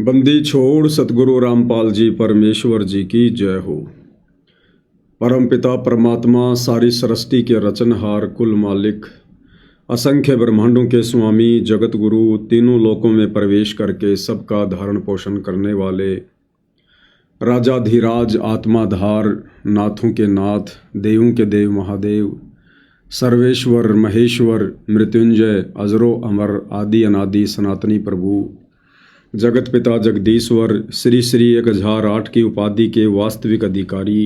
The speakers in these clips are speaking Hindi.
बंदी छोड़ सतगुरु रामपाल जी परमेश्वर जी की जय हो। परमपिता परमात्मा सारी सृष्टि के रचनहार कुल मालिक असंख्य ब्रह्मांडों के स्वामी जगत गुरु तीनों लोकों में प्रवेश करके सबका धारण पोषण करने वाले राजाधिराज आत्माधार नाथों के नाथ देवों के देव महादेव सर्वेश्वर महेश्वर मृत्युंजय अजरो अमर आदि अनादि सनातनी प्रभु जगत पिता जगदीश्वर श्री श्री 1008 की उपाधि के वास्तविक अधिकारी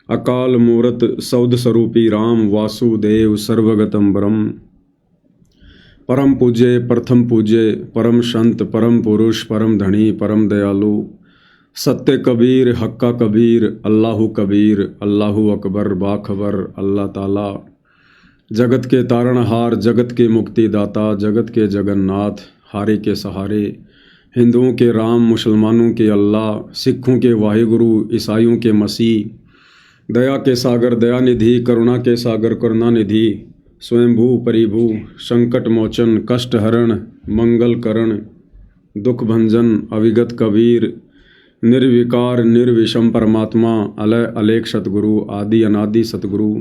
अकाल मूर्त सौद स्वरूपी राम वासुदेव सर्वगतम ब्रह्म परम पूज्य प्रथम पूज्य परम संत परम पुरुष परम धनी परम दयालु सत्य कबीर हक्का कबीर अल्लाहु कबीर अल्लाहु अकबर बाखबर अल्लाह ताला जगत के तारणहार जगत के मुक्तिदाता जगत के जगन्नाथ हारे के सहारे हिंदुओं के राम मुसलमानों के अल्लाह सिखों के वाहिगुरु ईसाइयों के मसीह दया के सागर दयानिधि करुणा के सागर करुणानिधि स्वयंभू परिभू संकट मोचन कष्ट हरण मंगल करण दुख भंजन अविगत कबीर निर्विकार निर्विषम परमात्मा अलय अलेख सतगुरु आदि अनादि सतगुरु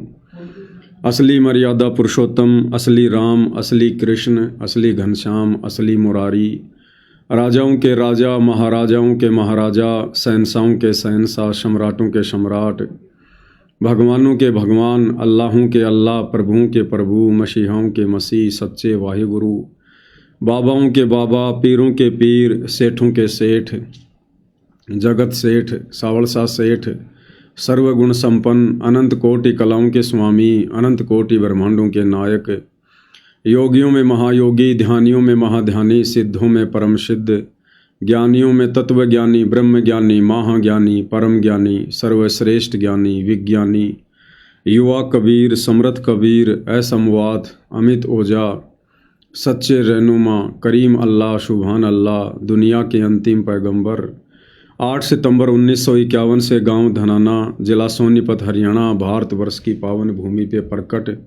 असली मर्यादा पुरुषोत्तम असली राम असली कृष्ण असली घनश्याम असली मुरारी राजाओं के राजा महाराजाओं के महाराजा शहंशाहों के शहंशाह सम्राटों के सम्राट भगवानों के भगवान अल्लाहों के अल्लाह प्रभुओं के प्रभु मसीहाओं के मसीह सच्चे वाहिगुरु बाबाओं के बाबा पीरों के पीर सेठों के सेठ जगत सेठ सावलसा सेठ सर्वगुण संपन्न अनंत कोटि कलाओं के स्वामी अनंत कोटि ब्रह्मांडों के नायक योगियों में महायोगी ध्यानियों में महाध्यानी सिद्धों में परम सिद्ध ज्ञानियों में तत्वज्ञानी ब्रह्म ज्ञानी महाज्ञानी परम ज्ञानी सर्वश्रेष्ठ ज्ञानी विज्ञानी युवा कबीर समृद्ध कबीर असमवात अमित ओझा सच्चे रहनुमा करीम अल्लाह सुभान अल्लाह दुनिया के अंतिम पैगंबर 8 सितंबर 1951 से गांव धनाना जिला सोनीपत हरियाणा भारतवर्ष की पावन भूमि पे प्रकट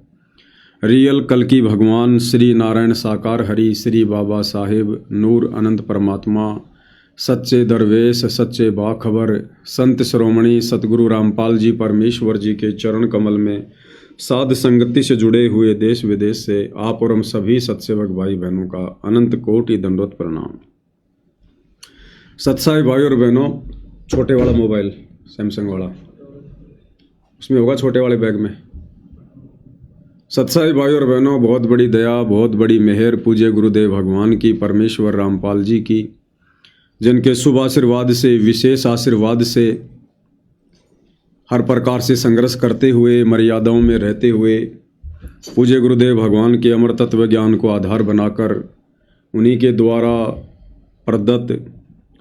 रियल कल्कि भगवान श्री नारायण साकार हरि श्री बाबा साहेब नूर अनंत परमात्मा सच्चे दरवेश सच्चे बाखबर संत श्रोमणी सतगुरु रामपाल जी परमेश्वर जी के चरण कमल में साध संगति से जुड़े हुए देश विदेश से आप और हम सभी सत्सेवक भाई बहनों का अनंत कोटि दंडवत प्रणाम। सत्साई भाई और बहनों, छोटे वाला मोबाइल सैमसंग वाला उसमें होगा छोटे वाले बैग में। सत्साई भाई और बहनों, बहुत बड़ी दया बहुत बड़ी मेहर पूज्य गुरुदेव भगवान की परमेश्वर रामपाल जी की, जिनके शुभ आशीर्वाद से विशेष आशीर्वाद से हर प्रकार से संघर्ष करते हुए मर्यादाओं में रहते हुए पूज्य गुरुदेव भगवान के अमर तत्व ज्ञान को आधार बनाकर उन्हीं के द्वारा प्रदत्त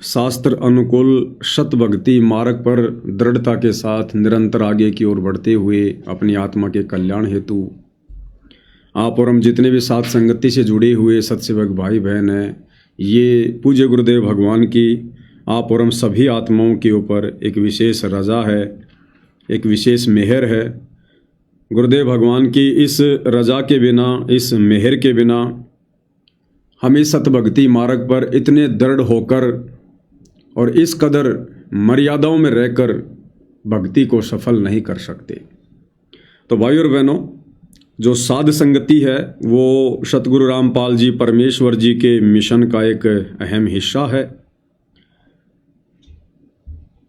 शास्त्र अनुकूल सत भक्ति मार्ग पर दृढ़ता के साथ निरंतर आगे की ओर बढ़ते हुए अपनी आत्मा के कल्याण हेतु आप और हम जितने भी साथ संगति से जुड़े हुए सत्सेवक भाई बहन हैं, ये पूज्य गुरुदेव भगवान की आप और हम सभी आत्माओं के ऊपर एक विशेष रजा है, एक विशेष मेहर है। गुरुदेव भगवान की इस रजा के बिना इस मेहर के बिना हम इस सतभक्ति मार्ग पर इतने दृढ़ होकर और इस कदर मर्यादाओं में रहकर भक्ति को सफल नहीं कर सकते। तो भाई और बहनों, जो साध संगति है वो सतगुरु रामपाल जी परमेश्वर जी के मिशन का एक अहम हिस्सा है,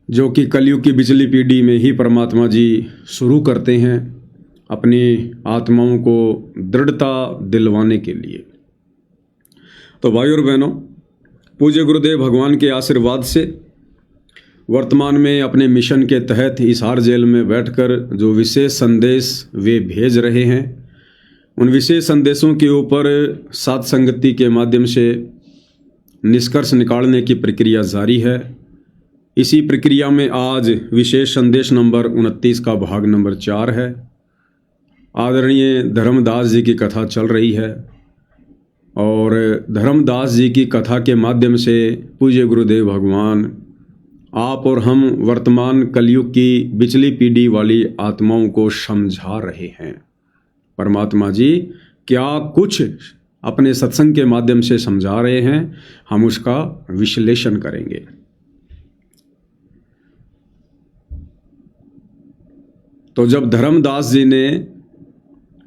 जो कि कलयुग की बिचली पीढ़ी में ही परमात्मा जी शुरू करते हैं अपनी आत्माओं को दृढ़ता दिलवाने के लिए। तो भाई और बहनों, पूज्य गुरुदेव भगवान के आशीर्वाद से वर्तमान में अपने मिशन के तहत हिसार जेल में बैठकर जो विशेष संदेश वे भेज रहे हैं, उन विशेष संदेशों के ऊपर साथ संगति के माध्यम से निष्कर्ष निकालने की प्रक्रिया जारी है। इसी प्रक्रिया में आज विशेष संदेश नंबर 29 का भाग नंबर 4 है। आदरणीय धर्मदास जी की कथा चल रही है और धर्मदास जी की कथा के माध्यम से पूज्य गुरुदेव भगवान आप और हम वर्तमान कलयुग की बिचली पीढ़ी वाली आत्माओं को समझा रहे हैं। परमात्मा जी क्या कुछ अपने सत्संग के माध्यम से समझा रहे हैं, हम उसका विश्लेषण करेंगे। तो जब धर्मदास जी ने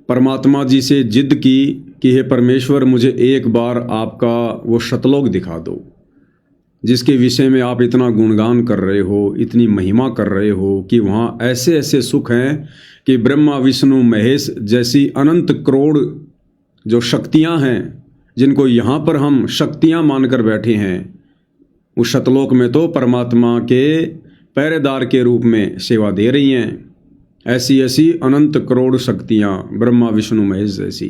परमात्मा जी से जिद की कि हे परमेश्वर, मुझे एक बार आपका वो शतलोक दिखा दो जिसके विषय में आप इतना गुणगान कर रहे हो, इतनी महिमा कर रहे हो कि वहाँ ऐसे ऐसे सुख हैं कि ब्रह्मा विष्णु महेश जैसी अनंत करोड़ जो शक्तियाँ हैं, जिनको यहाँ पर हम शक्तियाँ मानकर बैठे हैं, उस शतलोक में तो परमात्मा के पहरेदार के रूप में सेवा दे रही हैं। ऐसी ऐसी अनंत करोड़ शक्तियाँ ब्रह्मा विष्णु महेश जैसी।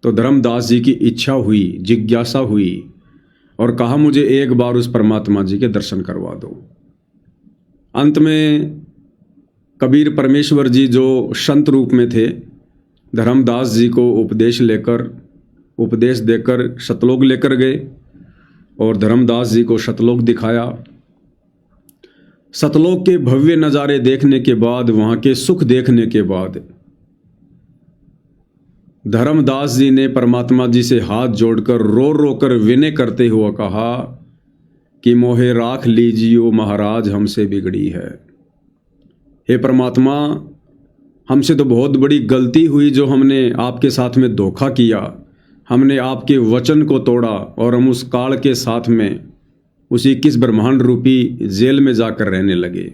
तो धर्मदास जी की इच्छा हुई, जिज्ञासा हुई और कहा मुझे एक बार उस परमात्मा जी के दर्शन करवा दो। अंत में कबीर परमेश्वर जी जो संत रूप में थे, धर्मदास जी को उपदेश देकर शतलोक लेकर गए और धर्मदास जी को शतलोक दिखाया। सतलोक के भव्य नज़ारे देखने के बाद, वहाँ के सुख देखने के बाद धर्मदास जी ने परमात्मा जी से हाथ जोड़कर रो रो कर विनय करते हुए कहा कि मोहे राख लीजियो महाराज, हमसे बिगड़ी है। हे परमात्मा, हमसे तो बहुत बड़ी गलती हुई जो हमने आपके साथ में धोखा किया, हमने आपके वचन को तोड़ा और हम उस काल के साथ में उसी 21 ब्रह्मांड रूपी जेल में जाकर रहने लगे।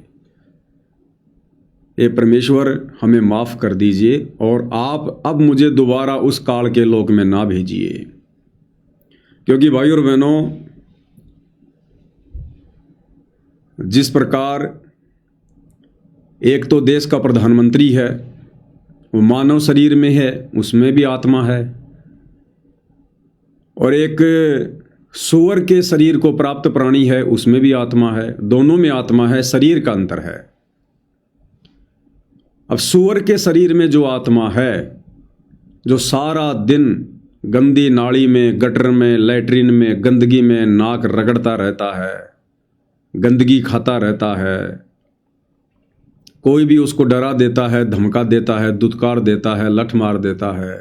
हे परमेश्वर, हमें माफ़ कर दीजिए और आप अब मुझे दोबारा उस काल के लोक में ना भेजिए। क्योंकि भाई और बहनों, जिस प्रकार एक तो देश का प्रधानमंत्री है, वो मानव शरीर में है, उसमें भी आत्मा है, और एक सूअर के शरीर को प्राप्त प्राणी है, उसमें भी आत्मा है। दोनों में आत्मा है, शरीर का अंतर है। अब सूअर के शरीर में जो आत्मा है, जो सारा दिन गंदी नाली में, गटर में, लैट्रिन में, गंदगी में नाक रगड़ता रहता है, गंदगी खाता रहता है, कोई भी उसको डरा देता है, धमका देता है, दुत्कार देता है, लठ मार देता है,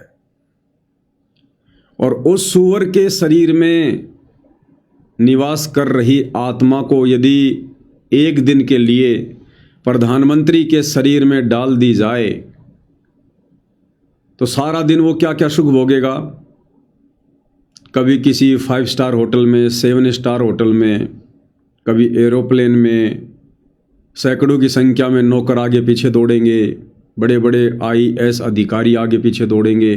और उस सूअर के शरीर में निवास कर रही आत्मा को यदि एक दिन के लिए प्रधानमंत्री के शरीर में डाल दी जाए तो सारा दिन वो क्या क्या सुख भोगेगा। कभी किसी 5 स्टार होटल में, 7 स्टार होटल में, कभी एरोप्लेन में, सैकड़ों की संख्या में नौकर आगे पीछे दौड़ेंगे, बड़े बड़े IAS अधिकारी आगे पीछे दौड़ेंगे,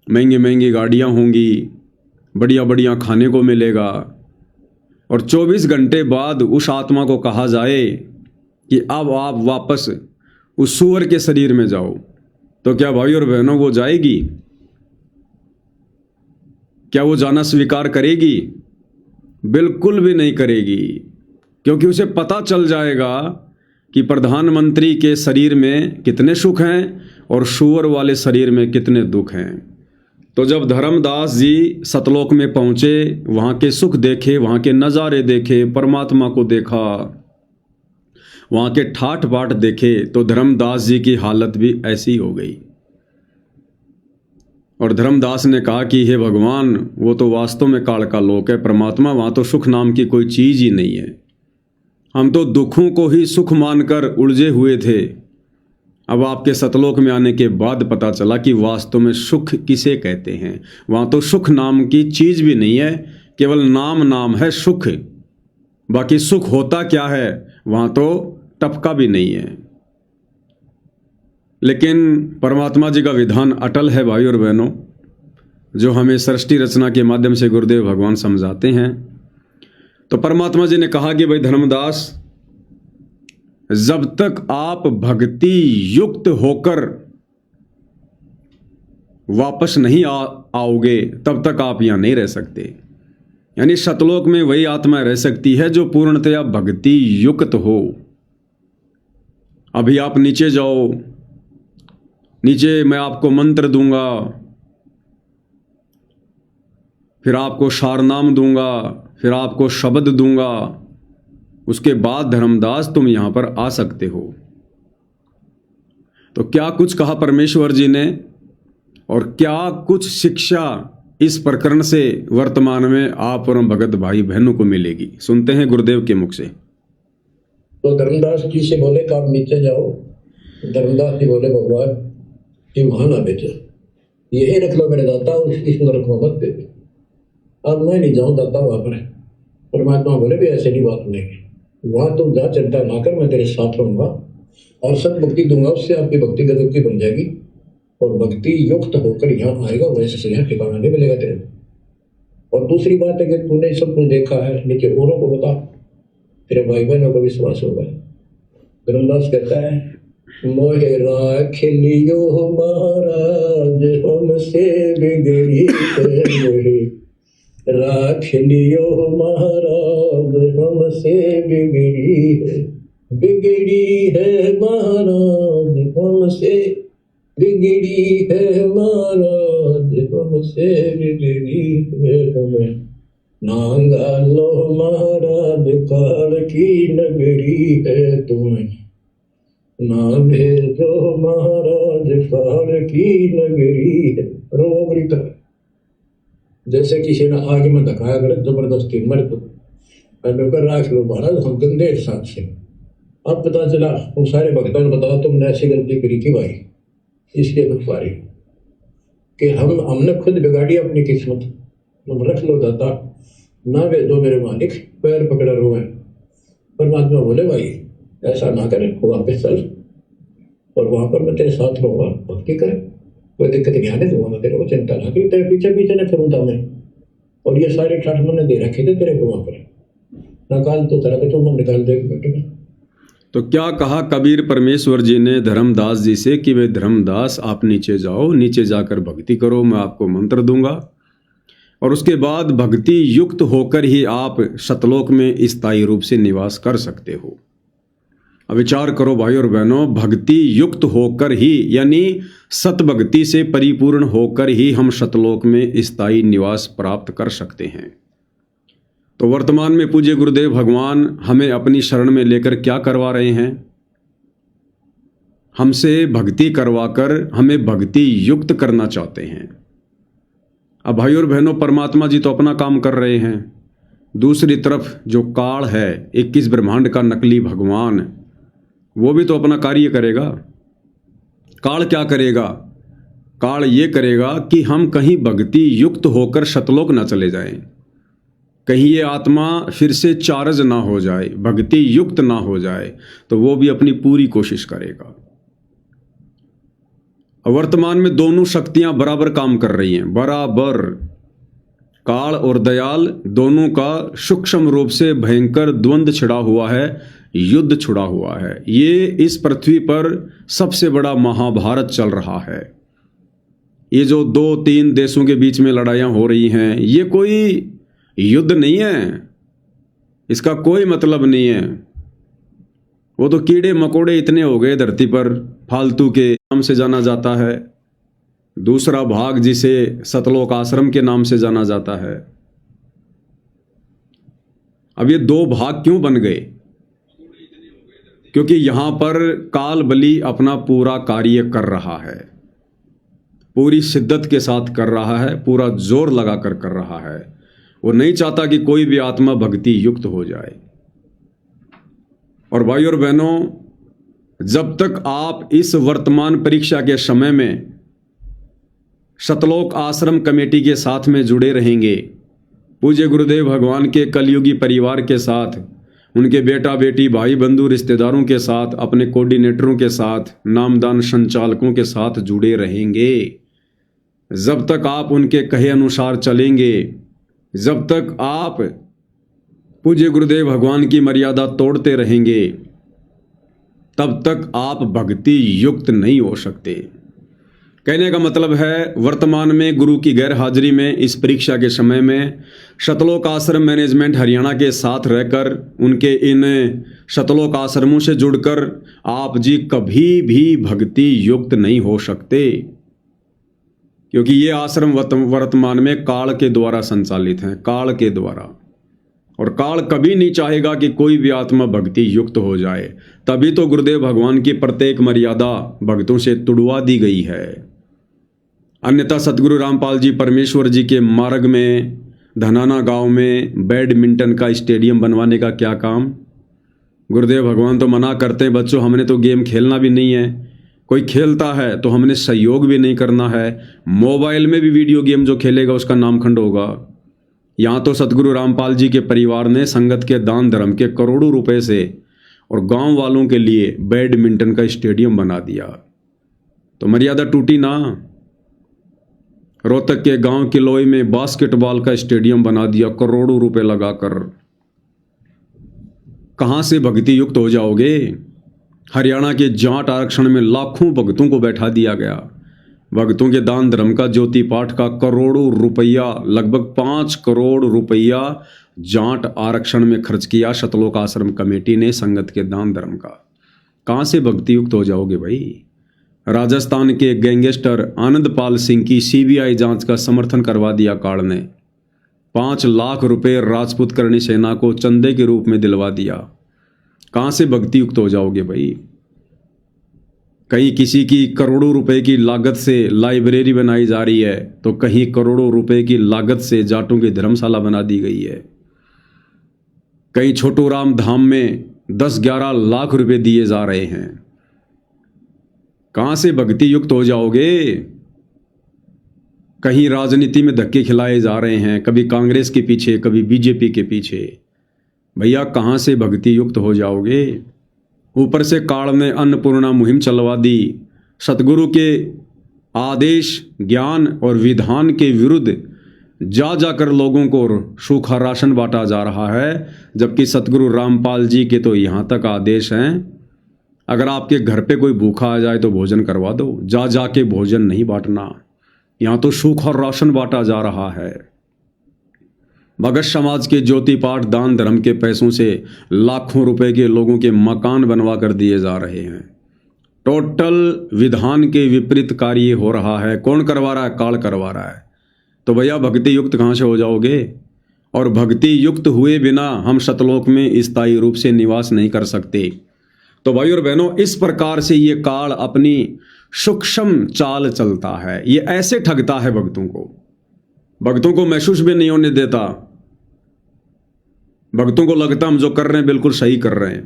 महंगी महंगी गाड़ियाँ होंगी, बढ़िया बढ़िया खाने को मिलेगा, और 24 घंटे बाद उस आत्मा को कहा जाए कि अब आप वापस उस सूअर के शरीर में जाओ, तो क्या भाई और बहनों वो जाएगी? क्या वो जाना स्वीकार करेगी? बिल्कुल भी नहीं करेगी, क्योंकि उसे पता चल जाएगा कि प्रधानमंत्री के शरीर में कितने सुख हैं और सूअर वाले शरीर में कितने दुख हैं। तो जब धर्मदास जी सतलोक में पहुँचे, वहाँ के सुख देखे, वहाँ के नज़ारे देखे, परमात्मा को देखा, वहाँ के ठाठ बाट देखे, तो धर्मदास जी की हालत भी ऐसी हो गई। और धर्मदास ने कहा कि हे भगवान, वो तो वास्तव में काल का लोक है, परमात्मा, वहाँ तो सुख नाम की कोई चीज़ ही नहीं है। हम तो दुखों को ही सुख मानकर उलझे हुए थे। अब आपके सतलोक में आने के बाद पता चला कि वास्तव में सुख किसे कहते हैं। वहाँ तो सुख नाम की चीज़ भी नहीं है, केवल नाम है सुख। बाकी सुख होता क्या है, वहाँ तो टपका भी नहीं है। लेकिन परमात्मा जी का विधान अटल है भाई और बहनों, जो हमें सृष्टि रचना के माध्यम से गुरुदेव भगवान समझाते हैं। तो परमात्मा जी ने कहा कि भाई धर्मदास, जब तक आप भक्ति युक्त होकर वापस नहीं आओगे, तब तक आप यहां नहीं रह सकते। यानी सतलोक में वही आत्मा रह सकती है जो पूर्णतया भक्ति युक्त हो। अभी आप नीचे जाओ, नीचे मैं आपको मंत्र दूंगा, फिर आपको सारनाम दूंगा, फिर आपको शब्द दूंगा, उसके बाद धर्मदास तुम यहां पर आ सकते हो। तो क्या कुछ कहा परमेश्वर जी ने और क्या कुछ शिक्षा इस प्रकरण से वर्तमान में आप और भगत भाई बहनों को मिलेगी? सुनते हैं गुरुदेव के मुख से। तो धर्मदास जी से बोले कि आप नीचे जाओ। धर्मदास जी बोले भगवान जी वहां ना बेचो, यही रख लो मेरे दाता, इस नरक में मत दे। अब मैं नहीं जाऊँ दाता वहां पर। परमात्मा बोले भी ऐसे नहीं बात नहीं, वहां तुम जा, चिंता ना कर, मैं तेरे साथ रहूंगा और सत भक्ति दूंगा, उससे आपकी व्यक्ति गजब की बन जाएगी और भक्ति युक्त होकर यहाँ आएगा, वैसे से यहाँ ठिकाना नहीं मिलेगा तेरे। और दूसरी बात है कि तूने सब कुछ देखा है, नीचे औरों को बता, तेरे भाई बहनों को विश्वास होगा। धर्मदास कहता है मोहे राख लियो महाराज हमसे बिगड़ी है, राख लियो महाराज हमसे बिगड़ी है, बिगड़ी है महाराज हमसे, बिगड़ी है महाराज हमसे, बिगड़ी है हमें नांगा लो महाराज काल की नगरी है तुम्हें, ना भेजो महाराज काल की नगरी है। रोबरी तरह जैसे किसी ने आगे में धकाया करे जबरदस्ती मर तो राख लो महाराज हम गंदे हिसाब से। अब पता चला उन सारे भक्तों ने बताया तुमने ऐसी गलती करी थी भाई, इसलिए दुख पा रही कि हमने खुद बिगाड़ी अपनी किस्मत, तुम रख लो दाता, ना भेजो मेरे मालिक, पैर पकड़ा रोए। परमात्मा बोले भाई ऐसा ना करे, वहां पे चल और वहां पर मैं तेरे साथ रहूंगा, भक्ति करे, कोई दिक्कत नहीं आने दूंगा मैं तेरे को, चिंता ना करी, तेरे पीछे पीछे न फिरूंगा मैं। और ये सारे ठाठ मैंने दे रखे थे तेरे को वहां पर, निकाल तो तरह के तुम निकाल दे बेटे। तो क्या कहा कबीर परमेश्वर जी ने धर्मदास जी से कि वे धर्मदास आप नीचे जाओ, नीचे जाकर भक्ति करो, मैं आपको मंत्र दूंगा और उसके बाद भक्ति युक्त होकर ही आप सतलोक में स्थायी रूप से निवास कर सकते हो। अब विचार करो भाई और बहनों, भक्ति युक्त होकर ही यानी सत भक्ति से परिपूर्ण होकर ही हम सतलोक में स्थायी निवास प्राप्त कर सकते हैं। तो वर्तमान में पूज्य गुरुदेव भगवान हमें अपनी शरण में लेकर क्या करवा रहे हैं? हमसे भक्ति करवाकर हमें भक्ति युक्त करना चाहते हैं। अब भाई और बहनों, परमात्मा जी तो अपना काम कर रहे हैं, दूसरी तरफ जो काल है 21 ब्रह्मांड का नकली भगवान, वो भी तो अपना कार्य करेगा। काल क्या करेगा? काल ये करेगा कि हम कहीं भक्ति युक्त होकर सतलोक ना चले जाएं, कहीं ये आत्मा फिर से चार्ज ना हो जाए, भक्ति युक्त ना हो जाए, तो वो भी अपनी पूरी कोशिश करेगा। वर्तमान में दोनों शक्तियां बराबर काम कर रही हैं, बराबर। काल और दयाल दोनों का सूक्ष्म रूप से भयंकर द्वंद्व छिड़ा हुआ है, युद्ध छुड़ा हुआ है। ये इस पृथ्वी पर सबसे बड़ा महाभारत चल रहा है। ये जो 2-3 देशों के बीच में लड़ाइयाँ हो रही हैं, ये कोई युद्ध नहीं है, इसका कोई मतलब नहीं है। वो तो कीड़े मकोड़े इतने हो गए धरती पर फालतू के नाम से जाना जाता है, दूसरा भाग जिसे सतलोक आश्रम के नाम से जाना जाता है। अब ये 2 भाग क्यों बन गए? क्योंकि यहां पर काल बली अपना पूरा कार्य कर रहा है, पूरी शिद्दत के साथ कर रहा है, पूरा जोर लगाकर कर रहा है। वो नहीं चाहता कि कोई भी आत्मा भक्ति युक्त हो जाए। और भाई और बहनों, जब तक आप इस वर्तमान परीक्षा के समय में सतलोक आश्रम कमेटी के साथ में जुड़े रहेंगे, पूज्य गुरुदेव भगवान के कलयुगी परिवार के साथ, उनके बेटा बेटी भाई बंधु रिश्तेदारों के साथ, अपने कोऑर्डिनेटरों के साथ, नामदान संचालकों के साथ जुड़े रहेंगे, जब तक आप उनके कहे अनुसार चलेंगे, जब तक आप पूज्य गुरुदेव भगवान की मर्यादा तोड़ते रहेंगे, तब तक आप भक्ति युक्त नहीं हो सकते। कहने का मतलब है, वर्तमान में गुरु की गैर हाजिरी में इस परीक्षा के समय में सतलोक आश्रम मैनेजमेंट हरियाणा के साथ रहकर, उनके इन सतलोक आश्रमों से जुड़कर आप जी कभी भी भक्ति युक्त नहीं हो सकते, क्योंकि ये आश्रम वर्तमान में काल के द्वारा संचालित हैं, काल के द्वारा। और काल कभी नहीं चाहेगा कि कोई भी आत्मा भक्ति युक्त हो जाए। तभी तो गुरुदेव भगवान की प्रत्येक मर्यादा भक्तों से तुड़वा दी गई है। अन्यथा सतगुरु रामपाल जी परमेश्वर जी के मार्ग में धनाना गांव में बैडमिंटन का स्टेडियम बनवाने का क्या काम। गुरुदेव भगवान तो मना करते हैं बच्चों, हमने तो गेम खेलना भी नहीं है, कोई खेलता है तो हमने सहयोग भी नहीं करना है। मोबाइल में भी वीडियो गेम जो खेलेगा उसका नामखंड होगा। यहाँ तो सतगुरु रामपाल जी के परिवार ने संगत के दान धर्म के करोड़ों रुपए से और गांव वालों के लिए बैडमिंटन का स्टेडियम बना दिया, तो मर्यादा टूटी ना। रोहतक के गांव किलोई में बास्केटबॉल का स्टेडियम बना दिया करोड़ों रुपए लगाकर। कहां से भक्ति युक्त हो जाओगे। हरियाणा के जाट आरक्षण में लाखों भक्तों को बैठा दिया गया। भक्तों के दान धर्म का ज्योति पाठ का करोड़ों रुपया, लगभग 5 करोड़ रुपया जाट आरक्षण में खर्च किया शतलोक आश्रम कमेटी ने संगत के दान धर्म का। कहां से भक्ति युक्त हो जाओगे भाई। राजस्थान के गैंगस्टर आनंदपाल सिंह की सीबीआई जांच का समर्थन करवा दिया काल ने। 5 लाख रुपए राजपूत करणी सेना को चंदे के रूप में दिलवा दिया। कहां से भक्ति युक्त हो जाओगे भाई। कहीं किसी की करोड़ों रुपए की लागत से लाइब्रेरी बनाई जा रही है, तो कहीं करोड़ों रुपए की लागत से जाटों की धर्मशाला बना दी गई है। कहीं छोटू राम धाम में 10-11 लाख रुपए दिए जा रहे हैं। कहां से भक्ति युक्त हो जाओगे। कहीं राजनीति में धक्के खिलाए जा रहे हैं, कभी कांग्रेस के पीछे, कभी बीजेपी के पीछे। भैया कहां से भक्ति युक्त हो जाओगे। ऊपर से काल ने अन्नपूर्णा मुहिम चलवा दी। सतगुरु के आदेश, ज्ञान और विधान के विरुद्ध जा जाकर लोगों को सूखा राशन बांटा जा रहा है, जबकि सतगुरु रामपाल जी के तो यहाँ तक आदेश हैं, अगर आपके घर पे कोई भूखा आ जाए तो भोजन करवा दो, जा जाके भोजन नहीं बांटना। यहाँ तो सूखा राशन बांटा जा रहा है। भगत समाज के ज्योति पाठ दान धर्म के पैसों से लाखों रुपए के लोगों के मकान बनवा कर दिए जा रहे हैं। टोटल विधान के विपरीत कार्य हो रहा है। कौन करवा रहा है। काल करवा रहा है। तो भैया भक्ति युक्त कहाँ से हो जाओगे। और भक्ति युक्त हुए बिना हम सतलोक में स्थायी रूप से निवास नहीं कर सकते। तो भाई और बहनों, इस प्रकार से ये काल अपनी सूक्ष्म चाल चलता है। ये ऐसे ठगता है भक्तों को महसूस भी नहीं होने देता। भक्तों को लगता हम जो कर रहे हैं बिल्कुल सही कर रहे हैं,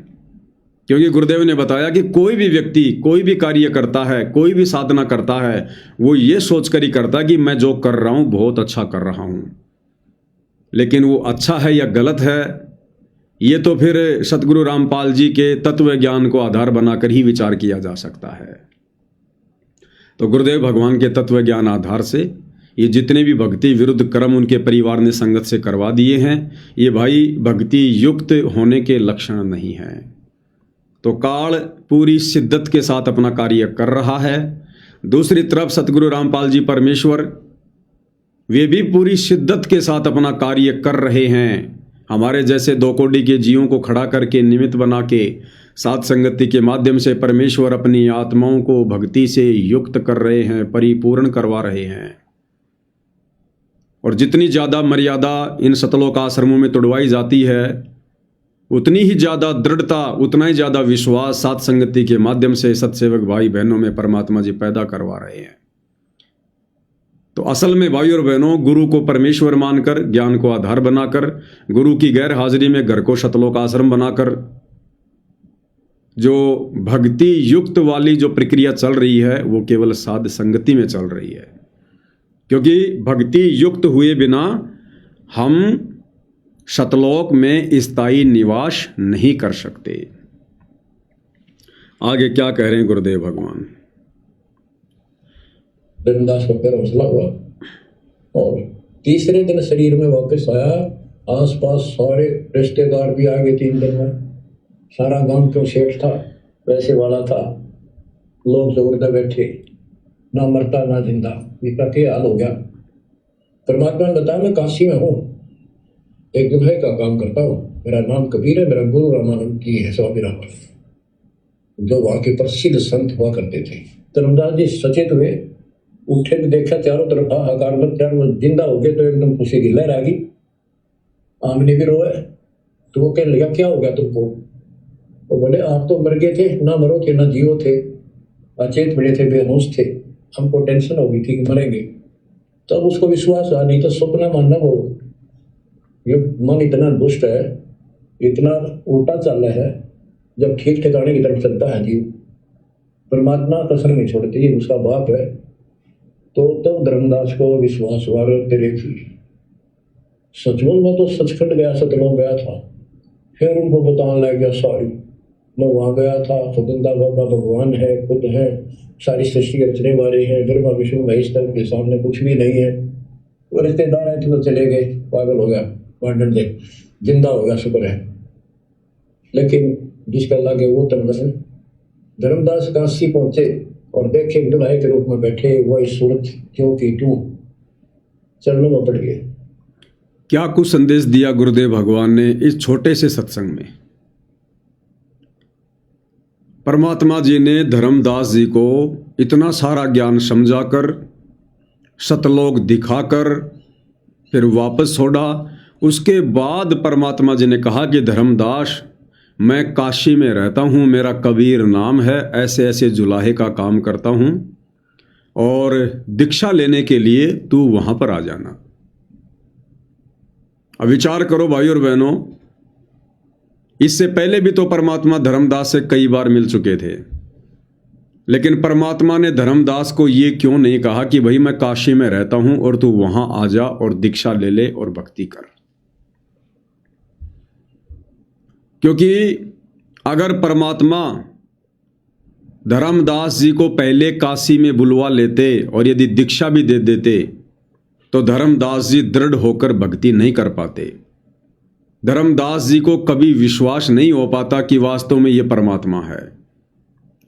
क्योंकि गुरुदेव ने बताया कि कोई भी व्यक्ति कोई भी कार्य करता है, कोई भी साधना करता है, वो ये सोचकर ही करता कि मैं जो कर रहा हूं बहुत अच्छा कर रहा हूं। लेकिन वो अच्छा है या गलत है, ये तो फिर सतगुरु रामपाल जी के तत्व ज्ञान को आधार बनाकर ही विचार किया जा सकता है। तो गुरुदेव भगवान के तत्व ज्ञान आधार से ये जितने भी भक्ति विरुद्ध कर्म उनके परिवार ने संगत से करवा दिए हैं, ये भाई भक्ति युक्त होने के लक्षण नहीं हैं। तो काल पूरी शिद्दत के साथ अपना कार्य कर रहा है। दूसरी तरफ सतगुरु रामपाल जी परमेश्वर, वे भी पूरी शिद्दत के साथ अपना कार्य कर रहे हैं। हमारे जैसे 2 कोटि के जीवों को खड़ा करके निमित्त बना के सात संगति के माध्यम से परमेश्वर अपनी आत्माओं को भक्ति से युक्त कर रहे हैं, परिपूर्ण करवा रहे हैं। और जितनी ज़्यादा मर्यादा इन सतलोक आश्रमों में तोड़वाई जाती है, उतनी ही ज़्यादा दृढ़ता, उतना ही ज़्यादा विश्वास सात संगति के माध्यम से सत्सेवक भाई बहनों में परमात्मा जी पैदा करवा रहे हैं। तो असल में भाई और बहनों, गुरु को परमेश्वर मानकर, ज्ञान को आधार बनाकर, गुरु की गैर हाजिरी में घर को सतलोक आश्रम बनाकर जो भक्ति युक्त वाली जो प्रक्रिया चल रही है, वो केवल साध संगति में चल रही है। क्योंकि भक्ति युक्त हुए बिना हम सतलोक में स्थायी निवास नहीं कर सकते। आगे क्या कह रहे हैं गुरुदेव भगवान। धर्मदास को फिर हौसला हुआ और तीसरे दिन शरीर में वापस आया। आसपास सारे रिश्तेदार भी आ गए। 3 दिन में सारा गांव क्यों सेठ था, पैसे वाला था, लोग जोरदार बैठे, ना मरता ना जिंदा। इसका क्या हाल हो गया। परमात्मा ने बताया मैं काशी में हूँ, एक दुल्हे का काम करता हूँ, मेरा नाम कबीर है, मेरा गुरु रामानंद की है स्वामी राम, जो वहाँ के प्रसिद्ध संत हुआ करते थे। धर्मदास जी सचेत हुए, उठे भी देखा चारों तरफ हाहाकार मच, चारों जिंदा हो गए तो एकदम खुशी की लहर आ गई। आमने भी रोए तो वो कहने लगा क्या हो गया तुमको। वो बोले आप तो मर गए थे, ना मरो थे ना जियो थे, अचेत पड़े थे, बेहोश थे, हमको टेंशन हो गई थी कि मरेंगे। तब उसको विश्वास आ, नहीं तो सपना मानना वो, ये मन इतना दुष्ट है, इतना उल्टा चल रहा है। जब ठीक ठिकाने की तरफ चलता है जीव, परमात्मा कसर नहीं छोड़ती, ये उसका बाप है। तो तब धर्मदास को विश्वास हुआ तेरे की सचमुच में तो सचखंड गया, सतलोक गया था। फिर उनको बताने लग गया सारी, मैं वहाँ गया था, फुकंदा बाबा भगवान है, खुद है, सारी सृष्टि रचने वाले हैं, ब्रह्मा विष्णु महेश तक के सामने कुछ भी नहीं है। वो रिश्तेदार आए थे तो चले गए, पागल हो गया, पांडन दे जिंदा हो गया, शुक्र है। लेकिन जिसका लागे वो तन धर्मदास काशी पहुंचे और देखे दुल्हे के रूप में बैठे वही सूरत क्यों की तू चरणों में पड़ गए। क्या कुछ संदेश दिया गुरुदेव भगवान ने इस छोटे से सत्संग में? परमात्मा जी ने धर्मदास जी को इतना सारा ज्ञान समझाकर, सतलोक दिखाकर फिर वापस छोड़ा। उसके बाद परमात्मा जी ने कहा कि धर्मदास, मैं काशी में रहता हूँ, मेरा कबीर नाम है, ऐसे ऐसे जुलाहे का काम करता हूँ और दीक्षा लेने के लिए तू वहाँ पर आ जाना। अब विचार करो भाई और बहनों, इससे पहले भी तो परमात्मा धर्मदास से कई बार मिल चुके थे, लेकिन परमात्मा ने धर्मदास को ये क्यों नहीं कहा कि भाई मैं काशी में रहता हूं और तू वहां आ जा और दीक्षा ले ले और भक्ति कर? क्योंकि अगर परमात्मा धर्मदास जी को पहले काशी में बुलवा लेते और यदि दीक्षा भी दे देते तो धर्मदास जी दृढ़ होकर भक्ति नहीं कर पाते। धर्मदास जी को कभी विश्वास नहीं हो पाता कि वास्तव में ये परमात्मा है।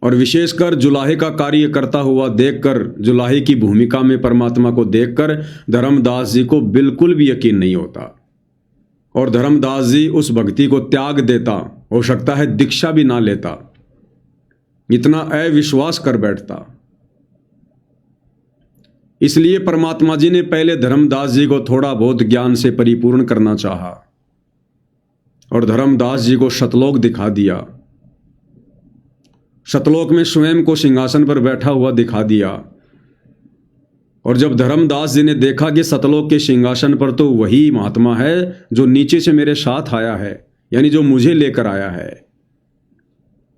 और विशेषकर जुलाहे का कार्य करता हुआ देखकर, जुलाहे की भूमिका में परमात्मा को देखकर धर्मदास जी को बिल्कुल भी यकीन नहीं होता और धर्मदास जी उस भक्ति को त्याग देता, हो सकता है दीक्षा भी ना लेता, इतना अविश्वास कर बैठता। इसलिए परमात्मा जी ने पहले धर्मदास जी को थोड़ा बहुत ज्ञान से परिपूर्ण करना चाहा और धर्मदास जी को सतलोक दिखा दिया। सतलोक में स्वयं को सिंहासन पर बैठा हुआ दिखा दिया। और जब धर्मदास जी ने देखा कि सतलोक के सिंहासन पर तो वही महात्मा है जो नीचे से मेरे साथ आया है, यानी जो मुझे लेकर आया है,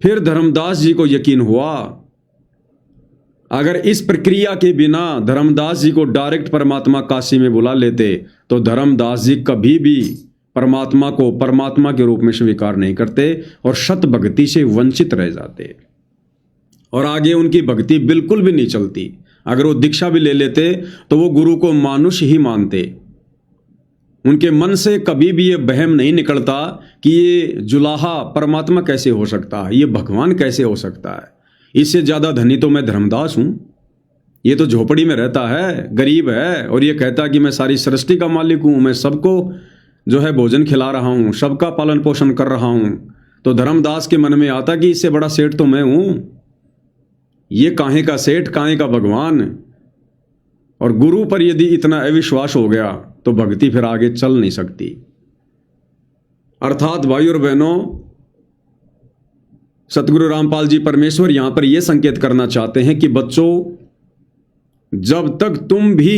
फिर धर्मदास जी को यकीन हुआ। अगर इस प्रक्रिया के बिना धर्मदास जी को डायरेक्ट परमात्मा काशी में बुला लेते तो धर्मदास जी कभी भी परमात्मा को परमात्मा के रूप में स्वीकार नहीं करते और सत भक्ति से वंचित रह जाते और आगे उनकी भक्ति बिल्कुल भी नहीं चलती। अगर वो दीक्षा भी ले लेते तो वो गुरु को मानुष ही मानते। उनके मन से कभी भी ये वहम नहीं निकलता कि ये जुलाहा परमात्मा कैसे हो सकता है, ये भगवान कैसे हो सकता है, इससे ज़्यादा धनी तो मैं धर्मदास हूँ, ये तो झोपड़ी में रहता है, गरीब है और ये कहता है कि मैं सारी सृष्टि का मालिक हूँ, मैं सबको जो है भोजन खिला रहा हूँ, सबका पालन पोषण कर रहा हूँ। तो धर्मदास के मन में आता कि इससे बड़ा सेठ तो मैं हूँ, ये काहे का सेठ, काहे का भगवान। और गुरु पर यदि इतना अविश्वास हो गया तो भक्ति फिर आगे चल नहीं सकती। अर्थात भाई और बहनों, सतगुरु रामपाल जी परमेश्वर यहां पर यह संकेत करना चाहते हैं कि बच्चों, जब तक तुम भी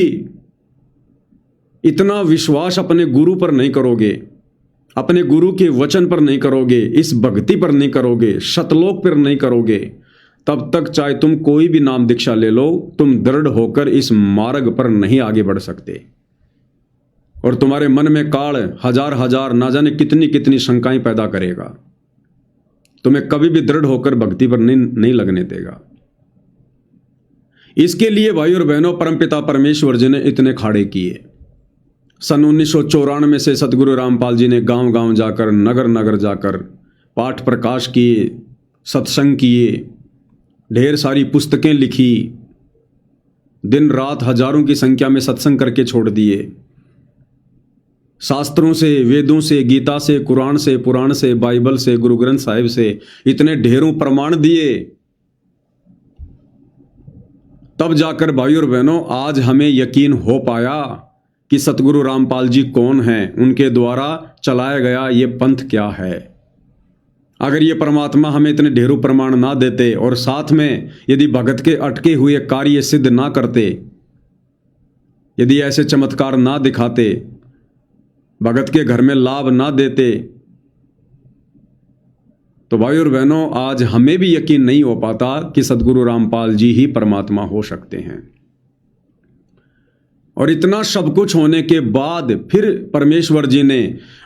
इतना विश्वास अपने गुरु पर नहीं करोगे, अपने गुरु के वचन पर नहीं करोगे, इस भक्ति पर नहीं करोगे, सतलोक पर नहीं करोगे, तब तक चाहे तुम कोई भी नाम दीक्षा ले लो, तुम दृढ़ होकर इस मार्ग पर नहीं आगे बढ़ सकते। और तुम्हारे मन में काल हजार हजार ना जाने कितनी कितनी शंकाएं पैदा करेगा, तुम्हें कभी भी दृढ़ होकर भक्ति पर नहीं लगने देगा। इसके लिए भाई और बहनों, परमपिता परमेश्वर जी ने इतने खाड़े किए। सन 1994 से सतगुरु रामपाल जी ने गांव गांव जाकर, नगर नगर जाकर पाठ प्रकाश किए, सत्संग किए, ढेर सारी पुस्तकें लिखी, दिन रात हजारों की संख्या में सत्संग करके छोड़ दिए। शास्त्रों से, वेदों से, गीता से, कुरान से, पुराण से, बाइबल से, गुरु ग्रंथ साहिब से इतने ढेरों प्रमाण दिए, तब जाकर भाई और बहनों आज हमें यकीन हो पाया कि सतगुरु रामपाल जी कौन हैं, उनके द्वारा चलाया गया ये पंथ क्या है। अगर ये परमात्मा हमें इतने ढेरों प्रमाण ना देते और साथ में यदि भगत के अटके हुए कार्य सिद्ध ना करते, यदि ऐसे चमत्कार ना दिखाते, भगत के घर में लाभ ना देते, तो भाई और बहनों आज हमें भी यकीन नहीं हो पाता कि सदगुरु रामपाल जी ही परमात्मा हो सकते हैं। और इतना सब कुछ होने के बाद फिर परमेश्वर जी ने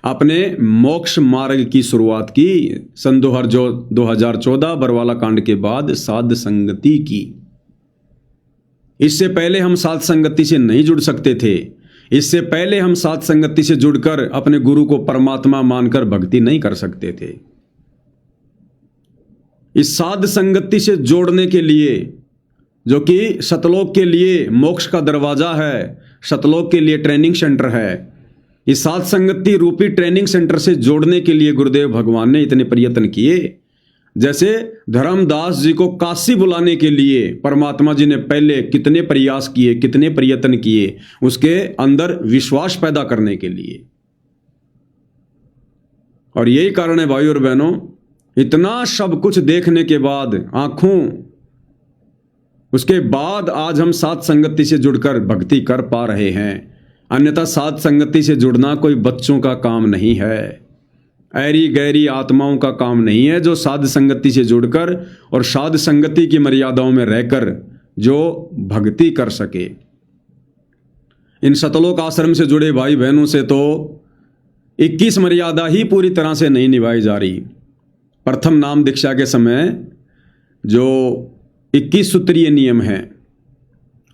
अपने मोक्ष मार्ग की शुरुआत की सन 2014 बरवाला कांड के बाद साध संगति की। इससे पहले हम साध संगति से नहीं जुड़ सकते थे। इससे पहले हम साध संगति से जुड़कर अपने गुरु को परमात्मा मानकर भक्ति नहीं कर सकते थे। इस साध संगति से जोड़ने के लिए, जो कि सतलोक के लिए मोक्ष का दरवाजा है, सतलोक के लिए ट्रेनिंग सेंटर है, इस साध संगति रूपी ट्रेनिंग सेंटर से जोड़ने के लिए गुरुदेव भगवान ने इतने प्रयत्न किए। जैसे धर्मदास जी को काशी बुलाने के लिए परमात्मा जी ने पहले कितने प्रयास किए, कितने प्रयत्न किए, उसके अंदर विश्वास पैदा करने के लिए। और यही कारण है भाई और बहनों, इतना सब कुछ देखने के बाद आंखों, उसके बाद आज हम साध संगति से जुड़कर भक्ति कर पा रहे हैं। अन्यथा साध संगति से जुड़ना कोई बच्चों का काम नहीं है, ऐरी गैरी आत्माओं का काम नहीं है, जो साध संगति से जुड़कर और साध संगति की मर्यादाओं में रहकर जो भक्ति कर सके। इन सतलोक आश्रम से जुड़े भाई बहनों से तो 21 मर्यादा ही पूरी तरह से नहीं निभाई जा रही। प्रथम नाम दीक्षा के समय जो 21 सूत्रीय नियम है,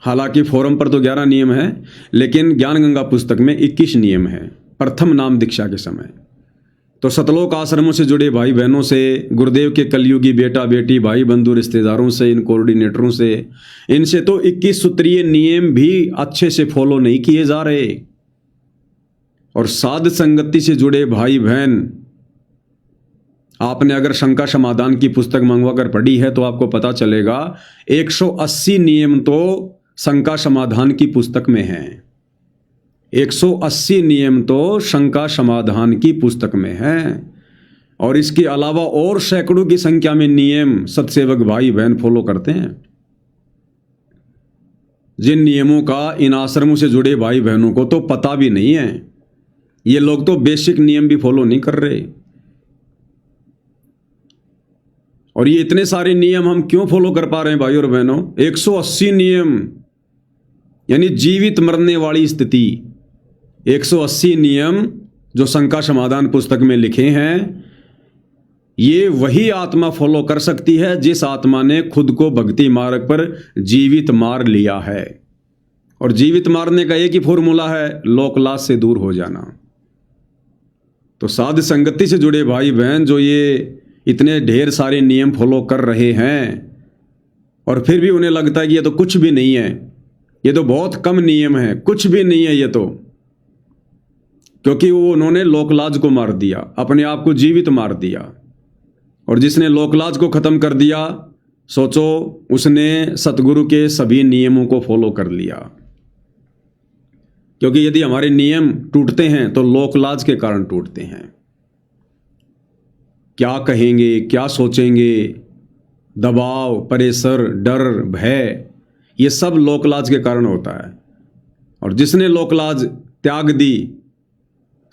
हालांकि फोरम पर तो 11 नियम है, लेकिन ज्ञान गंगा पुस्तक में 21 नियम है प्रथम नाम दीक्षा के समय। तो सतलोक आश्रमों से जुड़े भाई बहनों से, गुरुदेव के कलयुगी बेटा बेटी भाई बंधु रिश्तेदारों से, इन कोऑर्डिनेटरों से, इनसे तो 21 सूत्रीय नियम भी अच्छे से फॉलो नहीं किए जा रहे। और साध संगति से जुड़े भाई बहन, आपने अगर शंका समाधान की पुस्तक मंगवा कर पढ़ी है तो आपको पता चलेगा 180 नियम तो शंका समाधान की पुस्तक में हैं। 180 नियम तो शंका समाधान की पुस्तक में हैं। और इसके अलावा और सैकड़ों की संख्या में नियम सत्सेवक भाई बहन फॉलो करते हैं, जिन नियमों का इन आश्रमों से जुड़े भाई बहनों को तो पता भी नहीं है। ये लोग तो बेसिक नियम भी फॉलो नहीं कर रहे। और ये इतने सारे नियम हम क्यों फॉलो कर पा रहे हैं भाई और बहनों? 180 नियम यानी जीवित मरने वाली स्थिति। 180 नियम जो शंका समाधान पुस्तक में लिखे हैं, ये वही आत्मा फॉलो कर सकती है जिस आत्मा ने खुद को भक्ति मार्ग पर जीवित मार लिया है। और जीवित मारने का एक ही फॉर्मूला है, लोकलाज से दूर हो जाना। तो साध संगति से जुड़े भाई बहन जो ये इतने ढेर सारे नियम फॉलो कर रहे हैं और फिर भी उन्हें लगता है कि ये तो कुछ भी नहीं है, ये तो बहुत कम नियम है, कुछ भी नहीं है ये तो, क्योंकि वो उन्होंने लोकलाज को मार दिया, अपने आप को जीवित मार दिया। और जिसने लोकलाज को खत्म कर दिया, सोचो उसने सतगुरु के सभी नियमों को फॉलो कर लिया। क्योंकि यदि हमारे नियम टूटते हैं तो लोकलाज के कारण टूटते हैं। क्या कहेंगे, क्या सोचेंगे, दबाव, प्रेशर, डर, भय, ये सब लोकलाज के कारण होता है। और जिसने लोकलाज त्याग दी,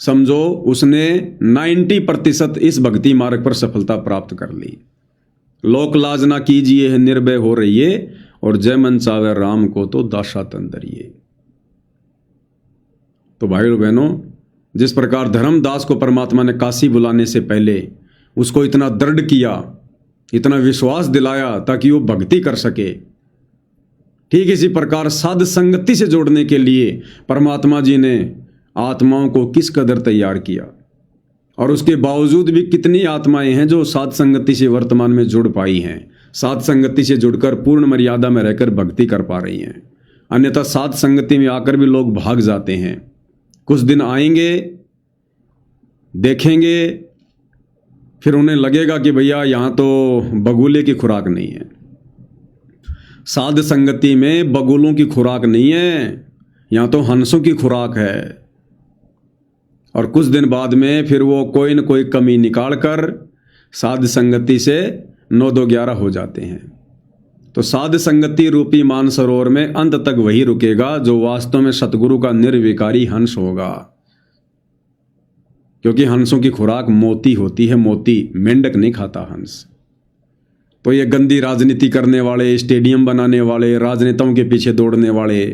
समझो उसने 90% इस भक्ति मार्ग पर सफलता प्राप्त कर ली। लोकलाज ना कीजिए निर्भय हो रहिए, और जय मन चावे राम को तो दासा तंदरिए। तो भाई और बहनों, जिस प्रकार धर्मदास को परमात्मा ने काशी बुलाने से पहले उसको इतना दृढ़ किया, इतना विश्वास दिलाया ताकि वो भक्ति कर सके, ठीक इसी प्रकार साध संगति से जोड़ने के लिए परमात्मा जी ने आत्माओं को किस कदर तैयार किया। और उसके बावजूद भी कितनी आत्माएं हैं जो साध संगति से वर्तमान में जुड़ पाई हैं, साध संगति से जुड़कर पूर्ण मर्यादा में रहकर भक्ति कर पा रही हैं। अन्यथा साध संगति में आकर भी लोग भाग जाते हैं। कुछ दिन आएंगे, देखेंगे, फिर उन्हें लगेगा कि भैया यहाँ तो बगुले की खुराक नहीं है। साध संगति में बगुलों की खुराक नहीं है, यहाँ तो हंसों की खुराक है। और कुछ दिन बाद में फिर वो कोई न कोई कमी निकाल कर साध संगति से 9 2 11 हो जाते हैं। तो साध संगति रूपी मानसरोवर में अंत तक वही रुकेगा जो वास्तव में सतगुरु का निर्विकारी हंस होगा, क्योंकि हंसों की खुराक मोती होती है, मोती, मेंढक नहीं खाता हंस। तो ये गंदी राजनीति करने वाले, स्टेडियम बनाने वाले, राजनेताओं के पीछे दौड़ने वाले,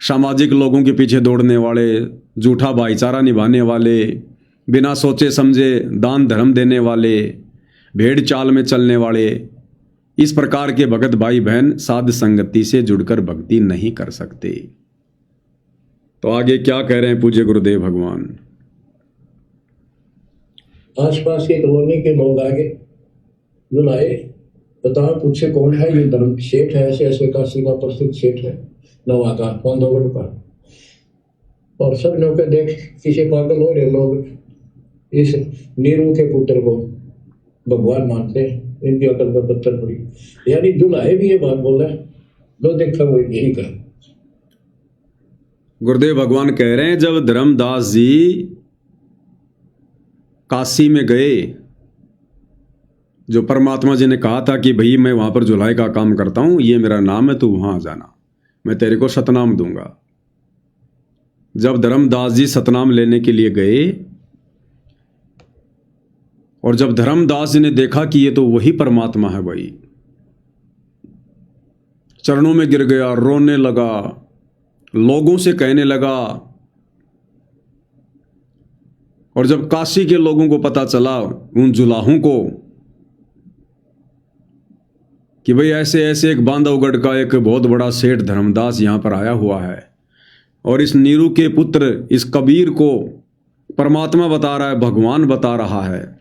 सामाजिक लोगों के पीछे दौड़ने वाले, झूठा भाईचारा निभाने वाले, बिना सोचे समझे दान धर्म देने वाले, भेड़ चाल में चलने वाले, इस प्रकार के भगत भाई बहन साध संगति से जुड़कर भक्ति नहीं कर सकते। तो आगे क्या कह रहे हैं पूज्य गुरुदेव भगवान? आसपास के कॉलोनी के लोग आगे बुलाए, बताओ पूछे कौन है ये? धर्म सेठ है, ऐसे ऐसे काशी का प्रसिद्ध सेठ है, नवा का, पांडवगढ़ का। और सब लोग के देख किसी पागल हो रहे लोग इस नीरू के पुत्र को भगवान मानते हैं, इनकी अकल पर पत्थर पड़ी। यानी दुल्हाए भी ये बात बोल रहे हैं, लो देखा वो यही कर। गुरुदेव भगवान कह रहे हैं जब धर्मदास जी काशी में गए, जो परमात्मा जी ने कहा था कि भाई मैं वहां पर जुलाई का काम करता हूं, ये मेरा नाम है, तू वहां आ जाना, मैं तेरे को सतनाम दूंगा। जब धर्मदास जी सतनाम लेने के लिए गए और जब धर्मदास जी ने देखा कि ये तो वही परमात्मा है भाई, चरणों में गिर गया, रोने लगा, लोगों से कहने लगा। और जब काशी के लोगों को पता चला, उन जुलाहों को, कि भाई ऐसे ऐसे एक बांधवगढ़ का एक बहुत बड़ा सेठ धर्मदास यहां पर आया हुआ है और इस नीरू के पुत्र इस कबीर को परमात्मा बता रहा है, भगवान बता रहा है,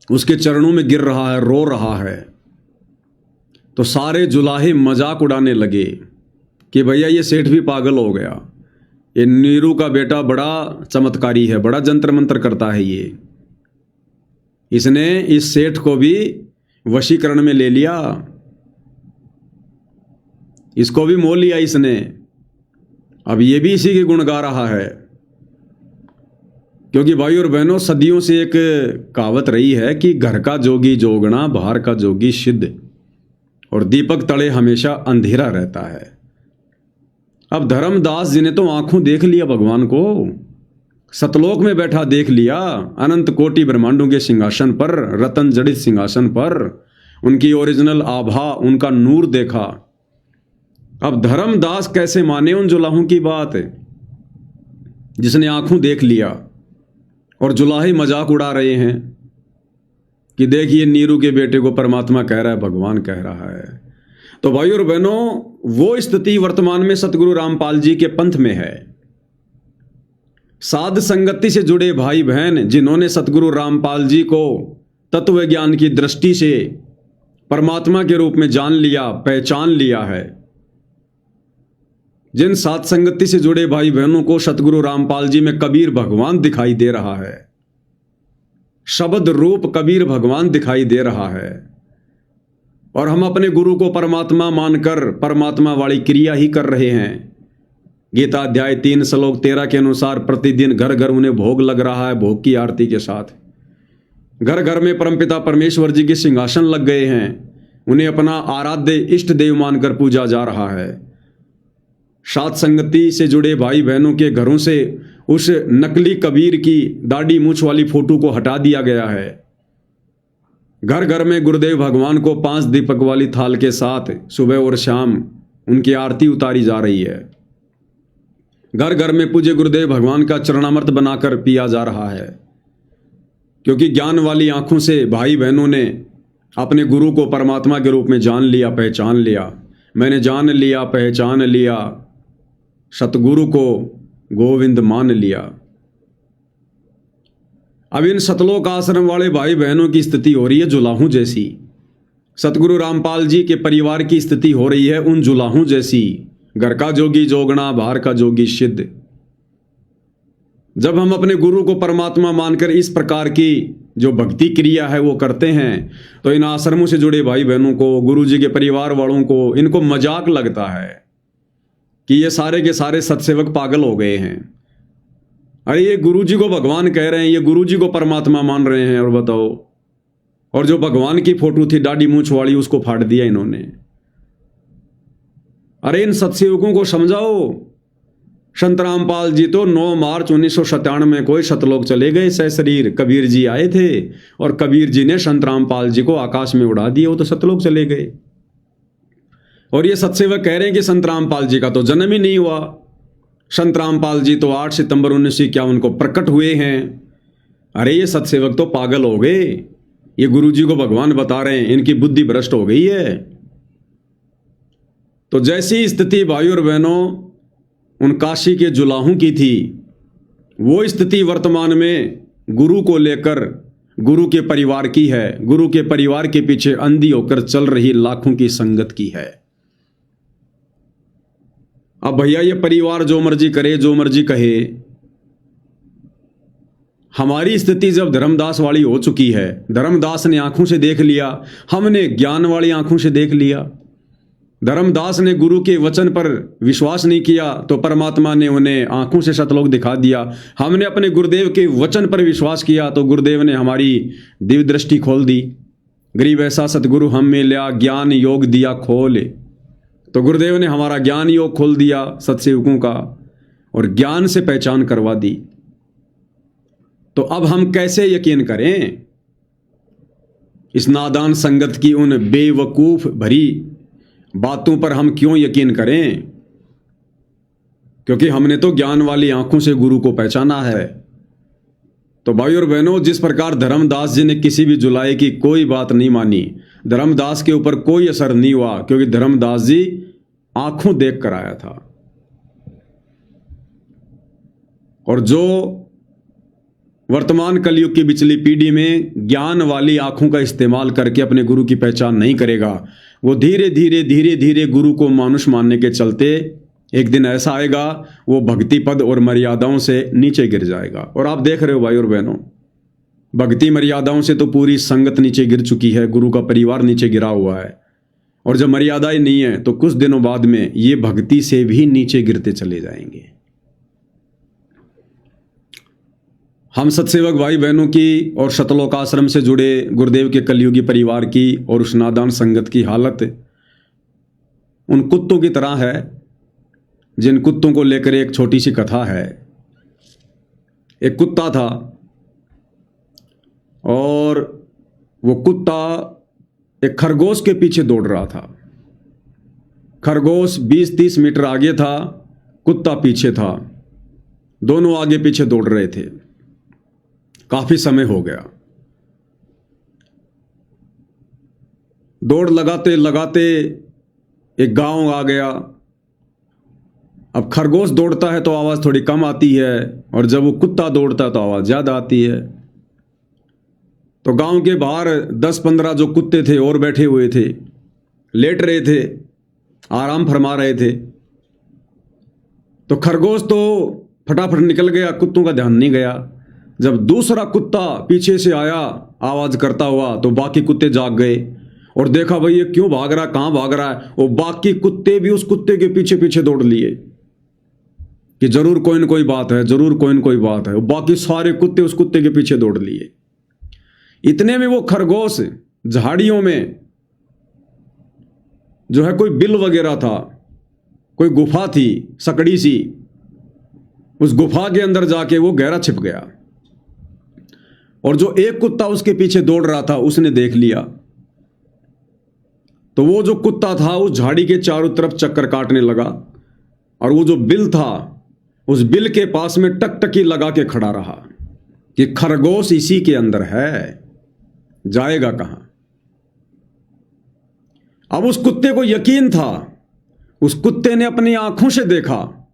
उसके चरणों में गिर रहा है, रो रहा है। तो सारे जुलाहे मजाक उड़ाने लगे कि भैया ये सेठ भी पागल हो गया, ये नीरू का बेटा बड़ा चमत्कारी है, बड़ा जंतर मंत्र करता है, ये इसने इस सेठ को भी वशीकरण में ले लिया, इसको भी मोल लिया इसने, अब ये भी इसी के गुण गा रहा है। क्योंकि भाई और बहनों, सदियों से एक कहावत रही है कि घर का जोगी जोगना, बाहर का जोगी सिद्ध, और दीपक तले हमेशा अंधेरा रहता है। अब धर्मदास जी ने तो आंखों देख लिया भगवान को, सतलोक में बैठा देख लिया, अनंत कोटि ब्रह्मांडों के सिंहासन पर, रतन जड़ित सिंहासन पर, उनकी ओरिजिनल आभा, उनका नूर देखा। अब धर्मदास कैसे माने उन जुलाहों की बात, जिसने आंखों देख लिया और जुलाहे मजाक उड़ा रहे हैं कि देखिए नीरू के बेटे को परमात्मा कह रहा है, भगवान कह रहा है। तो भाई और बहनों, वो स्थिति वर्तमान में सतगुरु रामपाल जी के पंथ में है। साध संगति से जुड़े भाई बहन जिन्होंने सतगुरु रामपाल जी को तत्व ज्ञान की दृष्टि से परमात्मा के रूप में जान लिया, पहचान लिया है, जिन साध संगति से जुड़े भाई बहनों को सतगुरु रामपाल जी में कबीर भगवान दिखाई दे रहा है, शब्द रूप कबीर भगवान दिखाई दे रहा है, और हम अपने गुरु को परमात्मा मानकर परमात्मा वाली क्रिया ही कर रहे हैं। गीता अध्याय 3 श्लोक 13 के अनुसार प्रतिदिन घर घर उन्हें भोग लग रहा है, भोग की आरती के साथ। घर घर में परमपिता परमेश्वर जी के सिंहासन लग गए हैं, उन्हें अपना आराध्य इष्ट देव मानकर पूजा जा रहा है। साध संगति से जुड़े भाई बहनों के घरों से उस नकली कबीर की दाढ़ी मूछ वाली फोटो को हटा दिया गया है। घर घर में गुरुदेव भगवान को 5 दीपक वाली थाल के साथ सुबह और शाम उनकी आरती उतारी जा रही है। घर घर में पूज्य गुरुदेव भगवान का चरणामृत बनाकर पिया जा रहा है, क्योंकि ज्ञान वाली आंखों से भाई बहनों ने अपने गुरु को परमात्मा के रूप में जान लिया, पहचान लिया। मैंने जान लिया, पहचान लिया, सतगुरु को गोविंद मान लिया। अब इन सतलोक आश्रम वाले भाई बहनों की स्थिति हो रही है जुलाहों जैसी। सतगुरु रामपाल जी के परिवार की स्थिति हो रही है उन जुलाहों जैसी। घर का जोगी जोगना, बाहर का जोगी सिद्ध। जब हम अपने गुरु को परमात्मा मानकर इस प्रकार की जो भक्ति क्रिया है वो करते हैं, तो इन आश्रमों से जुड़े भाई बहनों को, गुरु जी के परिवार वालों को, इनको मजाक लगता है कि ये सारे के सारे सत्सेवक पागल हो गए हैं। अरे ये गुरु जी को भगवान कह रहे हैं, ये गुरु जी को परमात्मा मान रहे हैं, और बताओ और जो भगवान की फोटो थी दाढ़ी मूंछ वाली उसको फाड़ दिया इन्होंने। अरे इन सत्सेवकों को समझाओ। संत रामपाल जी तो 9 मार्च 1997 में कोई सतलोक चले गए सशरीर। कबीर जी आए थे और कबीर जी ने संत रामपाल जी को आकाश में उड़ा दिया, वो तो सतलोक चले गए। और ये सत्सेवक कह रहे हैं कि संत रामपाल जी का तो जन्म ही नहीं हुआ। संत रामपाल जी तो 8 सितंबर 1951 को प्रकट हुए हैं। अरे ये सत्सेवक तो पागल हो गए, ये गुरु जी को भगवान बता रहे हैं, इनकी बुद्धि भ्रष्ट हो गई है। तो जैसी स्थिति भाइयों और बहनों उन काशी के जुलाहों की थी, वो स्थिति वर्तमान में गुरु को लेकर गुरु के परिवार की है। गुरु के परिवार के पीछे अंधी होकर चल रही लाखों की संगत की है। अब भैया ये परिवार जो मर्जी करे, जो मर्जी कहे, हमारी स्थिति जब धर्मदास वाली हो चुकी है, धर्मदास ने आंखों से देख लिया, हमने ज्ञान वाली आंखों से देख लिया। धर्मदास ने गुरु के वचन पर विश्वास नहीं किया तो परमात्मा ने उन्हें आंखों से सतलोक दिखा दिया। हमने अपने गुरुदेव के वचन पर विश्वास किया तो गुरुदेव ने हमारी दिव्य दृष्टि खोल दी। गरीब ऐसा सतगुरु हम में लिया, ज्ञान योग दिया खोल। तो गुरुदेव ने हमारा ज्ञान योग खोल दिया सत्सेवकों का, और ज्ञान से पहचान करवा दी। तो अब हम कैसे यकीन करें इस नादान संगत की उन बेवकूफ भरी बातों पर? हम क्यों यकीन करें? क्योंकि हमने तो ज्ञान वाली आंखों से गुरु को पहचाना है। तो भाई और बहनों, जिस प्रकार धर्मदास जी ने किसी भी जुलाई की कोई बात नहीं मानी, धर्मदास के ऊपर कोई असर नहीं हुआ, क्योंकि धर्मदास जी आंखों देख कर आया था। और जो वर्तमान कलयुग की बिचली पीढ़ी में ज्ञान वाली आंखों का इस्तेमाल करके अपने गुरु की पहचान नहीं करेगा, वो धीरे धीरे गुरु को मानुष मानने के चलते एक दिन ऐसा आएगा वो भक्ति पद और मर्यादाओं से नीचे गिर जाएगा। और आप देख रहे हो भाई और बहनों, भक्ति मर्यादाओं से तो पूरी संगत नीचे गिर चुकी है, गुरु का परिवार नीचे गिरा हुआ है। और जब मर्यादाएं नहीं है तो कुछ दिनों बाद में ये भक्ति से भी नीचे गिरते चले जाएंगे। हम सत्सेवक भाई बहनों की और सतलोक आश्रम से जुड़े गुरुदेव के कलयुगी परिवार की और उस नादान संगत की हालत उन कुत्तों की तरह है, जिन कुत्तों को लेकर एक छोटी सी कथा है। एक कुत्ता था और वो कुत्ता एक खरगोश के पीछे दौड़ रहा था। खरगोश 20-30 मीटर आगे था, कुत्ता पीछे था, दोनों आगे पीछे दौड़ रहे थे। काफी समय हो गया। दौड़ लगाते लगाते एक गांव आ गया। अब खरगोश दौड़ता है तो आवाज थोड़ी कम आती है, और जब वो कुत्ता दौड़ता है तो आवाज ज्यादा आती है। तो गांव के बाहर 10-15 जो कुत्ते थे और बैठे हुए थे, लेट रहे थे, आराम फरमा रहे थे। तो खरगोश तो फटाफट निकल गया, कुत्तों का ध्यान नहीं गया। जब दूसरा कुत्ता पीछे से आया आवाज करता हुआ तो बाकी कुत्ते जाग गए और देखा भाई ये क्यों भाग रहा है, कहां भाग रहा है। वो बाकी कुत्ते भी उस कुत्ते के पीछे पीछे दौड़ लिए कि जरूर कोई न कोई बात है, जरूर कोई न कोई बात है। बाकी सारे कुत्ते उस कुत्ते के पीछे दौड़ लिए। इतने में वो खरगोश झाड़ियों में जो है कोई बिल वगैरह था, कोई गुफा थी सकड़ी सी, उस गुफा के अंदर जाके वो गहरा छिप गया। और जो एक कुत्ता उसके पीछे दौड़ रहा था उसने देख लिया। तो वो जो कुत्ता था उस झाड़ी के चारों तरफ चक्कर काटने लगा, और वो जो बिल था उस बिल के पास में टकटकी लगा के खड़ा रहा कि खरगोश इसी के अंदर है, जाएगा कहां। अब उस कुत्ते को यकीन था, उस कुत्ते ने अपनी आंखों से देखा,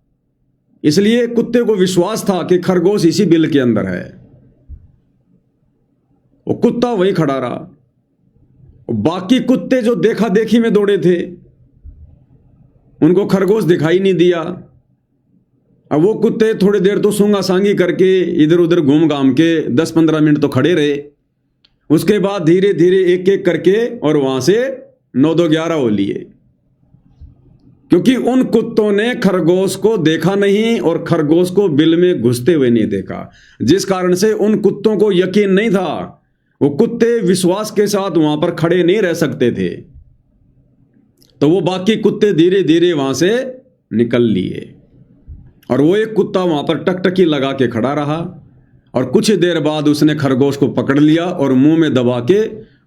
इसलिए कुत्ते को विश्वास था कि खरगोश इसी बिल के अंदर है। वो कुत्ता वहीं खड़ा रहा। बाकी कुत्ते जो देखा देखी में दौड़े थे उनको खरगोश दिखाई नहीं दिया। अब वो कुत्ते थोड़ी देर तो सूंगा सांगी करके इधर उधर घूम घाम के 10-15 मिनट तो खड़े रहे। उसके बाद धीरे धीरे एक एक करके और वहां से 9-2-11 हो लिए, क्योंकि उन कुत्तों ने खरगोश को देखा नहीं और खरगोश को बिल में घुसते हुए नहीं देखा, जिस कारण से उन कुत्तों को यकीन नहीं था वो कुत्ते विश्वास के साथ वहां पर खड़े नहीं रह सकते थे, तो वो बाकी कुत्ते धीरे धीरे वहां से निकल लिए और वो एक कुत्ता वहां पर टकटकी लगा के खड़ा रहा और कुछ देर बाद उसने खरगोश को पकड़ लिया और मुंह में दबा के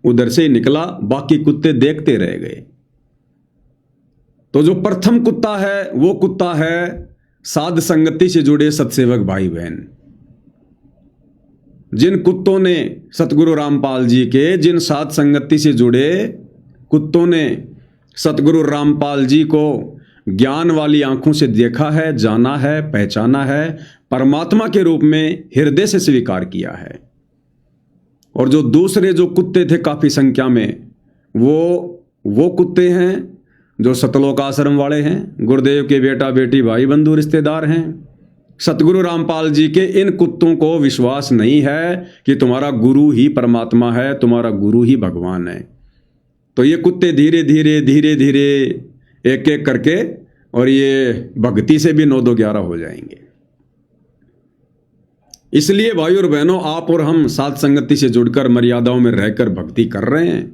उधर से ही निकला। बाकी कुत्ते देखते रह गए। तो जो प्रथम कुत्ता है वो कुत्ता है साध संगति से जुड़े सत्सेवक भाई बहन। जिन कुत्तों ने सतगुरु रामपाल जी के, जिन साध संगति से जुड़े कुत्तों ने सतगुरु रामपाल जी को ज्ञान वाली आंखों से देखा है, जाना है, पहचाना है, परमात्मा के रूप में हृदय से स्वीकार किया है। और जो दूसरे जो कुत्ते थे काफी संख्या में, वो कुत्ते हैं जो सतलोक आश्रम वाले हैं, गुरुदेव के बेटा बेटी भाई बंधु रिश्तेदार हैं। सतगुरु रामपाल जी के इन कुत्तों को विश्वास नहीं है कि तुम्हारा गुरु ही परमात्मा है, तुम्हारा गुरु ही भगवान है। तो ये कुत्ते धीरे धीरे धीरे धीरे एक एक करके और ये भक्ति से भी 9-2-11 हो जाएंगे। इसलिए भाई और बहनों, आप और हम साध संगति से जुड़कर मर्यादाओं में रहकर भक्ति कर रहे हैं,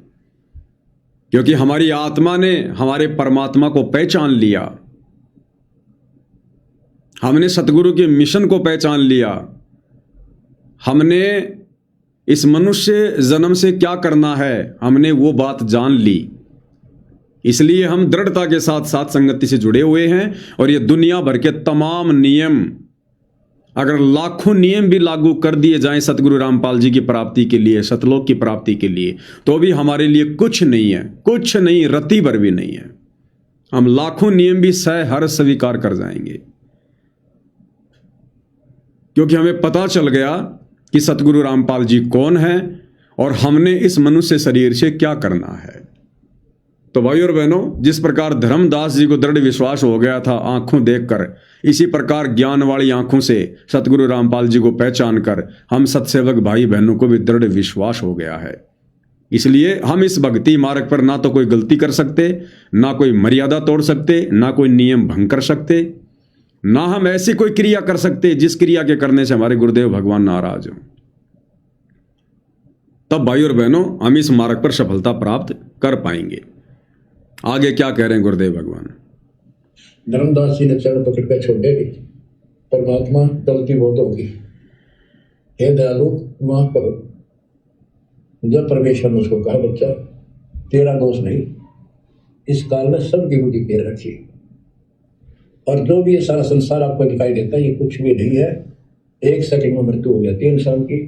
क्योंकि हमारी आत्मा ने हमारे परमात्मा को पहचान लिया, हमने सतगुरु के मिशन को पहचान लिया, हमने इस मनुष्य जन्म से क्या करना है हमने वो बात जान ली। इसलिए हम दृढ़ता के साथ साथ संगति से जुड़े हुए हैं। और ये दुनिया भर के तमाम नियम, अगर लाखों नियम भी लागू कर दिए जाएं सतगुरु रामपाल जी की प्राप्ति के लिए, सतलोक की प्राप्ति के लिए, तो भी हमारे लिए कुछ नहीं है, कुछ नहीं, रत्ती भर भी नहीं है। हम लाखों नियम भी हर स्वीकार कर जाएंगे, क्योंकि हमें पता चल गया कि सतगुरु रामपाल जी कौन है और हमने इस मनुष्य शरीर से क्या करना है। तो भाई और बहनों, जिस प्रकार धर्मदास जी को दृढ़ विश्वास हो गया था आंखों देखकर, इसी प्रकार ज्ञान वाली आंखों से सतगुरु रामपाल जी को पहचान कर हम सत्सेवक भाई बहनों को भी दृढ़ विश्वास हो गया है। इसलिए हम इस भक्ति मार्ग पर ना तो कोई गलती कर सकते, ना कोई मर्यादा तोड़ सकते, ना कोई नियम भंग कर सकते, ना हम ऐसी कोई क्रिया कर सकते जिस क्रिया के करने से हमारे गुरुदेव भगवान नाराज हों। तब भाई और बहनों, हम इस मार्ग पर सफलता प्राप्त कर पाएंगे। आगे क्या कह रहे हैं गुरुदेव भगवान? धर्मदास जी ने चरण पकड़ कर छोड़े नहीं, परमात्मा गलती बहुत होगी, हे दयालु माफ करो। जब परमेश्वर ने उसको कहा, बच्चा तेरा दोष नहीं, इस काल में सबकी बुद्धि पैर रखी, और जो भी ये सारा संसार आपको दिखाई देता है ये कुछ भी नहीं है। 1 सेकंड में मृत्यु हो जाती है इंसान की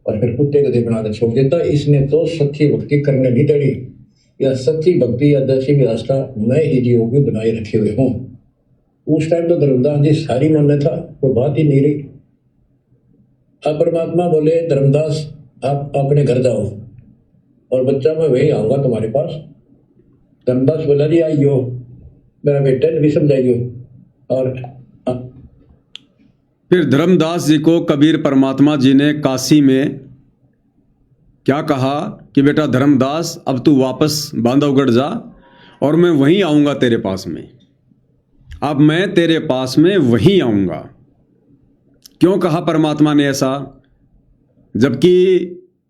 और फिर कुत्ते गधे बनाकर छोड़ देता है। इसने तो सच्ची भक्ति करने नहीं देनी, या सच्ची भक्ति या दसी की आस्था मैं ही जीवों की बनाए रखे हुए हूँ। उस टाइम तो धर्मदास जी सारी मन था, वो बात ही नहीं रही। अब परमात्मा बोले, धर्मदास आप अपने घर जाओ और बच्चा मैं वही आऊँगा तुम्हारे पास। धर्मदास बोला, जी आइयो मेरा बेटा भी समझाइयो। और फिर धर्मदास जी को कबीर परमात्मा जी ने काशी में क्या कहा कि बेटा धर्मदास, अब तू वापस बांधवगढ़ जा और मैं वहीं आऊँगा तेरे पास में। अब मैं तेरे पास में वहीं आऊँगा। क्यों कहा परमात्मा ने ऐसा? जबकि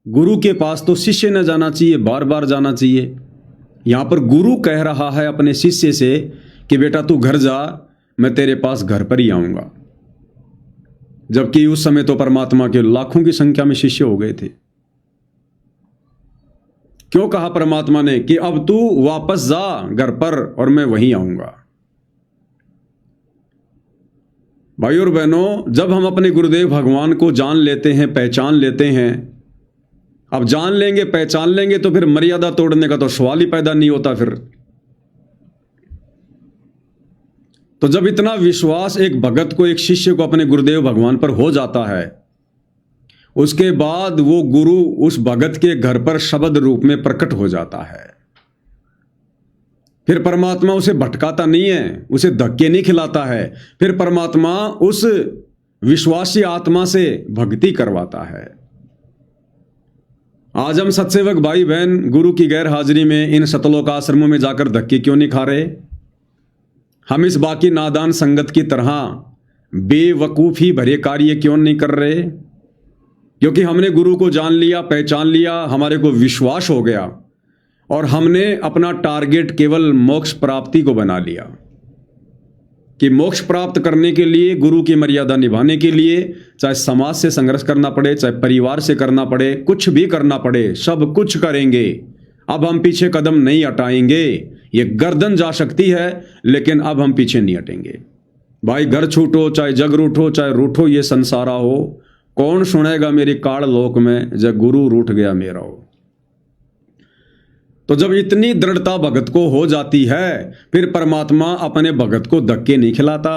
गुरु के पास तो शिष्य न जाना चाहिए, बार बार जाना चाहिए। यहाँ पर गुरु कह रहा है अपने शिष्य से कि बेटा तू घर जा, मैं तेरे पास घर पर ही आऊँगा। जबकि उस समय तो परमात्मा के लाखों की संख्या में शिष्य हो गए थे। क्यों कहा परमात्मा ने कि अब तू वापस जा घर पर और मैं वहीं आऊँगा। भाई और बहनों, जब हम अपने गुरुदेव भगवान को जान लेते हैं, पहचान लेते हैं, अब जान लेंगे, पहचान लेंगे, तो फिर मर्यादा तोड़ने का तो सवाल ही पैदा नहीं होता। फिर तो जब इतना विश्वास एक भगत को, एक शिष्य को अपने गुरुदेव भगवान पर हो जाता है, उसके बाद वो गुरु उस भगत के घर पर शब्द रूप में प्रकट हो जाता है। फिर परमात्मा उसे भटकाता नहीं है, उसे धक्के नहीं खिलाता है। फिर परमात्मा उस विश्वासी आत्मा से भक्ति करवाता है। आज हम सत्सेवक भाई बहन गुरु की गैर हाजिरी में इन सतलोक आश्रमों में जाकर धक्के क्यों नहीं खा रहे? हम इस बाकी नादान संगत की तरह बेवकूफ़ी भरे कार्य क्यों नहीं कर रहे? क्योंकि हमने गुरु को जान लिया, पहचान लिया, हमारे को विश्वास हो गया और हमने अपना टारगेट केवल मोक्ष प्राप्ति को बना लिया कि मोक्ष प्राप्त करने के लिए, गुरु की मर्यादा निभाने के लिए, चाहे समाज से संघर्ष करना पड़े, चाहे परिवार से करना पड़े, कुछ भी करना पड़े, सब कुछ करेंगे। अब हम पीछे कदम नहीं हटाएंगे। ये गर्दन जा सकती है लेकिन अब हम पीछे नहीं हटेंगे। भाई घर छूटो, चाहे जग रूठो, चाहे रूठो ये संसारा हो, कौन सुनेगा मेरी काल लोक में, जब गुरु रूठ गया मेरा हो। तो जब इतनी दृढ़ता भगत को हो जाती है, फिर परमात्मा अपने भगत को धक्के नहीं खिलाता।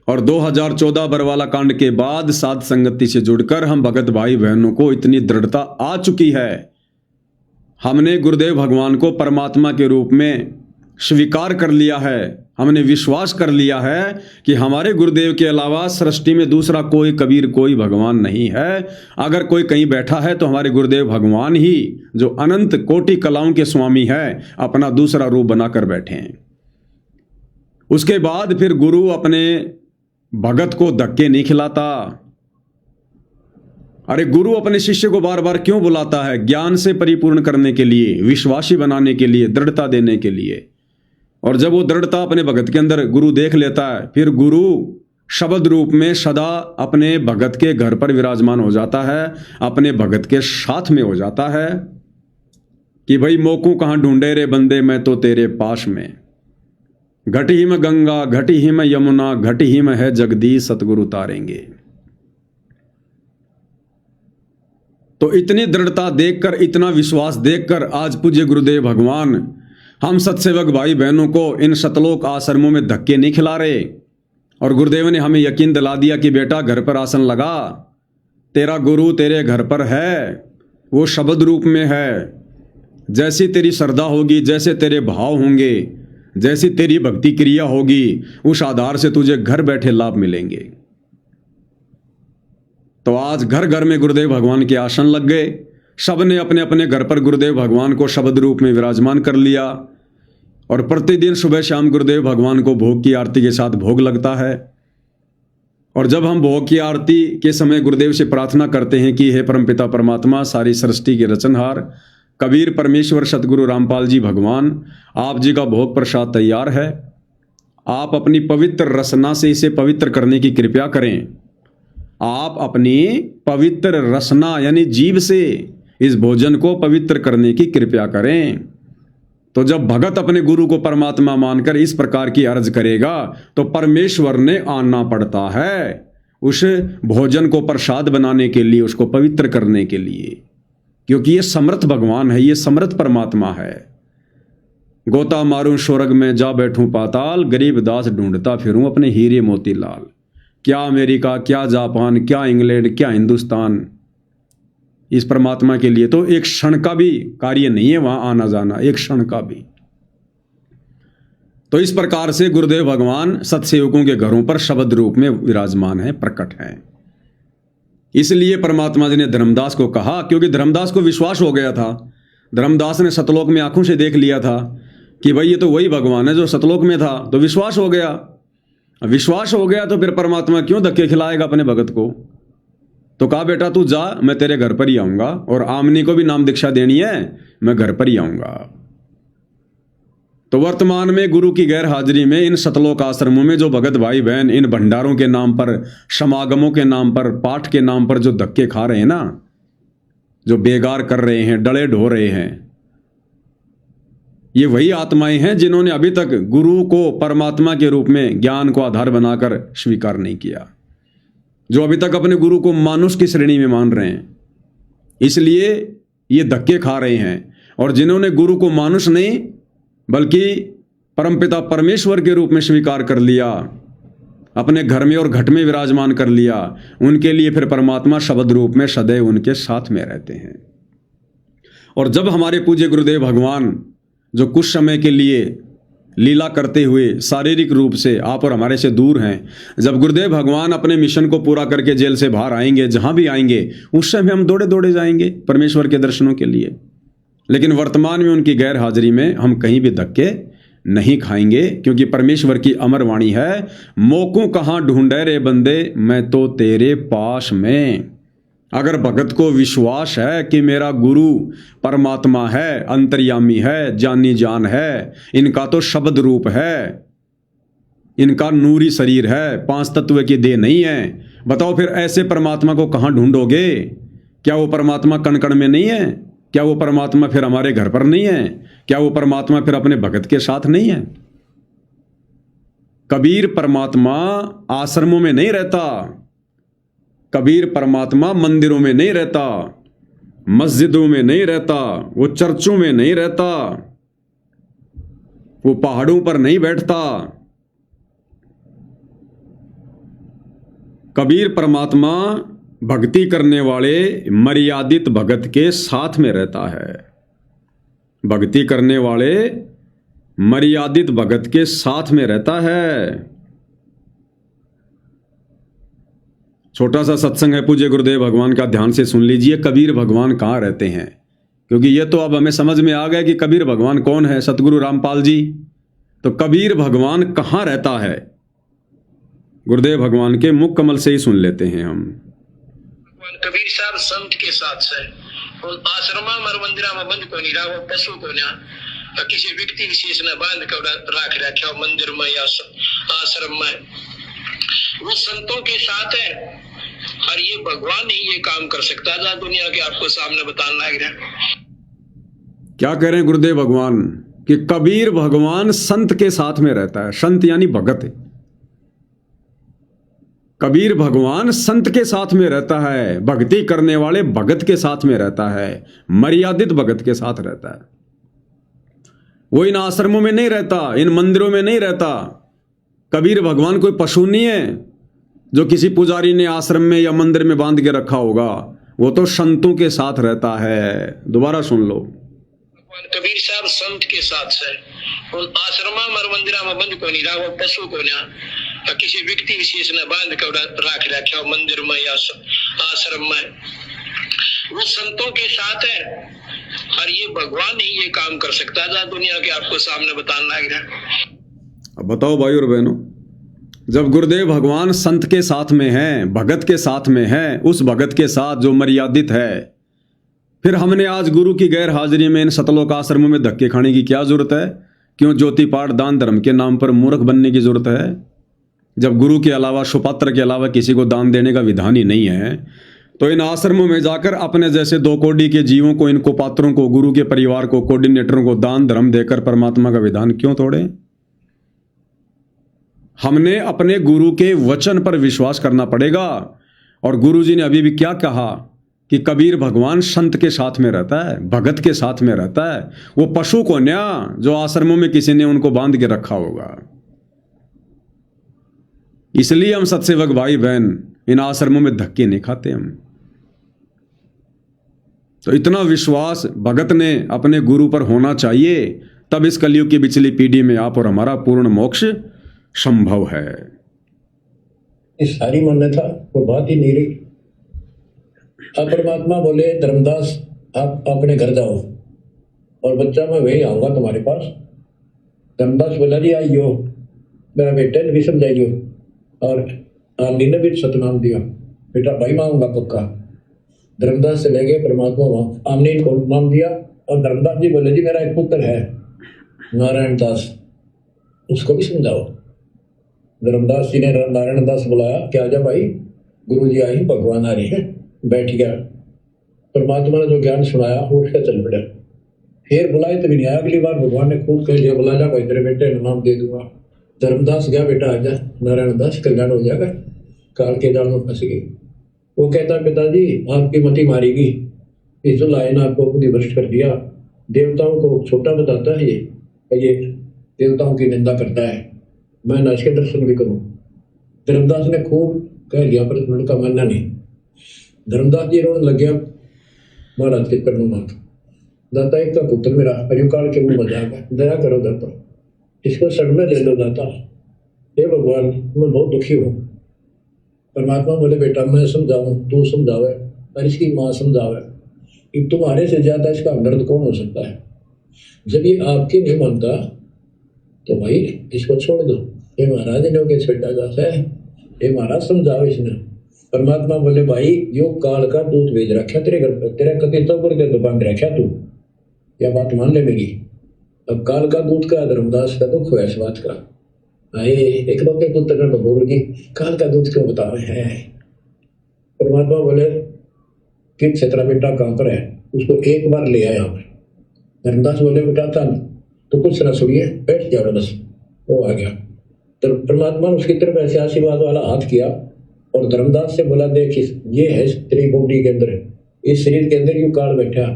और 2014 बरवाला कांड के बाद साध संगति से जुड़कर हम भगत भाई बहनों को इतनी दृढ़ता आ चुकी है, हमने गुरुदेव भगवान को परमात्मा के रूप में स्वीकार कर लिया है, हमने विश्वास कर लिया है कि हमारे गुरुदेव के अलावा सृष्टि में दूसरा कोई कबीर, कोई भगवान नहीं है। अगर कोई कहीं बैठा है तो हमारे गुरुदेव भगवान ही, जो अनंत कोटि कलाओं के स्वामी है, अपना दूसरा रूप बनाकर बैठे हैं। उसके बाद फिर गुरु अपने भगत को धक्के नहीं खिलाता। अरे गुरु अपने शिष्य को बार बार क्यों बुलाता है? ज्ञान से परिपूर्ण करने के लिए, विश्वासी बनाने के लिए, दृढ़ता देने के लिए। और जब वो दृढ़ता अपने भगत के अंदर गुरु देख लेता है, फिर गुरु शब्द रूप में सदा अपने भगत के घर पर विराजमान हो जाता है, अपने भगत के साथ में हो जाता है कि भाई मोकू कहाँ ढूंढे रे बंदे, मैं तो तेरे पास में। घट ही में गंगा, घट ही में यमुना, घट ही में है जगदीश, सतगुरु तारेंगे। तो इतनी दृढ़ता देखकर, इतना विश्वास देखकर आज पूज्य गुरुदेव भगवान हम सत्सेवक भाई बहनों को इन सतलोक आश्रमों में धक्के नहीं खिला रहे। और गुरुदेव ने हमें यकीन दिला दिया कि बेटा घर पर आसन लगा, तेरा गुरु तेरे घर पर है, वो शब्द रूप में है। जैसी तेरी श्रद्धा होगी, जैसे तेरे भाव होंगे, जैसी तेरी भक्ति क्रिया होगी, उस आधार से तुझे घर बैठे लाभ मिलेंगे। तो आज घर घर में गुरुदेव भगवान के आसन लग गए। सब ने अपने अपने घर पर गुरुदेव भगवान को शब्द रूप में विराजमान कर लिया और प्रतिदिन सुबह शाम गुरुदेव भगवान को भोग की आरती के साथ भोग लगता है। और जब हम भोग की आरती के समय गुरुदेव से प्रार्थना करते हैं कि हे परमपिता परमात्मा, सारी सृष्टि के रचनहार कबीर परमेश्वर सतगुरु रामपाल जी भगवान, आप जी का भोग प्रसाद तैयार है, आप अपनी पवित्र रसना से इसे पवित्र करने की कृपा करें। आप अपनी पवित्र रसना यानी जीभ से इस भोजन को पवित्र करने की कृपा करें। तो जब भगत अपने गुरु को परमात्मा मानकर इस प्रकार की अर्ज करेगा तो परमेश्वर ने आना पड़ता है उस भोजन को प्रसाद बनाने के लिए, उसको पवित्र करने के लिए, क्योंकि ये समर्थ भगवान है, ये समर्थ परमात्मा है। गोता मारूं स्वर्ग में, जा बैठूं पाताल, गरीब दास ढूंढता फिरूं अपने हीरे मोती लाल। क्या अमेरिका, क्या जापान, क्या इंग्लैंड, क्या हिंदुस्तान, इस परमात्मा के लिए तो एक क्षण का भी कार्य नहीं है वहां आना जाना, एक क्षण का भी। तो इस प्रकार से गुरुदेव भगवान सत्सेवकों के घरों पर शब्द रूप में विराजमान है, प्रकट है। इसलिए परमात्मा जी ने धर्मदास को कहा, क्योंकि धर्मदास को विश्वास हो गया था। धर्मदास ने सतलोक में आंखों से देख लिया था कि भाई ये तो वही भगवान है जो सतलोक में था, तो विश्वास हो गया। विश्वास हो गया तो फिर परमात्मा क्यों धक्के खिलाएगा अपने भगत को? तो कहा बेटा तू जा, मैं तेरे घर पर ही आऊंगा, और आमनी को भी नाम दीक्षा देनी है, मैं घर पर ही आऊंगा। तो वर्तमान में गुरु की गैर हाजिरी में इन सतलोक आश्रमों में जो भगत भाई बहन इन भंडारों के नाम पर, समागमों के नाम पर, पाठ के नाम पर जो धक्के खा रहे हैं ना, जो बेगार कर रहे हैं, डले ढो रहे हैं, ये वही आत्माएं हैं जिन्होंने अभी तक गुरु को परमात्मा के रूप में ज्ञान को आधार बनाकर स्वीकार नहीं किया, जो अभी तक अपने गुरु को मानुष की श्रेणी में मान रहे हैं, इसलिए ये धक्के खा रहे हैं। और जिन्होंने गुरु को मानुष नहीं बल्कि परमपिता परमेश्वर के रूप में स्वीकार कर लिया, अपने घर में और घट में विराजमान कर लिया, उनके लिए फिर परमात्मा शब्द रूप में सदैव उनके साथ में रहते हैं। और जब हमारे पूज्य गुरुदेव भगवान जो कुछ समय के लिए लीला करते हुए शारीरिक रूप से आप और हमारे से दूर हैं, जब गुरुदेव भगवान अपने मिशन को पूरा करके जेल से बाहर आएंगे, जहां भी आएंगे, उस समय हम दौड़े दौड़े जाएंगे परमेश्वर के दर्शनों के लिए। लेकिन वर्तमान में उनकी गैर हाजिरी में हम कहीं भी धक्के नहीं खाएंगे, क्योंकि परमेश्वर की अमर वाणी है, मोको कहाँ ढूंढे रे बंदे, मैं तो तेरे पास में। अगर भगत को विश्वास है कि मेरा गुरु परमात्मा है, अंतर्यामी है, जानी जान है, इनका तो शब्द रूप है, इनका नूरी शरीर है, 5 तत्व की देह नहीं है, बताओ फिर ऐसे परमात्मा को कहाँ ढूंढोगे? क्या वो परमात्मा कण कण में नहीं है? क्या वो परमात्मा फिर हमारे घर पर नहीं है? क्या वो परमात्मा फिर अपने भगत के साथ नहीं है? कबीर परमात्मा आश्रमों में नहीं रहता, कबीर परमात्मा मंदिरों में नहीं रहता, मस्जिदों में नहीं रहता, वो चर्चों में नहीं रहता, वो पहाड़ों पर नहीं बैठता। कबीर परमात्मा भक्ति करने वाले मर्यादित भगत के साथ में रहता है। भक्ति करने वाले मर्यादित भगत के साथ में रहता है। छोटा सा सत्संग है, पूज्य गुरुदेव भगवान का, ध्यान से सुन लीजिए। कबीर भगवान कहाँ रहते हैं? क्योंकि ये तो अब हमें समझ में आ गया कि कबीर भगवान कौन है, सतगुरु रामपाल जी। तो कबीर भगवान कहाँ रहता है? गुरुदेव भगवान के मुख कमल से ही सुन लेते हैं हम। कबीर साहब संत के साथ है, आश्रमा मर मंदिरा में बंद को नहीं रहा, पशु को ना किसी व्यक्ति विशेष ने बांध कर राख रखा मंदिर में या आश्रम में, वो संतों के साथ है। और ये भगवान ही ये काम कर सकता था, दुनिया के आपको सामने बताना लग रहा। क्या कह रहे हैं गुरुदेव भगवान कि कबीर भगवान संत के साथ में रहता है। संत यानी भगत है। कबीर भगवान संत के साथ में रहता है, भक्ति करने वाले भगत के साथ में रहता है, मर्यादित भगत के साथ रहता है। वो इन आश्रमों में नहीं रहता, इन मंदिरों में नहीं रहता। कबीर भगवान कोई पशु नहीं है जो किसी पुजारी ने आश्रम में या मंदिर में बांध के रखा होगा। वो तो संतों के साथ रहता है। दोबारा सुन लो। कबीर साहब संत के साथ है, आश्रमा मर मंदिरा में बंद को नहीं रहा, वो पशु को ना किसी व्यक्ति विशेष ने बांध कर राख रखा मंदिर में या आश्रम में, वो संतों के साथ है। और ये भगवान ही ये काम कर सकता था, दुनिया के आपको सामने बताना लग रहा। अब बताओ भाई और बहनों, जब गुरुदेव भगवान संत के साथ में हैं, भगत के साथ में हैं, उस भगत के साथ जो मर्यादित है, फिर हमने आज गुरु की गैर हाजिरी में इन सतलोक आश्रमों में धक्के खाने की क्या जरूरत है? क्यों ज्योति पाठ दान धर्म के नाम पर मूर्ख बनने की जरूरत है? जब गुरु के अलावा, सुपात्र के अलावा किसी को दान देने का विधान ही नहीं है, तो इन आश्रमों में जाकर अपने जैसे 2 कोटि के जीवों को, इनको पात्रों को, गुरु के परिवार को, कोऑर्डिनेटरों को दान धर्म देकर परमात्मा का विधान क्यों तोड़े? हमने अपने गुरु के वचन पर विश्वास करना पड़ेगा। और गुरु जी ने अभी भी क्या कहा कि कबीर भगवान संत के साथ में रहता है, भगत के साथ में रहता है। वो पशु को न्या जो आश्रमों में किसी ने उनको बांध के रखा होगा। इसलिए हम सत्सेवक भाई बहन इन आश्रमों में धक्के नहीं खाते हम। तो इतना विश्वास भगत ने अपने गुरु पर होना चाहिए, तब इस कलयुग की पिछली पीढ़ी में आप और हमारा पूर्ण मोक्ष संभव है। इस सारी मान्यता वो बात ही नहीं रही। अब परमात्मा बोले धर्मदास आप अपने घर जाओ और बच्चा मैं वही आऊंगा तुम्हारे पास। धर्मदास बोला जी आइयो, मेरा बेटे ने भी समझाइयो और आमनी ने भी सतनाम दिया, बेटा भाई मैं आऊंगा पक्का। धर्मदास से ले गए परमात्मा वहां, आमनी को नाम दिया और धर्मदास जी बोले जी मेरा एक पुत्र है नारायण दास, उसको भी समझाओ। धर्मदास जी ने नारायण दास बुलाया, क्या जा भाई, गुरु जी आई, भगवान आ रही है। बैठ गया, परमात्मा ने जो ज्ञान सुनाया वो उसका चल पड़ा। फिर बुलाए तो भी नहीं आया, अगली बार भगवान ने खूब कह दिया, बुला जा भाई तेरे बेटे का नाम दे दूंगा। धर्मदास गया, बेटा आ जा, नारायण दास कल्याण हो जाएगा। काल के जाल में फंस गई। वो कहता पिताजी आपकी मति मारेगी, इस जो लाए ना आपको बुद्धि भ्रष्ट कर दिया, देवताओं को छोटा बताता है ये देवताओं की निंदा करता है, मैं न इसके दर्शन भी करूं। धर्मदास ने खूब कह दिया पर लड़का मानना नहीं। धर्मदास जी रोने लग गया, महाराज के करनो मात दाता एक का पुत्र मेरा परिकाल के मुंह मजाक, दया करो दाता, इसको शरण में ले लो दाता। हे भगवान मैं बहुत दुखी हूँ। परमात्मा बोले बेटा मैं समझाऊं, तू समझावे और इसकी माँ समझावे, कि तुम्हारे से ज्यादा इसका दर्द कौन हो सकता है। जब ये आपकी नहीं मानता तो भाई इसको छोड़ दो। ये महाराज ने के छेड़ा जाता है, ये महाराज समझाओ इसने। परमात्मा बोले भाई यो काल का दूत भेज रखा तेरे घर पर, तेरा कति तो कर दे तो बंद रखा तू, या बात मान ले मेरी। अब काल का दूत का धर्मदास का दुख हुआ इस बात का। एक लौटे पुत्र ने बोल की काल का दूत क्यों बता रहे हैं। परमात्मा बोले कि तेरा बेटा कहाँ पर है, उसको एक बार ले आया यहाँ पर। धर्मदास बोले बेटा था तो कुछ ना सुनिए, बैठ जाओ बस। वो आ गया तो परमात्मा ने उसकी तरफ ऐसे आशीर्वाद वाला हाथ किया और धर्मदास से बोला देख ये है तेरी बॉडी के अंदर, इस शरीर के अंदर यू काल बैठा,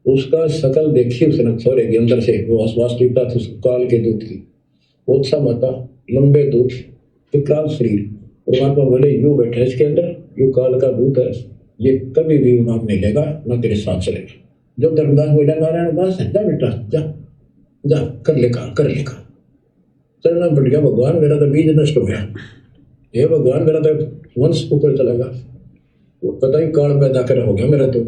उसका शकल देखी उसने छोरे के अंदर से, वो वास्तविकता थी काल के दूत की। उत्सा माता लंबे दूत विकराल शरीर। परमात्मा बोले यू बैठा इसके अंदर, यू काल का दूत है, ये कभी भी नाम नहीं लेगा ना तेरे साथ चलेगा। जब धर्मदास बोला नारायण दास जा बेटा जा जा कर ले काम कर ले काम। चलना बढ़ गया, भगवान मेरा तो बीज नष्ट हो गया, हे भगवान मेरा तो वंश ऊपर चला गया, वो पता ही काल पैदा कर हो गया मेरा तो।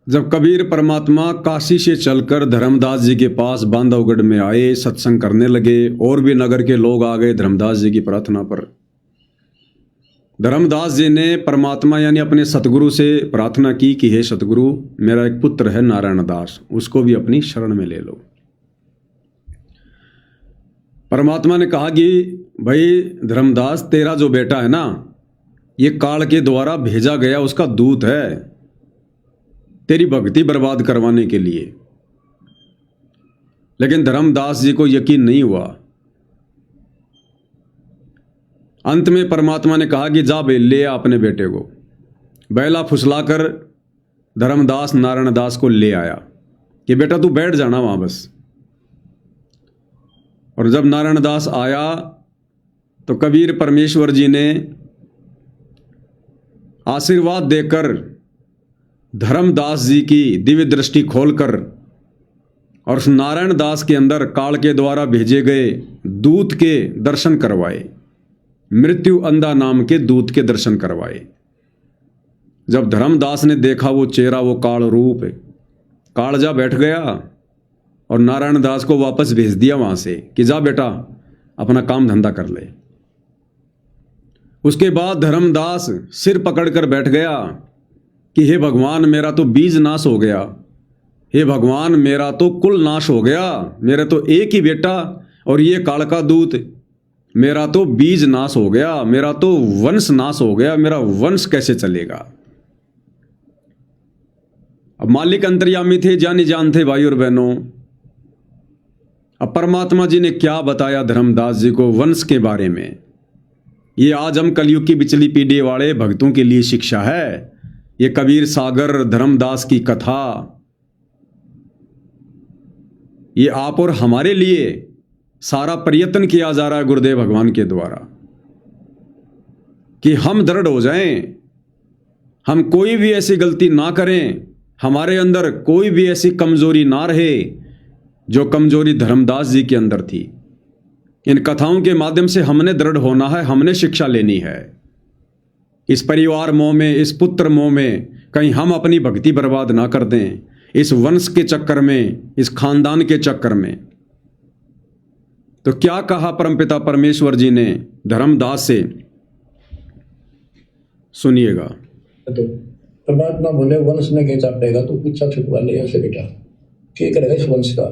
जब कबीर परमात्मा काशी से चलकर धर्मदास जी के पास बांधवगढ़ में आए, सत्संग करने लगे, और भी नगर के लोग आ गए धर्मदास जी की प्रार्थना पर। धर्मदास जी ने परमात्मा यानी अपने सतगुरु से प्रार्थना की कि हे सतगुरु, मेरा एक पुत्र है नारायण दास, उसको भी अपनी शरण में ले लो। परमात्मा ने कहा कि भाई धर्मदास, तेरा जो बेटा है ना, ये काल के द्वारा भेजा गया उसका दूत है, तेरी भक्ति बर्बाद करवाने के लिए। लेकिन धर्मदास जी को यकीन नहीं हुआ। अंत में परमात्मा ने कहा कि जा बे ले आ अपने बेटे को। बैला फुसलाकर धर्मदास नारायण दास को ले आया कि बेटा तू बैठ जाना वहां बस। और जब नारायण दास आया तो कबीर परमेश्वर जी ने आशीर्वाद देकर धर्मदास जी की दिव्य दृष्टि खोलकर और उस नारायण दास के अंदर काल के द्वारा भेजे गए दूत के दर्शन करवाए, मृत्यु अंधा नाम के दूत के दर्शन करवाए। जब धर्मदास ने देखा वो चेहरा, वो काल रूप, कालजा बैठ गया और नारायण दास को वापस भेज दिया वहां से कि जा बेटा अपना काम धंधा कर ले। उसके बाद धर्मदास सिर पकड़कर बैठ गया कि हे भगवान, मेरा तो बीज नाश हो गया, हे भगवान मेरा तो कुल नाश हो गया, मेरा तो एक ही बेटा और ये काल का दूत, मेरा तो बीज नाश हो गया, मेरा तो वंश नाश हो गया, मेरा वंश कैसे चलेगा। अब मालिक अंतर्यामी थे, जानी जान थे भाई और बहनों। अब परमात्मा जी ने क्या बताया धर्मदास जी को वंश के बारे में, ये आज हम कलयुग की बिचली पीढ़ी वाले भक्तों के लिए शिक्षा है। ये कबीर सागर धर्मदास की कथा, ये आप और हमारे लिए सारा प्रयत्न किया जा रहा है गुरुदेव भगवान के द्वारा कि हम दृढ़ हो जाएं, हम कोई भी ऐसी गलती ना करें, हमारे अंदर कोई भी ऐसी कमजोरी ना रहे जो कमजोरी धर्मदास जी के अंदर थी। इन कथाओं के माध्यम से हमने दृढ़ होना है, हमने शिक्षा लेनी है। इस परिवार मोह में, इस पुत्र मोह में कहीं हम अपनी भक्ति बर्बाद ना कर दें, इस वंश के चक्कर में, इस खानदान के चक्कर में। तो क्या कहा परमपिता परमेश्वर जी ने धर्मदास से, सुनिएगा। तो परमात्मा बोले वंश ने क्या चाटेगा, तो पीछा छुपवा ले यहाँ से बेटा, क्या करेगा इस वंश का।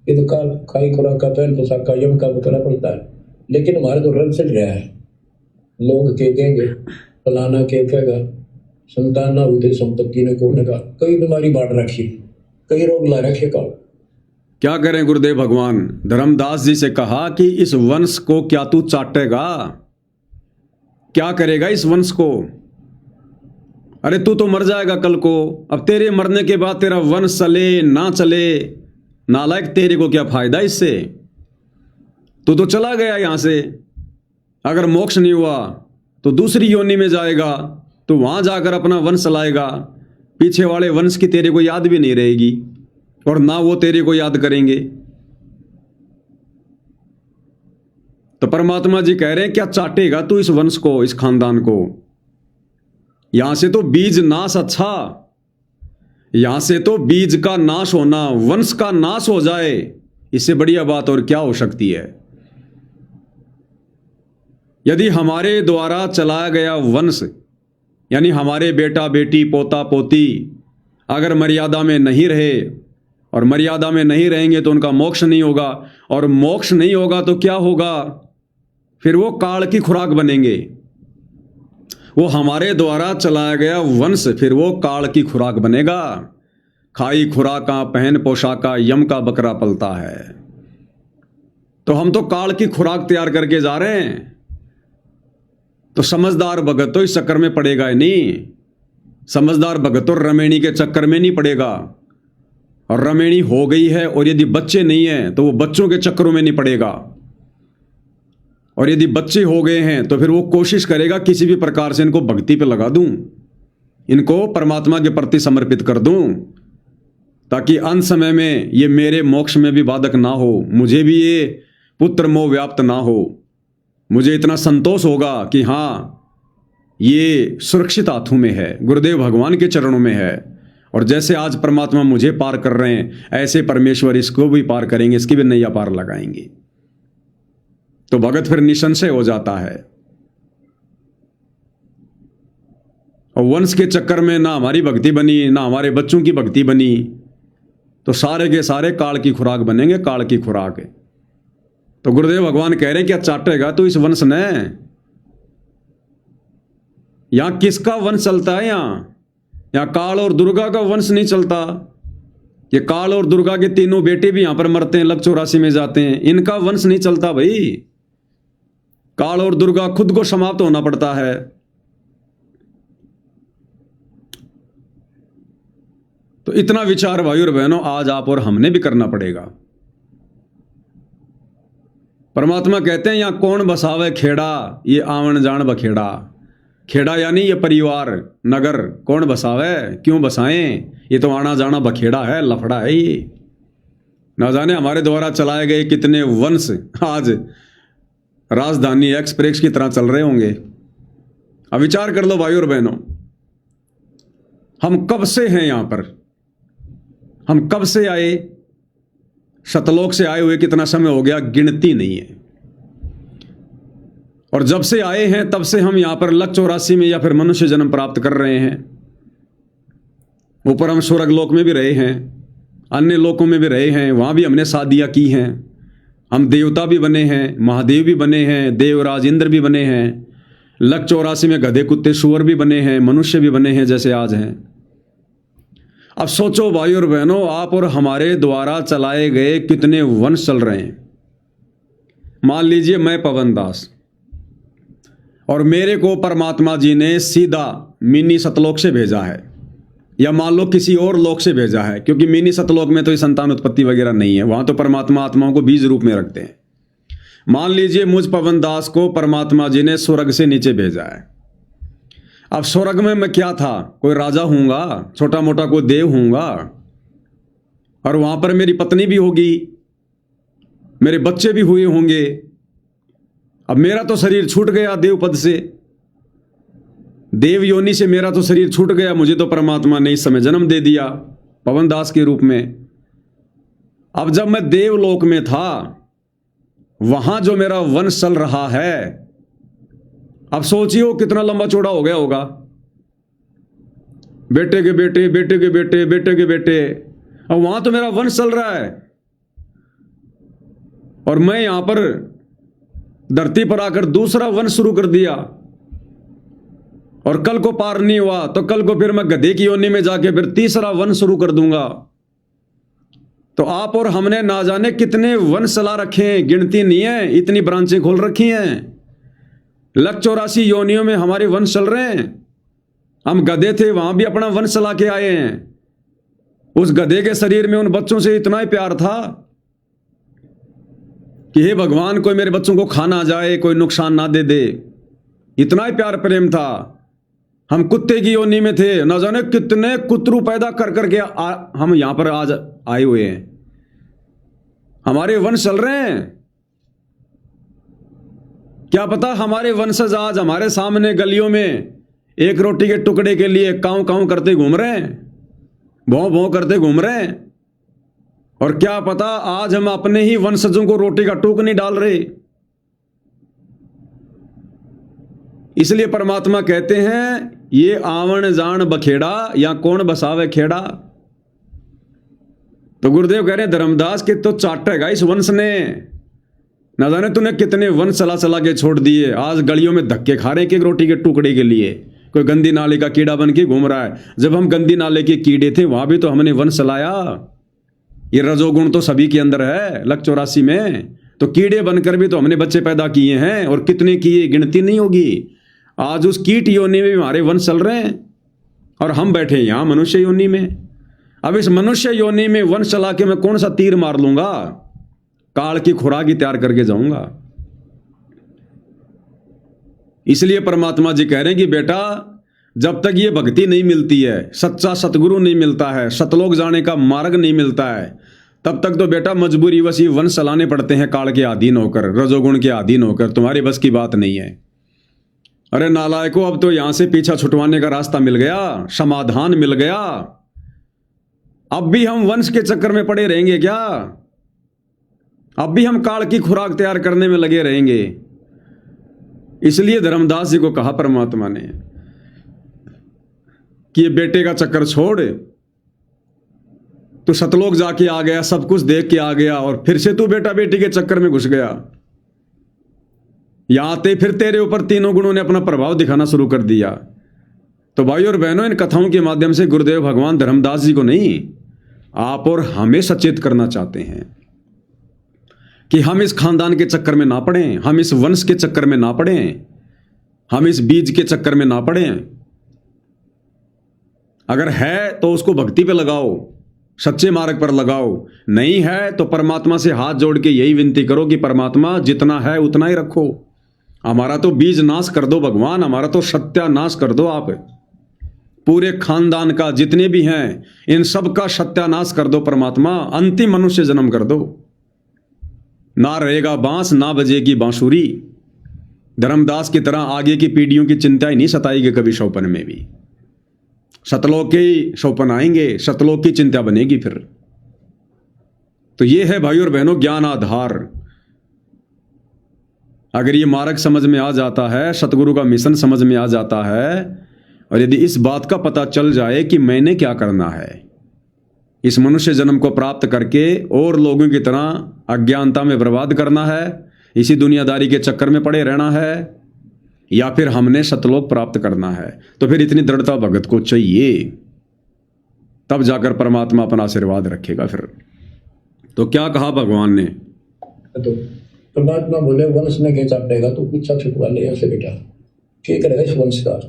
ये तो काल खाई खुराक का पहन पोशाक का यम का करना पड़ता है, लेकिन हमारे तो रंग चल रहा है। लोग के कहेंगे फलाना के कहेगा, संतान ना हुई संपत्ति ने कोने का, कई बीमारी बांट रखी, कई रोग ला रखे का। क्या करें गुरुदेव भगवान, धर्मदास जी से कहा कि इस वंश को क्या तू चाटेगा, क्या करेगा इस वंश को। अरे तू तो मर जाएगा कल को, अब तेरे मरने के बाद तेरा वंश चले ना चले, नालायक तेरे को क्या फायदा इससे। तू तो चला गया यहां से, अगर मोक्ष नहीं हुआ तो दूसरी योनि में जाएगा, तो वहां जाकर अपना वंश चलाएगा, पीछे वाले वंश की तेरे को याद भी नहीं रहेगी और ना वो तेरे को याद करेंगे। तो परमात्मा जी कह रहे हैं क्या चाटेगा तू इस वंश को, इस खानदान को। यहां से तो बीज नाश अच्छा, यहां से तो बीज का नाश होना, वंश का नाश हो जाए, इससे बढ़िया बात और क्या हो सकती है। यदि हमारे द्वारा चलाया गया वंश, यानी हमारे बेटा बेटी पोता पोती अगर मर्यादा में नहीं रहे, और मर्यादा में नहीं रहेंगे तो उनका मोक्ष नहीं होगा, और मोक्ष नहीं होगा तो क्या होगा? फिर वो काल की खुराक बनेंगे। वो हमारे द्वारा चलाया गया वंश फिर वो काल की खुराक बनेगा। खाई खुराका पहन पोशाका यम का बकरा पलता है। तो हम तो काल की खुराक तैयार करके जा रहे हैं। तो समझदार भगत तो इस चक्कर में पड़ेगा ही नहीं। समझदार भगत तो रमेणी के चक्कर में नहीं पड़ेगा, और रमेणी हो गई है और यदि बच्चे नहीं हैं तो वो बच्चों के चक्करों में नहीं पड़ेगा, और यदि बच्चे हो गए हैं तो फिर वो कोशिश करेगा किसी भी प्रकार से इनको भक्ति पे लगा दूं, इनको परमात्मा के प्रति समर्पित कर दूं, ताकि अंत समय में ये मेरे मोक्ष में भी बाधक ना हो, मुझे भी ये पुत्र मोह व्याप्त ना हो। मुझे इतना संतोष होगा कि हाँ ये सुरक्षित हाथों में है, गुरुदेव भगवान के चरणों में है, और जैसे आज परमात्मा मुझे पार कर रहे हैं ऐसे परमेश्वर इसको भी पार करेंगे, इसकी भी नैया पार लगाएंगे। तो भगत फिर निसंशय हो जाता है। और वंश के चक्कर में ना हमारी भक्ति बनी ना हमारे बच्चों की भक्ति बनी, तो सारे के सारे काल की खुराक बनेंगे, काल की खुराक है। तो गुरुदेव भगवान कह रहे हैं क्या चाटेगा तो इस वंश ने? यहां किसका वंश चलता है? यहां काल और दुर्गा का वंश नहीं चलता। ये काल और दुर्गा के तीनों बेटे भी यहां पर मरते हैं, लक 84 में जाते हैं, इनका वंश नहीं चलता भाई। काल और दुर्गा खुद को समाप्त होना पड़ता है। तो इतना विचार भाई और बहनों आज आप और हमने भी करना पड़ेगा। परमात्मा कहते हैं यहां कौन बसावे खेड़ा, ये आवन जान बखेड़ा। खेड़ा यानी ये परिवार नगर कौन बसावे, क्यों बसाएं? ये तो आना जाना बखेड़ा है, लफड़ा है। ये ना जाने हमारे द्वारा चलाए गए कितने वंश आज राजधानी एक्सप्रेस की तरह चल रहे होंगे। अब विचार कर लो भाई और बहनों, हम कब से हैं यहां पर? हम कब से आए? सतलोक से आए हुए कितना समय हो गया, गिनती नहीं है। और जब से आए हैं तब से हम यहां पर लक 84 में या फिर मनुष्य जन्म प्राप्त कर रहे हैं। ऊपर हम स्वर्ग लोक में भी रहे हैं, अन्य लोकों में भी रहे हैं, वहां भी हमने शादियां की हैं। हम देवता भी बने हैं, महादेव भी बने हैं, देवराज इंद्र भी बने हैं, लक 84 में गधे कुत्ते सुअर भी बने हैं, मनुष्य भी बने हैं जैसे आज हैं। अब सोचो भाई और बहनों, आप और हमारे द्वारा चलाए गए कितने वंश चल रहे हैं। मान लीजिए मैं पवन दास, और मेरे को परमात्मा जी ने सीधा मिनी सतलोक से भेजा है, या मान लो किसी और लोक से भेजा है, क्योंकि मिनी सतलोक में तो संतान उत्पत्ति वगैरह नहीं है, वहां तो परमात्मा आत्माओं को बीज रूप में रखते हैं। मान लीजिए मुझ पवन दास को परमात्मा जी ने स्वर्ग से नीचे भेजा है। अब स्वर्ग में मैं क्या था? कोई राजा हूंगा, छोटा मोटा कोई देव हूंगा, और वहां पर मेरी पत्नी भी होगी, मेरे बच्चे भी हुए होंगे। अब मेरा तो शरीर छूट गया देव पद से, देव योनि से मेरा तो शरीर छूट गया। मुझे तो परमात्मा ने इस समय जन्म दे दिया पवन दास के रूप में। अब जब मैं देवलोक में था, वहां जो मेरा वंश चल रहा है, अब सोचिए वो कितना लंबा चौड़ा हो गया होगा। बेटे के बेटे, बेटे के बेटे, बेटे के बेटे, अब वहां तो मेरा वंश चल रहा है, और मैं यहां पर धरती पर आकर दूसरा वंश शुरू कर दिया। और कल को पार नहीं हुआ तो कल को फिर मैं गधे की योनि में जाके फिर तीसरा वंश शुरू कर दूंगा। तो आप और हमने ना जाने कितने वंश चला रखे हैं, गिनती नहीं है, इतनी ब्रांचें खोल रखी हैं। लक 84 योनियों में हमारे वंश चल रहे हैं। हम गधे थे, वहां भी अपना वंश चला के आए हैं। उस गधे के शरीर में उन बच्चों से इतना ही प्यार था कि हे भगवान, कोई मेरे बच्चों को खा ना जाए, कोई नुकसान ना दे दे, इतना ही प्यार प्रेम था। हम कुत्ते की योनि में थे, न जाने कितने कुतरू पैदा कर करके हम यहां पर आज आए हुए हैं। हमारे वंश चल रहे हैं। क्या पता हमारे वंशज आज हमारे सामने गलियों में एक रोटी के टुकड़े के लिए कांव कांव करते घूम रहे हैं, भौं भौं करते घूम रहे हैं। और क्या पता आज हम अपने ही वंशजों को रोटी का टुक नहीं डाल रहे। इसलिए परमात्मा कहते हैं ये आवन जान बखेड़ा या कौन बसावे खेड़ा। तो गुरुदेव कह रहे हैं धर्मदास के तो चाटेगा इस वंश ने, ना जाने तूने कितने वंश चला चला के छोड़ दिए। आज गलियों में धक्के खा रहे हैं एक रोटी के टुकड़े के लिए। कोई गंदी नाले का कीड़ा बन के घूम रहा है। जब हम गंदी नाले के कीड़े थे वहां भी तो हमने वंश चलाया। ये रजोगुण तो सभी के अंदर है लक 84 में। तो कीड़े बनकर भी तो हमने बच्चे पैदा किए हैं, और कितने किए गिनती नहीं होगी। आज उस कीट योनि में हमारे वंश चल रहे हैं और हम बैठे यहां मनुष्य योनि में। अब इस मनुष्य योनि में वंश चला के मैं कौन सा तीर मार लूंगा? काल की खुराक ही तैयार करके जाऊंगा। इसलिए परमात्मा जी कह रहे हैं कि बेटा जब तक ये भक्ति नहीं मिलती है, सच्चा सतगुरु नहीं मिलता है, सतलोक जाने का मार्ग नहीं मिलता है, तब तक तो बेटा मजबूरी वश ये वंश चलाने पड़ते हैं काल के अधीन होकर, रजोगुण के अधीन होकर। तुम्हारी बस की बात नहीं है। अरे नालायकों, अब तो यहां से पीछा छुटवाने का रास्ता मिल गया, समाधान मिल गया। अब भी हम वंश के चक्कर में पड़े रहेंगे क्या? अब भी हम काल की खुराक तैयार करने में लगे रहेंगे। इसलिए धर्मदास जी को कहा परमात्मा ने कि ये बेटे का चक्कर छोड़, तू सतलोक जाके आ गया, सब कुछ देख के आ गया, और फिर से तू बेटा बेटी के चक्कर में घुस गया। यहां आते फिर तेरे ऊपर तीनों गुणों ने अपना प्रभाव दिखाना शुरू कर दिया। तो भाई और बहनों, इन कथाओं के माध्यम से गुरुदेव भगवान धर्मदास जी को नहीं, आप और हमें सचेत करना चाहते हैं कि हम इस खानदान के चक्कर में ना पड़ें, हम इस वंश के चक्कर में ना पड़ें, हम इस बीज के चक्कर में ना पड़ें। अगर है तो उसको भक्ति पे लगाओ, सच्चे मार्ग पर लगाओ। नहीं है तो परमात्मा से हाथ जोड़ के यही विनती करो कि परमात्मा जितना है उतना ही रखो। हमारा तो बीज नाश कर दो भगवान, हमारा तो सत्यानाश कर दो आप। पूरे खानदान का जितने भी हैं इन सब का सत्यानाश कर दो परमात्मा। अंतिम मनुष्य जन्म कर दो। ना रहेगा बांस, ना बजेगी बांसुरी। धर्मदास की तरह आगे की पीढ़ियों की चिंता ही नहीं सताएगी कभी शौपन में भी। सतलोक के शौपन आएंगे, सतलोक की चिंता बनेगी फिर। तो ये है भाई और बहनों ज्ञान आधार। अगर ये मार्ग समझ में आ जाता है, सतगुरु का मिशन समझ में आ जाता है, और यदि इस बात का पता चल जाए कि मैंने क्या करना है, इस मनुष्य जन्म को प्राप्त करके और लोगों की तरह अज्ञानता में बर्बाद करना है, इसी दुनियादारी के चक्कर में पड़े रहना है, या फिर हमने सतलोक प्राप्त करना है, तो फिर इतनी दृढ़ता भगत को चाहिए। तब जाकर परमात्मा अपना आशीर्वाद रखेगा फिर। तो क्या कहा भगवान ने? तो परमात्मा बोले वंश ने क्या चाटेगा, तो पीछा छुटवा ले ऐसे बेटा, ठीक रहेगा इस वंश का।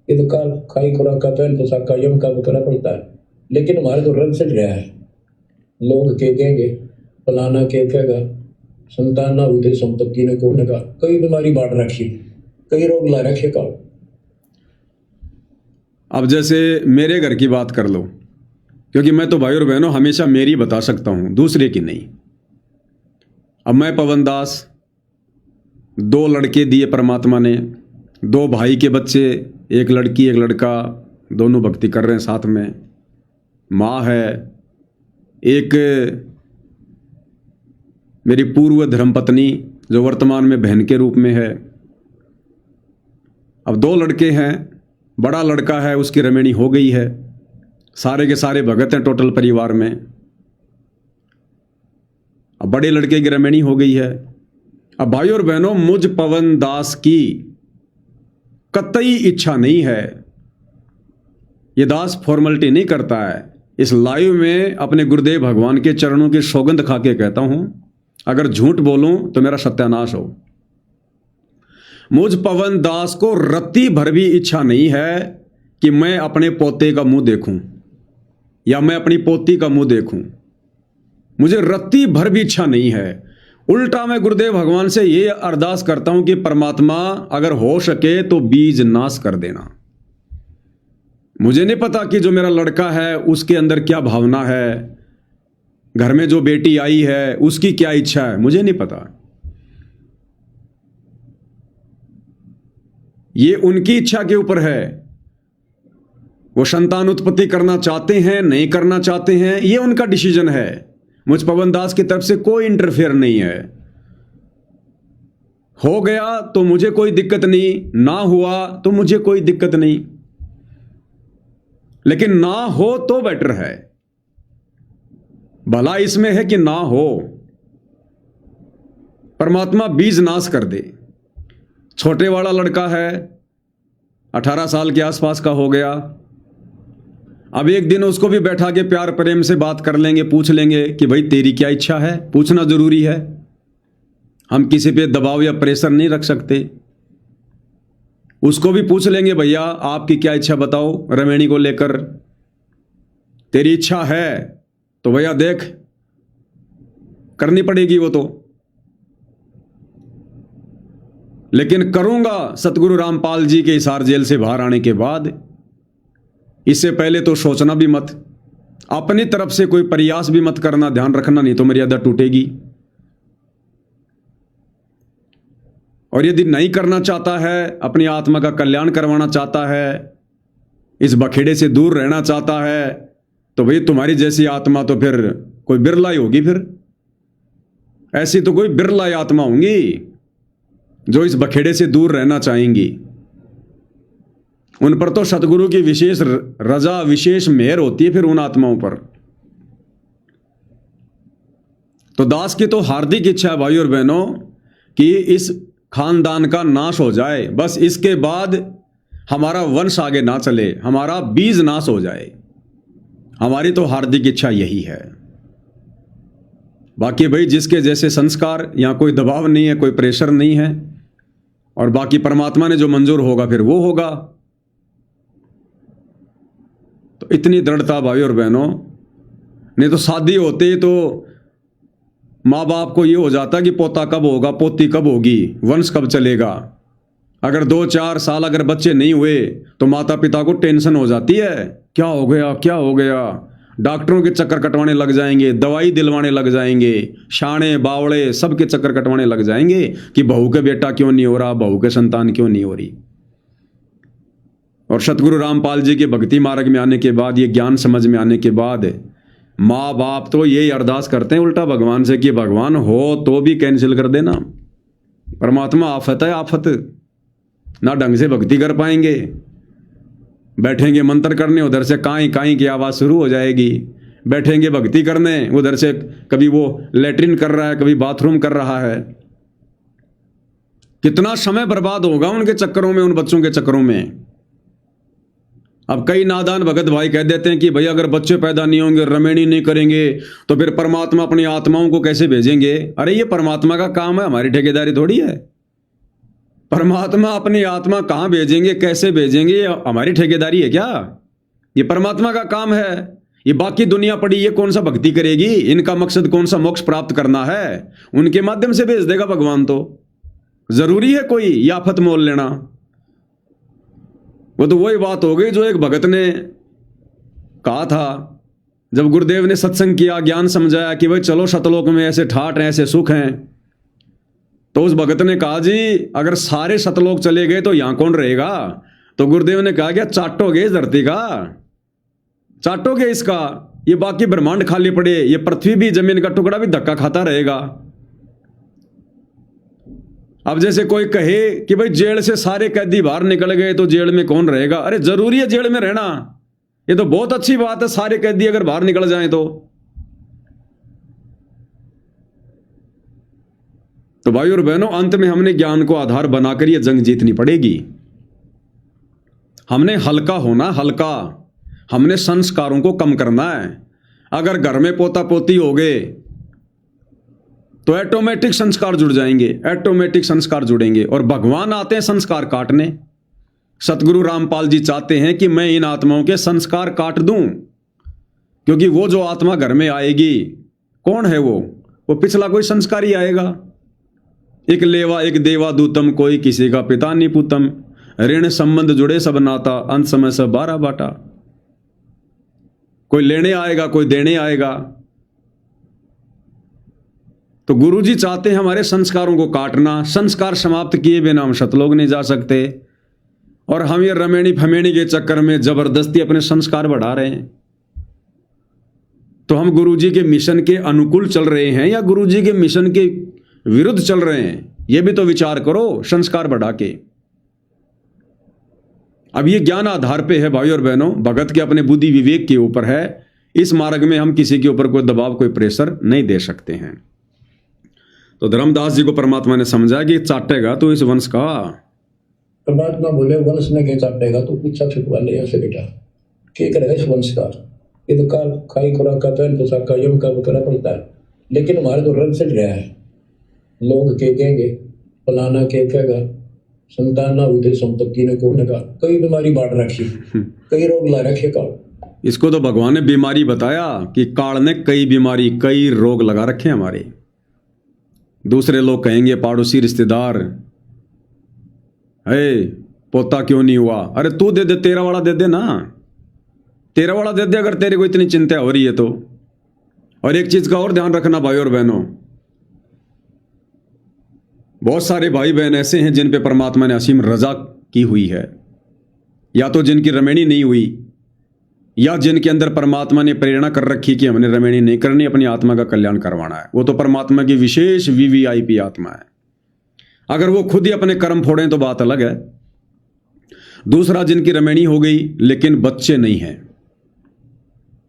ये तो काल खाई खुराक का पहन पोशाक का यम का करना पड़ता है, लेकिन हमारे तो रंग सज गया है। लोग के कहेंगे, फलाना के कहेगा, संतान ना हुई थी, संपत्ति ने कोने का, कई बीमारी बांट रखी, कई रोग ला रखे का। अब जैसे मेरे घर की बात कर लो, क्योंकि मैं तो भाई और बहनों हमेशा मेरी बता सकता हूं, दूसरे की नहीं। अब मैं पवन दास, 2 लड़के दिए परमात्मा ने, 2 भाई के बच्चे, एक लड़की एक लड़का, दोनों भक्ति कर रहे हैं साथ में। माँ है, एक मेरी पूर्व धर्मपत्नी जो वर्तमान में बहन के रूप में है। अब 2 लड़के हैं, बड़ा लड़का है उसकी रमेणी हो गई है, सारे के सारे भगत हैं टोटल परिवार में। अब बड़े लड़के की रमेणी हो गई है। अब भाई और बहनों, मुझ पवन दास की कतई इच्छा नहीं है, ये दास फॉर्मेलिटी नहीं करता है। इस लाइव में अपने गुरुदेव भगवान के चरणों की सौगंध खा के कहता हूं, अगर झूठ बोलूं तो मेरा सत्यानाश हो। मुझ पवन दास को रत्ती भर भी इच्छा नहीं है कि मैं अपने पोते का मुंह देखूं या मैं अपनी पोती का मुंह देखूं। मुझे रत्ती भर भी इच्छा नहीं है। उल्टा मैं गुरुदेव भगवान से ये अरदास करता हूं कि परमात्मा अगर हो सके तो बीज नाश कर देना। मुझे नहीं पता कि जो मेरा लड़का है उसके अंदर क्या भावना है, घर में जो बेटी आई है उसकी क्या इच्छा है, मुझे नहीं पता। ये उनकी इच्छा के ऊपर है। वो संतान उत्पत्ति करना चाहते हैं, नहीं करना चाहते हैं, ये उनका डिसीजन है। मुझ पवन दास की तरफ से कोई इंटरफेयर नहीं है। हो गया तो मुझे कोई दिक्कत नहीं, ना हुआ तो मुझे कोई दिक्कत नहीं, लेकिन ना हो तो बेटर है। भला इसमें है कि ना हो। परमात्मा बीज नाश कर दे। छोटे वाला लड़का है, 18 साल के आसपास का हो गया। अब एक दिन उसको भी बैठा के प्यार प्रेम से बात कर लेंगे, पूछ लेंगे कि भाई तेरी क्या इच्छा है। पूछना जरूरी है, हम किसी पे दबाव या प्रेशर नहीं रख सकते। उसको भी पूछ लेंगे, भैया आपकी क्या इच्छा बताओ रमेणी को लेकर। तेरी इच्छा है तो भैया देख, करनी पड़ेगी वो तो, लेकिन करूंगा सतगुरु रामपाल जी के हिसार जेल से बाहर आने के बाद। इससे पहले तो सोचना भी मत, अपनी तरफ से कोई प्रयास भी मत करना, ध्यान रखना, नहीं तो मर्यादा टूटेगी। और यदि नहीं करना चाहता है, अपनी आत्मा का कल्याण करवाना चाहता है, इस बखेड़े से दूर रहना चाहता है, तो भाई तुम्हारी जैसी आत्मा तो फिर कोई बिरला ही होगी। फिर ऐसी तो कोई बिरला आत्मा होंगी जो इस बखेड़े से दूर रहना चाहेंगी। उन पर तो सतगुरु की विशेष रजा, विशेष मेहर होती है फिर उन आत्माओं पर। तो दास की तो हार्दिक इच्छा है भाई और बहनों कि इस खानदान का नाश हो जाए, बस इसके बाद हमारा वंश आगे ना चले, हमारा बीज नाश हो जाए। हमारी तो हार्दिक इच्छा यही है। बाकी भाई जिसके जैसे संस्कार, यहां कोई दबाव नहीं है, कोई प्रेशर नहीं है, और बाकी परमात्मा ने जो मंजूर होगा फिर वो होगा। तो इतनी दृढ़ता भाई और बहनों, नहीं तो शादी होते तो माँ बाप को ये हो जाता कि पोता कब होगा, पोती कब होगी, वंश कब चलेगा। अगर 2-4 साल अगर बच्चे नहीं हुए तो माता पिता को टेंशन हो जाती है, क्या हो गया क्या हो गया। डॉक्टरों के चक्कर कटवाने लग जाएंगे, दवाई दिलवाने लग जाएंगे, शाणे बावड़े सबके चक्कर कटवाने लग जाएंगे कि बहू के बेटा क्यों नहीं हो रहा, बहू के संतान क्यों नहीं हो रही। और सतगुरु रामपाल जी के भक्ति मार्ग में आने के बाद, ये ज्ञान समझ में आने के बाद, माँ बाप तो यही अरदास करते हैं उल्टा भगवान से कि भगवान हो तो भी कैंसिल कर देना। परमात्मा आफत है, आफत, ना ढंग से भक्ति कर पाएंगे। बैठेंगे मंत्र करने, उधर से काई काई की आवाज़ शुरू हो जाएगी। बैठेंगे भक्ति करने, उधर से कभी वो लेटरिन कर रहा है, कभी बाथरूम कर रहा है। कितना समय बर्बाद होगा उनके चक्करों में, उन बच्चों के चक्करों में। अब कई नादान भगत भाई कह देते हैं कि भैया अगर बच्चे पैदा नहीं होंगे, रमेणी नहीं करेंगे, तो फिर परमात्मा अपनी आत्माओं को कैसे भेजेंगे। अरे ये परमात्मा का काम है, हमारी ठेकेदारी थोड़ी है। परमात्मा अपनी आत्मा कहाँ भेजेंगे, कैसे भेजेंगे, ये हमारी ठेकेदारी है क्या? ये परमात्मा का काम है। ये बाकी दुनिया पड़ी, ये कौन सा भक्ति करेगी, इनका मकसद कौन सा मोक्ष प्राप्त करना है, उनके माध्यम से भेज देगा भगवान। तो जरूरी है कोई ये आफत मोल लेना? वो तो वही बात हो गई जो एक भगत ने कहा था जब गुरुदेव ने सत्संग किया, ज्ञान समझाया कि भाई चलो सतलोक में ऐसे ठाट हैं, ऐसे सुख हैं। तो उस भगत ने कहा जी अगर सारे सतलोक चले गए तो यहां कौन रहेगा? तो गुरुदेव ने कहा क्या चाटोगे इस धरती का, चाटोगे इसका, ये बाकी ब्रह्मांड खाली पड़े, ये पृथ्वी भी, जमीन का टुकड़ा भी धक्का खाता रहेगा। अब जैसे कोई कहे कि भाई जेल से सारे कैदी बाहर निकल गए तो जेल में कौन रहेगा? अरे जरूरी है जेल में रहना? ये तो बहुत अच्छी बात है, सारे कैदी अगर बाहर निकल जाएं तो भाई और बहनों अंत में हमने ज्ञान को आधार बनाकर ये जंग जीतनी पड़ेगी। हमने हल्का होना, हल्का, हमने संस्कारों को कम करना है। अगर घर में पोता पोती हो गए तो ऑटोमेटिक संस्कार जुड़ जाएंगे, ऑटोमेटिक संस्कार जुड़ेंगे। और भगवान आते हैं संस्कार काटने। सतगुरु रामपाल जी चाहते हैं कि मैं इन आत्माओं के संस्कार काट दूं, क्योंकि वो जो आत्मा घर में आएगी कौन है? वो पिछला कोई संस्कार ही आएगा। एक लेवा एक देवा दूतम, कोई किसी का पिता नहीं पूतम, ऋण संबंध जुड़े सब नाता, अंत समय सब 12 बाटा। कोई लेने आएगा, कोई देने आएगा। तो गुरुजी चाहते हैं हमारे संस्कारों को काटना। संस्कार समाप्त किए बिना हम सतलोक नहीं जा सकते। और हम ये रमेणी फमेणी के चक्कर में जबरदस्ती अपने संस्कार बढ़ा रहे हैं। तो हम गुरुजी के मिशन के अनुकूल चल रहे हैं या गुरुजी के मिशन के विरुद्ध चल रहे हैं? ये भी तो विचार करो संस्कार बढ़ा के। अब ये ज्ञान आधार पे है भाई और बहनों, भगत के अपने बुद्धि विवेक के ऊपर है। इस मार्ग में हम किसी के ऊपर कोई दबाव, कोई प्रेशर नहीं दे सकते हैं। तो धर्मदास जी को परमात्मा ने समझा कि चाटेगा तो इस वंश का। परमात्मा बोले वंश ने क्या चाटेगा, तो पीछा छुटवा ले ऐसे बेटा, क्या करेगा इस वंश का। ये तो का खाई खुराक का पहन पोशाक का यम का करना पड़ता है, लेकिन हमारे तो रंग चढ़ रहा है। लोग के कहेंगे, फलाना के कहेगा, संतान ना हुई संपत्ति ने को लगा, कई बीमारी बांट रखी, कई रोग ला रखे का। इसको तो भगवान ने बीमारी बताया कि काल ने कई बीमारी, कई रोग लगा रखे हमारे। दूसरे लोग कहेंगे, पड़ोसी रिश्तेदार, है पोता क्यों नहीं हुआ, अरे तू दे दे, तेरा वाला दे दे ना, तेरा वाला दे दे अगर तेरे को इतनी चिंता हो रही है तो। और एक चीज का और ध्यान रखना भाई और बहनों, बहुत सारे भाई बहन ऐसे हैं जिन पे परमात्मा ने असीम रजा की हुई है, या तो जिनकी रमेणी नहीं हुई, या जिनके अंदर परमात्मा ने प्रेरणा कर रखी कि हमने रमेणी नहीं करनी, अपनी आत्मा का कल्याण करवाना है। वो तो परमात्मा की विशेष वीवीआईपी आत्मा है। अगर वो खुद ही अपने कर्म फोड़ें तो बात अलग है। दूसरा, जिनकी रमेणी हो गई लेकिन बच्चे नहीं हैं,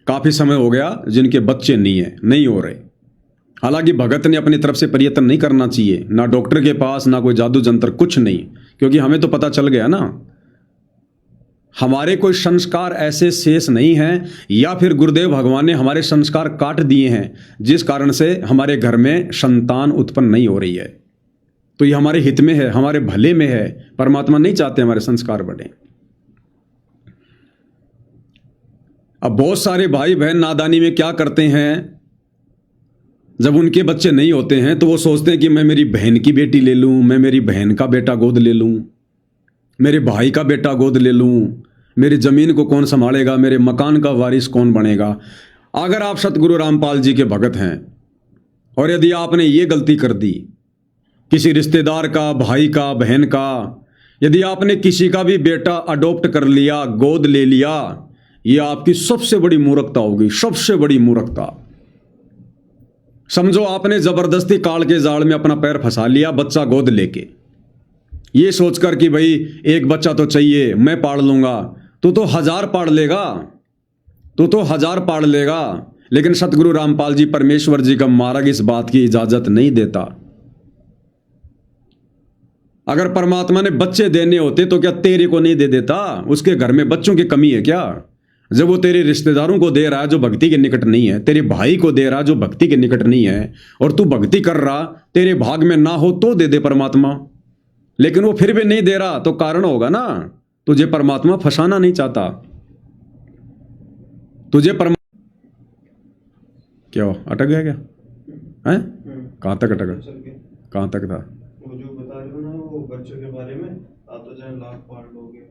काफी समय हो गया जिनके बच्चे नहीं है, नहीं हो रहे। हालांकि भगत ने अपनी तरफ से प्रयत्न नहीं करना चाहिए, ना डॉक्टर के पास, ना कोई जादू जंतर, कुछ नहीं, क्योंकि हमें तो पता चल गया ना, हमारे कोई संस्कार ऐसे शेष नहीं हैं, या फिर गुरुदेव भगवान ने हमारे संस्कार काट दिए हैं जिस कारण से हमारे घर में संतान उत्पन्न नहीं हो रही है। तो ये हमारे हित में है, हमारे भले में है। परमात्मा नहीं चाहते हमारे संस्कार बढ़े। अब बहुत सारे भाई बहन नादानी में क्या करते हैं, जब उनके बच्चे नहीं होते हैं तो वो सोचते हैं कि मैं मेरी बहन की बेटी ले लूं, मैं मेरी बहन का बेटा गोद ले लूं, मेरे भाई का बेटा गोद ले लूं, मेरी जमीन को कौन संभालेगा, मेरे मकान का वारिस कौन बनेगा। अगर आप सतगुरु रामपाल जी के भगत हैं और यदि आपने ये गलती कर दी, किसी रिश्तेदार का, भाई का, बहन का, यदि आपने किसी का भी बेटा अडॉप्ट कर लिया, गोद ले लिया, ये आपकी सबसे बड़ी मूर्खता होगी, सबसे बड़ी मूर्खता। समझो आपने जबरदस्ती काल के जाल में अपना पैर फंसा लिया बच्चा गोद लेके, ये सोचकर कि भाई एक बच्चा तो चाहिए, मैं पाल लूंगा। तो 1000 पाल लेगा, तो 1000 पाल लेगा, लेकिन सतगुरु रामपाल जी, परमेश्वर जी का मार्ग इस बात की इजाजत नहीं देता। अगर परमात्मा ने बच्चे देने होते तो क्या तेरे को नहीं दे देता? उसके घर में बच्चों की कमी है क्या? जब वो तेरे रिश्तेदारों को दे रहा है जो भक्ति के निकट नहीं है, तेरे भाई को दे रहा है जो भक्ति के निकट नहीं है, और तू भक्ति कर रहा, तेरे भाग में ना हो तो दे दे परमात्मा, लेकिन वो फिर भी नहीं दे रहा, तो कारण होगा ना, तुझे परमात्मा फंसाना नहीं चाहता। तुझे क्या अटक गया क्या है? कहां तक अटका, कहां तक था? वो जो बता रहे हो ना, वो बच्चों के बारे में, आप तो चाहे लाख पार लोगे।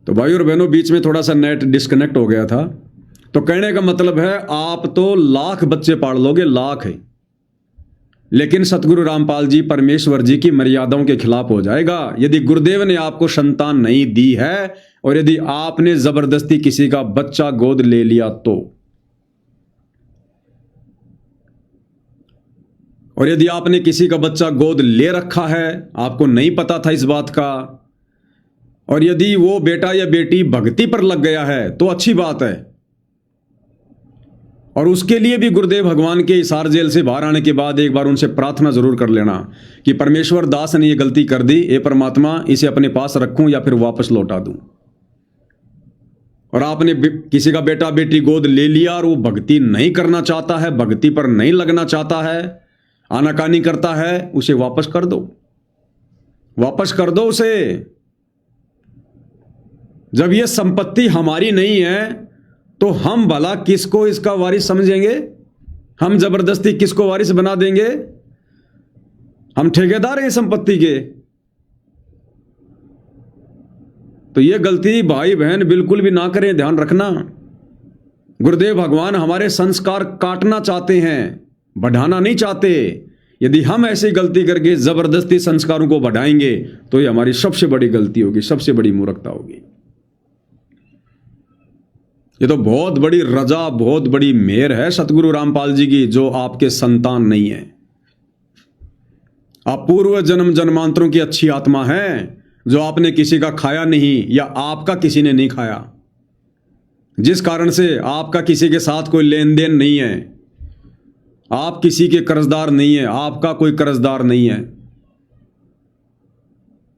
तो भाई और बहनों, बीच में थोड़ा सा नेट डिस्कनेक्ट हो गया था। तो कहने का मतलब है, आप तो लाख बच्चे पाल लोगे, लाख है, लेकिन सतगुरु रामपाल जी, परमेश्वर जी की मर्यादाओं के खिलाफ हो जाएगा यदि गुरुदेव ने आपको संतान नहीं दी है, और यदि आपने जबरदस्ती किसी का बच्चा गोद ले लिया तो। और यदि आपने किसी का बच्चा गोद ले रखा है, आपको नहीं पता था इस बात का, और यदि वो बेटा या बेटी भक्ति पर लग गया है तो अच्छी बात है। और उसके लिए भी गुरुदेव भगवान के हिसार जेल से बाहर आने के बाद एक बार उनसे प्रार्थना जरूर कर लेना कि परमेश्वर दास ने ये गलती कर दी, ये परमात्मा इसे अपने पास रखूं या फिर वापस लौटा दूं। और आपने किसी का बेटा बेटी गोद ले लिया और वो भक्ति नहीं करना चाहता है, भक्ति पर नहीं लगना चाहता है, आनाकानी करता है, उसे वापस कर दो, वापस कर दो उसे। जब ये संपत्ति हमारी नहीं है तो हम भला किसको इसका वारिस समझेंगे? हम जबरदस्ती किसको वारिस बना देंगे? हम ठेकेदार हैं संपत्ति के। तो ये गलती भाई बहन बिल्कुल भी ना करें, ध्यान रखना। गुरुदेव भगवान हमारे संस्कार काटना चाहते हैं, बढ़ाना नहीं चाहते। यदि हम ऐसी गलती करके जबरदस्ती संस्कारों को बढ़ाएंगे तो ये हमारी सबसे बड़ी गलती होगी, सबसे बड़ी मूर्खता होगी। ये तो बहुत बड़ी रजा, बहुत बड़ी मेहर है सतगुरु रामपाल जी की, जो आपके संतान नहीं है। आप पूर्व जन्म जन्मांतरों की अच्छी आत्मा हैं, जो आपने किसी का खाया नहीं या आपका किसी ने नहीं खाया, जिस कारण से आपका किसी के साथ कोई लेन देन नहीं है, आप किसी के कर्जदार नहीं है, आपका कोई कर्जदार नहीं है।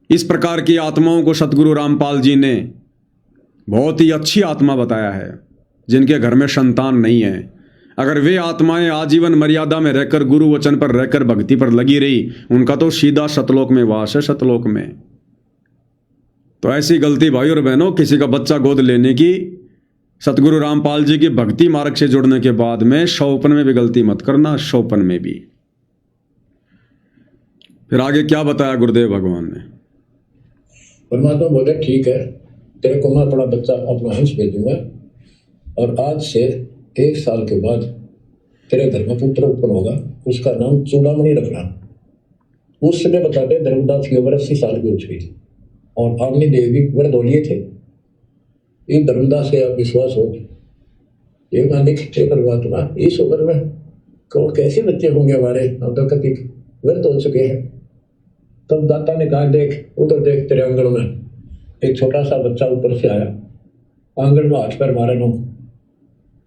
इस प्रकार की आत्माओं को सतगुरु रामपाल जी ने बहुत ही अच्छी आत्मा बताया है, जिनके घर में संतान नहीं है। अगर वे आत्माएं आजीवन मर्यादा में रहकर, गुरु वचन पर रहकर भक्ति पर लगी रही, उनका तो सीधा सतलोक में वास है, सतलोक में। तो ऐसी गलती भाई और बहनों, किसी का बच्चा गोद लेने की, सतगुरु रामपाल जी की भक्ति मार्ग से जुड़ने के बाद में शौपन में भी गलती मत करना, शौपन में भी। फिर आगे क्या बताया गुरुदेव भगवान ने? परमात्मा बोले ठीक है, तेरे को मैं अपना बच्चा, अपना हंस भेजूंगा, और आज से 1 साल के बाद तेरे घर में पुत्र उत्पन्न होगा, उसका नाम चूड़ामणि रखना। उस समय बताते धर्मदास की उम्र 80 साल की हो चुकी थी और आमनी देवी व्रत हो लिए थे। ये धर्मदास के आप विश्वास हो, ये गाने खिंचे परमात्मा इस उम्र में कौन कैसे बच्चे होंगे हमारे, अब तो कभी व्रत हो चुके हैं। तब दाता ने कहा, देख उधर देख, तेरे आंगन में एक छोटा सा बच्चा ऊपर से आया, आंगन में हाथ पैर मारे नो,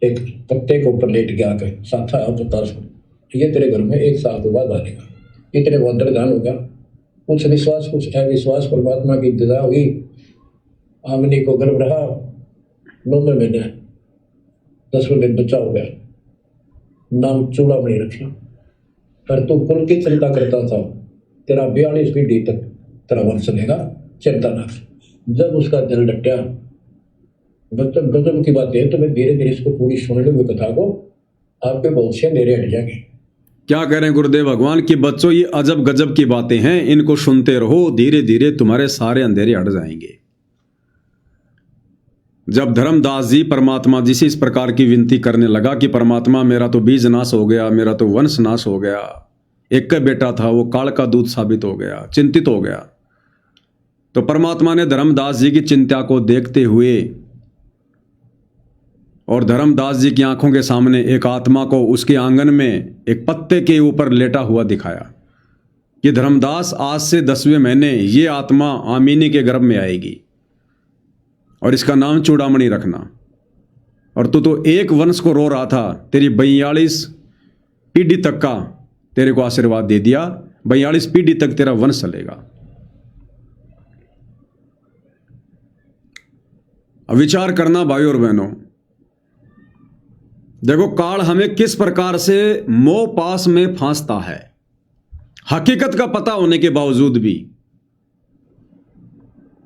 एक पत्ते के ऊपर लेट गया आकर, साथा पत्ता सुन, ये तेरे घर में 1 साल के बाद आएगा, ये तेरे बहुत दान होगा। कुछ विश्वास कुछ अविश्वास, परमात्मा की दया हुई, आमनी को गर्भ रहा, 9वें महीने 10वें दिन बच्चा हो गया, नाम चूड़ामणि रखना। पर तू कुल की चिंता करता था, तेरा 42 पीढ़ी तक तेरा वंश चलेगा, चिंता ना। जब उसका दिल डटा, बच्चा गजब की बात है, तो मैं धीरे धीरे इसको पूरी सुन लूंगी कथा को, आपके बहुत से अंधेरे हट जाएंगे। क्या कह रहे हैं गुरुदेव भगवान कि बच्चों, ये अजब गजब की बातें हैं, इनको सुनते रहो, धीरे धीरे तुम्हारे सारे अंधेरे हट जाएंगे। जब धर्मदास जी परमात्मा जी से इस प्रकार की विनती करने लगा कि परमात्मा मेरा तो बीज नाश हो गया, मेरा तो वंश नाश हो गया, एक का बेटा था वो काल का दूध साबित हो गया, चिंतित हो गया, तो परमात्मा ने धर्मदास जी की चिंता को देखते हुए और धर्मदास जी की आंखों के सामने एक आत्मा को उसके आंगन में एक पत्ते के ऊपर लेटा हुआ दिखाया कि धर्मदास, आज से 10वें महीने ये आत्मा आमीनी के गर्भ में आएगी और इसका नाम चूड़ामणि रखना। और तू तो एक वंश को रो रहा था, तेरी 42 पीढ़ी तक का तेरे को आशीर्वाद दे दिया, 42 पीढ़ी तक तेरा वंश चलेगा। अब विचार करना भाई और बहनों, देखो काल हमें किस प्रकार से मोह पास में फांसता है, हकीकत का पता होने के बावजूद भी।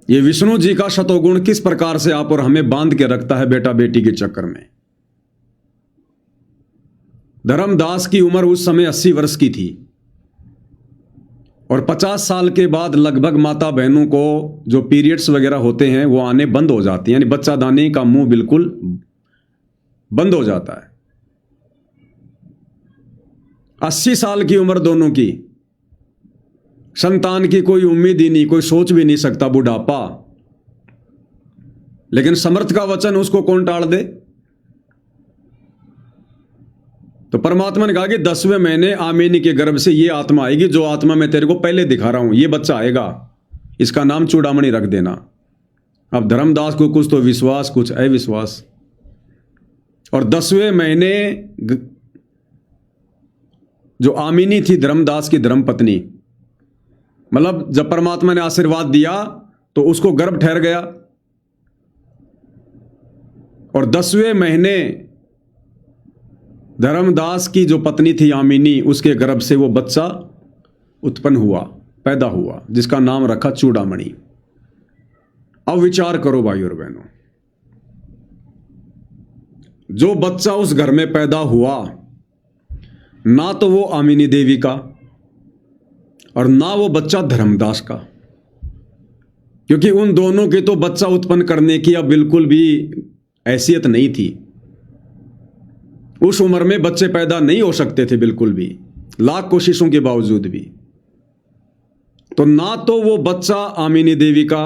ये विष्णु जी का शतोगुण किस प्रकार से आप और हमें बांध के रखता है बेटा बेटी के चक्कर में। धर्मदास की उम्र उस समय 80 वर्ष की थी और 50 साल के बाद लगभग माता बहनों को जो पीरियड्स वगैरह होते हैं वो आने बंद हो जाती हैं, यानी बच्चा दानी का मुंह बिल्कुल बंद हो जाता है। 80 साल की उम्र दोनों की, संतान की कोई उम्मीद ही नहीं, कोई सोच भी नहीं सकता, बुढ़ापा। लेकिन समर्थ का वचन उसको कौन टाल दे। तो परमात्मा ने कहा कि 10वें महीने आमीनी के गर्भ से ये आत्मा आएगी, जो आत्मा मैं तेरे को पहले दिखा रहा हूं, ये बच्चा आएगा, इसका नाम चूड़ामणि रख देना। अब धर्मदास को कुछ तो विश्वास कुछ अविश्वास, और 10वें महीने जो आमीनी थी धर्मदास की धर्मपत्नी, मतलब जब परमात्मा ने आशीर्वाद दिया तो उसको गर्भ ठहर गया, और 10वें महीने धर्मदास की जो पत्नी थी आमीनी, उसके गर्भ से वो बच्चा उत्पन्न हुआ, पैदा हुआ, जिसका नाम रखा चूड़ामणि। अब विचार करो भाई और बहनों, जो बच्चा उस घर में पैदा हुआ, ना तो वो आमीनी देवी का और ना वो बच्चा धर्मदास का, क्योंकि उन दोनों के तो बच्चा उत्पन्न करने की अब बिल्कुल भी हैसियत नहीं थी। उस उम्र में बच्चे पैदा नहीं हो सकते थे बिल्कुल भी, लाख कोशिशों के बावजूद भी। तो ना तो वो बच्चा आमीनी देवी का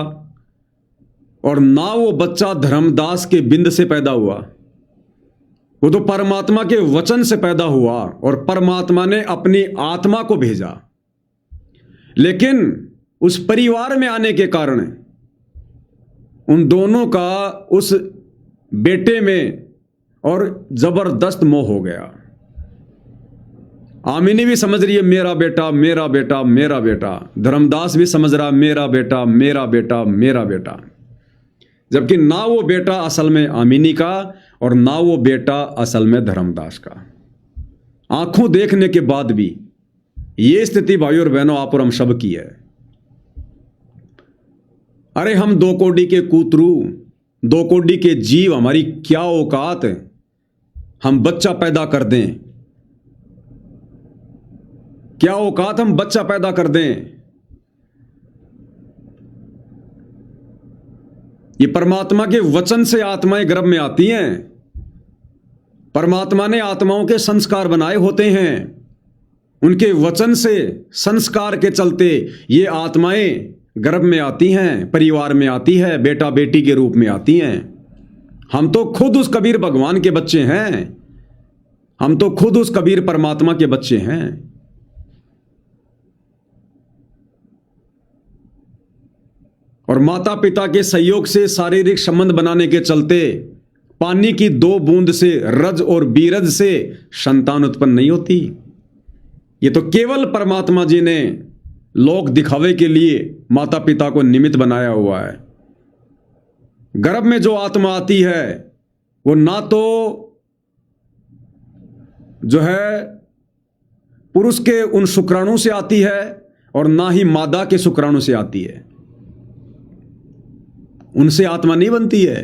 और ना वो बच्चा धर्मदास के बिंद से पैदा हुआ, वो तो परमात्मा के वचन से पैदा हुआ और परमात्मा ने अपनी आत्मा को भेजा। लेकिन उस परिवार में आने के कारण उन दोनों का उस बेटे में और जबरदस्त मोह हो गया। आमिनी भी समझ रही है मेरा बेटा मेरा बेटा मेरा बेटा, धर्मदास भी समझ रहा मेरा बेटा मेरा बेटा मेरा बेटा, जबकि ना वो बेटा असल में आमिनी का और ना वो बेटा असल में धर्मदास का। आंखों देखने के बाद भी ये स्थिति भाइयों और बहनों आप और हम सब की है। अरे हम 2 कोड़ी के कूतरू, 2 कोड़ी के जीव, हमारी क्या औकात है हम बच्चा पैदा कर दें, क्या औकात हम बच्चा पैदा कर दें। ये परमात्मा के वचन से आत्माएं गर्भ में आती हैं। परमात्मा ने आत्माओं के संस्कार बनाए होते हैं, उनके वचन से संस्कार के चलते ये आत्माएं गर्भ में आती हैं, परिवार में आती है, बेटा बेटी के रूप में आती हैं। हम तो खुद उस कबीर भगवान के बच्चे हैं, हम तो खुद उस कबीर परमात्मा के बच्चे हैं। और माता पिता के सहयोग से शारीरिक संबंध बनाने के चलते पानी की 2 बूंद से, रज और बीरज से संतान उत्पन्न नहीं होती। ये तो केवल परमात्मा जी ने लोक दिखावे के लिए माता पिता को निमित्त बनाया हुआ है। गर्भ में जो आत्मा आती है वो ना तो जो है पुरुष के उन शुक्राणु से आती है और ना ही मादा के शुक्राणु से आती है, उनसे आत्मा नहीं बनती है।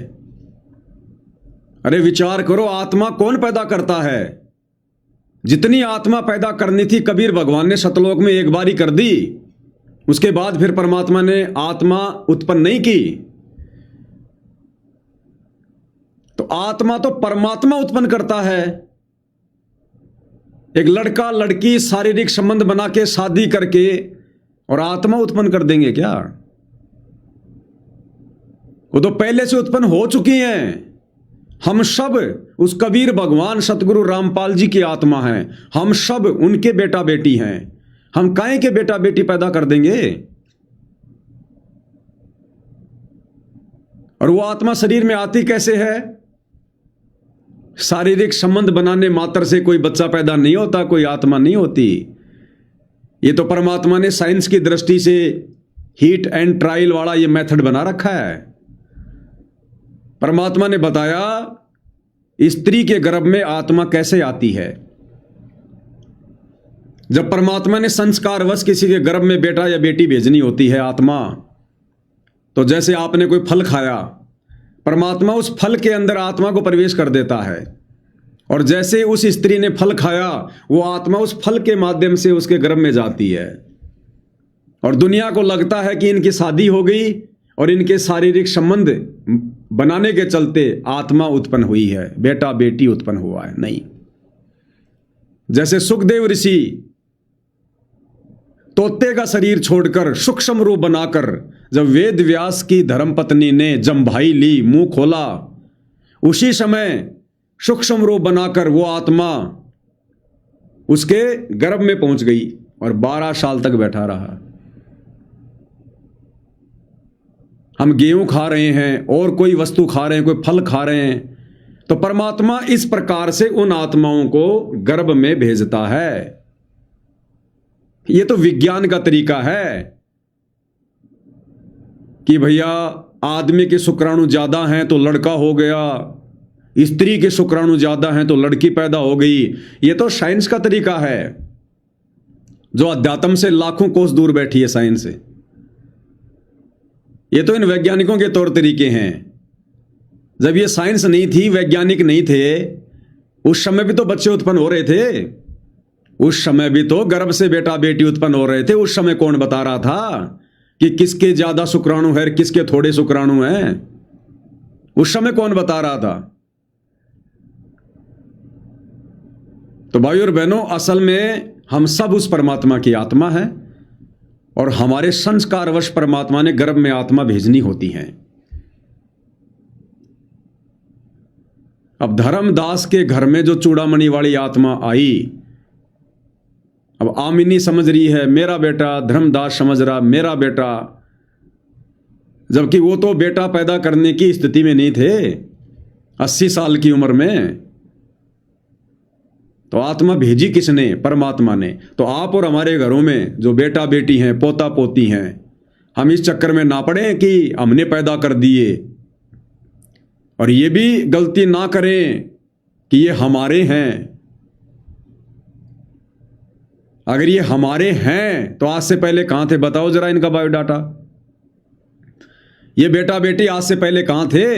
अरे विचार करो, आत्मा कौन पैदा करता है? जितनी आत्मा पैदा करनी थी कबीर भगवान ने सतलोक में एक बार ही कर दी, उसके बाद फिर परमात्मा ने आत्मा उत्पन्न नहीं की। तो आत्मा तो परमात्मा उत्पन्न करता है। एक लड़का लड़की शारीरिक संबंध बना के शादी करके और आत्मा उत्पन्न कर देंगे क्या? वो तो पहले से उत्पन्न हो चुकी हैं। हम सब उस कबीर भगवान सतगुरु रामपाल जी की आत्मा हैं, हम सब उनके बेटा बेटी हैं। हम काहे के बेटा बेटी पैदा कर देंगे? और वो आत्मा शरीर में आती कैसे है? शारीरिक संबंध बनाने मात्र से कोई बच्चा पैदा नहीं होता, कोई आत्मा नहीं होती। ये तो परमात्मा ने साइंस की दृष्टि से हीट एंड ट्रायल वाला ये मेथड बना रखा है। परमात्मा ने बताया स्त्री के गर्भ में आत्मा कैसे आती है। जब परमात्मा ने संस्कारवश किसी के गर्भ में बेटा या बेटी भेजनी होती है आत्मा, तो जैसे आपने कोई फल खाया, परमात्मा उस फल के अंदर आत्मा को प्रवेश कर देता है। और जैसे उस स्त्री ने फल खाया, वो आत्मा उस फल के माध्यम से उसके गर्भ में जाती है। और दुनिया को लगता है कि इनकी शादी हो गई और इनके शारीरिक संबंध बनाने के चलते आत्मा उत्पन्न हुई है, बेटा बेटी उत्पन्न हुआ है। नहीं, जैसे सुखदेव ऋषि तोते का शरीर छोड़कर सूक्ष्म रूप बनाकर जब वेद व्यास की धर्मपत्नी ने जम्भाई ली, मुंह खोला, उसी समय सूक्ष्म रूप बनाकर वो आत्मा उसके गर्भ में पहुंच गई और 12 साल तक बैठा रहा। हम गेहूं खा रहे हैं और कोई वस्तु खा रहे हैं, कोई फल खा रहे हैं, तो परमात्मा इस प्रकार से उन आत्माओं को गर्भ में भेजता है। ये तो विज्ञान का तरीका है कि भैया आदमी के शुक्राणु ज्यादा हैं तो लड़का हो गया, स्त्री के शुक्राणु ज्यादा हैं तो लड़की पैदा हो गई। ये तो साइंस का तरीका है, जो अध्यात्म से लाखों कोस दूर बैठी है साइंस से। ये तो इन वैज्ञानिकों के तौर तरीके हैं। जब ये साइंस नहीं थी, वैज्ञानिक नहीं थे, उस समय भी तो बच्चे उत्पन्न हो रहे थे, उस समय भी तो गर्भ से बेटा बेटी उत्पन्न हो रहे थे। उस समय कौन बता रहा था कि किसके ज्यादा शुक्राणु है, किसके थोड़े शुक्राणु हैं? उस समय कौन बता रहा था? तो भाइयों और बहनों, असल में हम सब उस परमात्मा की आत्मा है और हमारे संस्कारवश परमात्मा ने गर्भ में आत्मा भेजनी होती है। अब धर्मदास के घर में जो चूड़ामणि वाली आत्मा आई, अब आमिनी समझ रही है मेरा बेटा, धर्मदास समझ रहा मेरा बेटा, जबकि वो तो बेटा पैदा करने की स्थिति में नहीं थे 80 साल की उम्र में। तो आत्मा भेजी किसने? परमात्मा ने। तो आप और हमारे घरों में जो बेटा बेटी हैं, पोता पोती हैं, हम इस चक्कर में ना पड़े कि हमने पैदा कर दिए, और ये भी गलती ना करें कि ये हमारे हैं। अगर ये हमारे हैं तो आज से पहले कहां थे? बताओ जरा इनका बायोडाटा। ये बेटा बेटी आज से पहले कहां थे?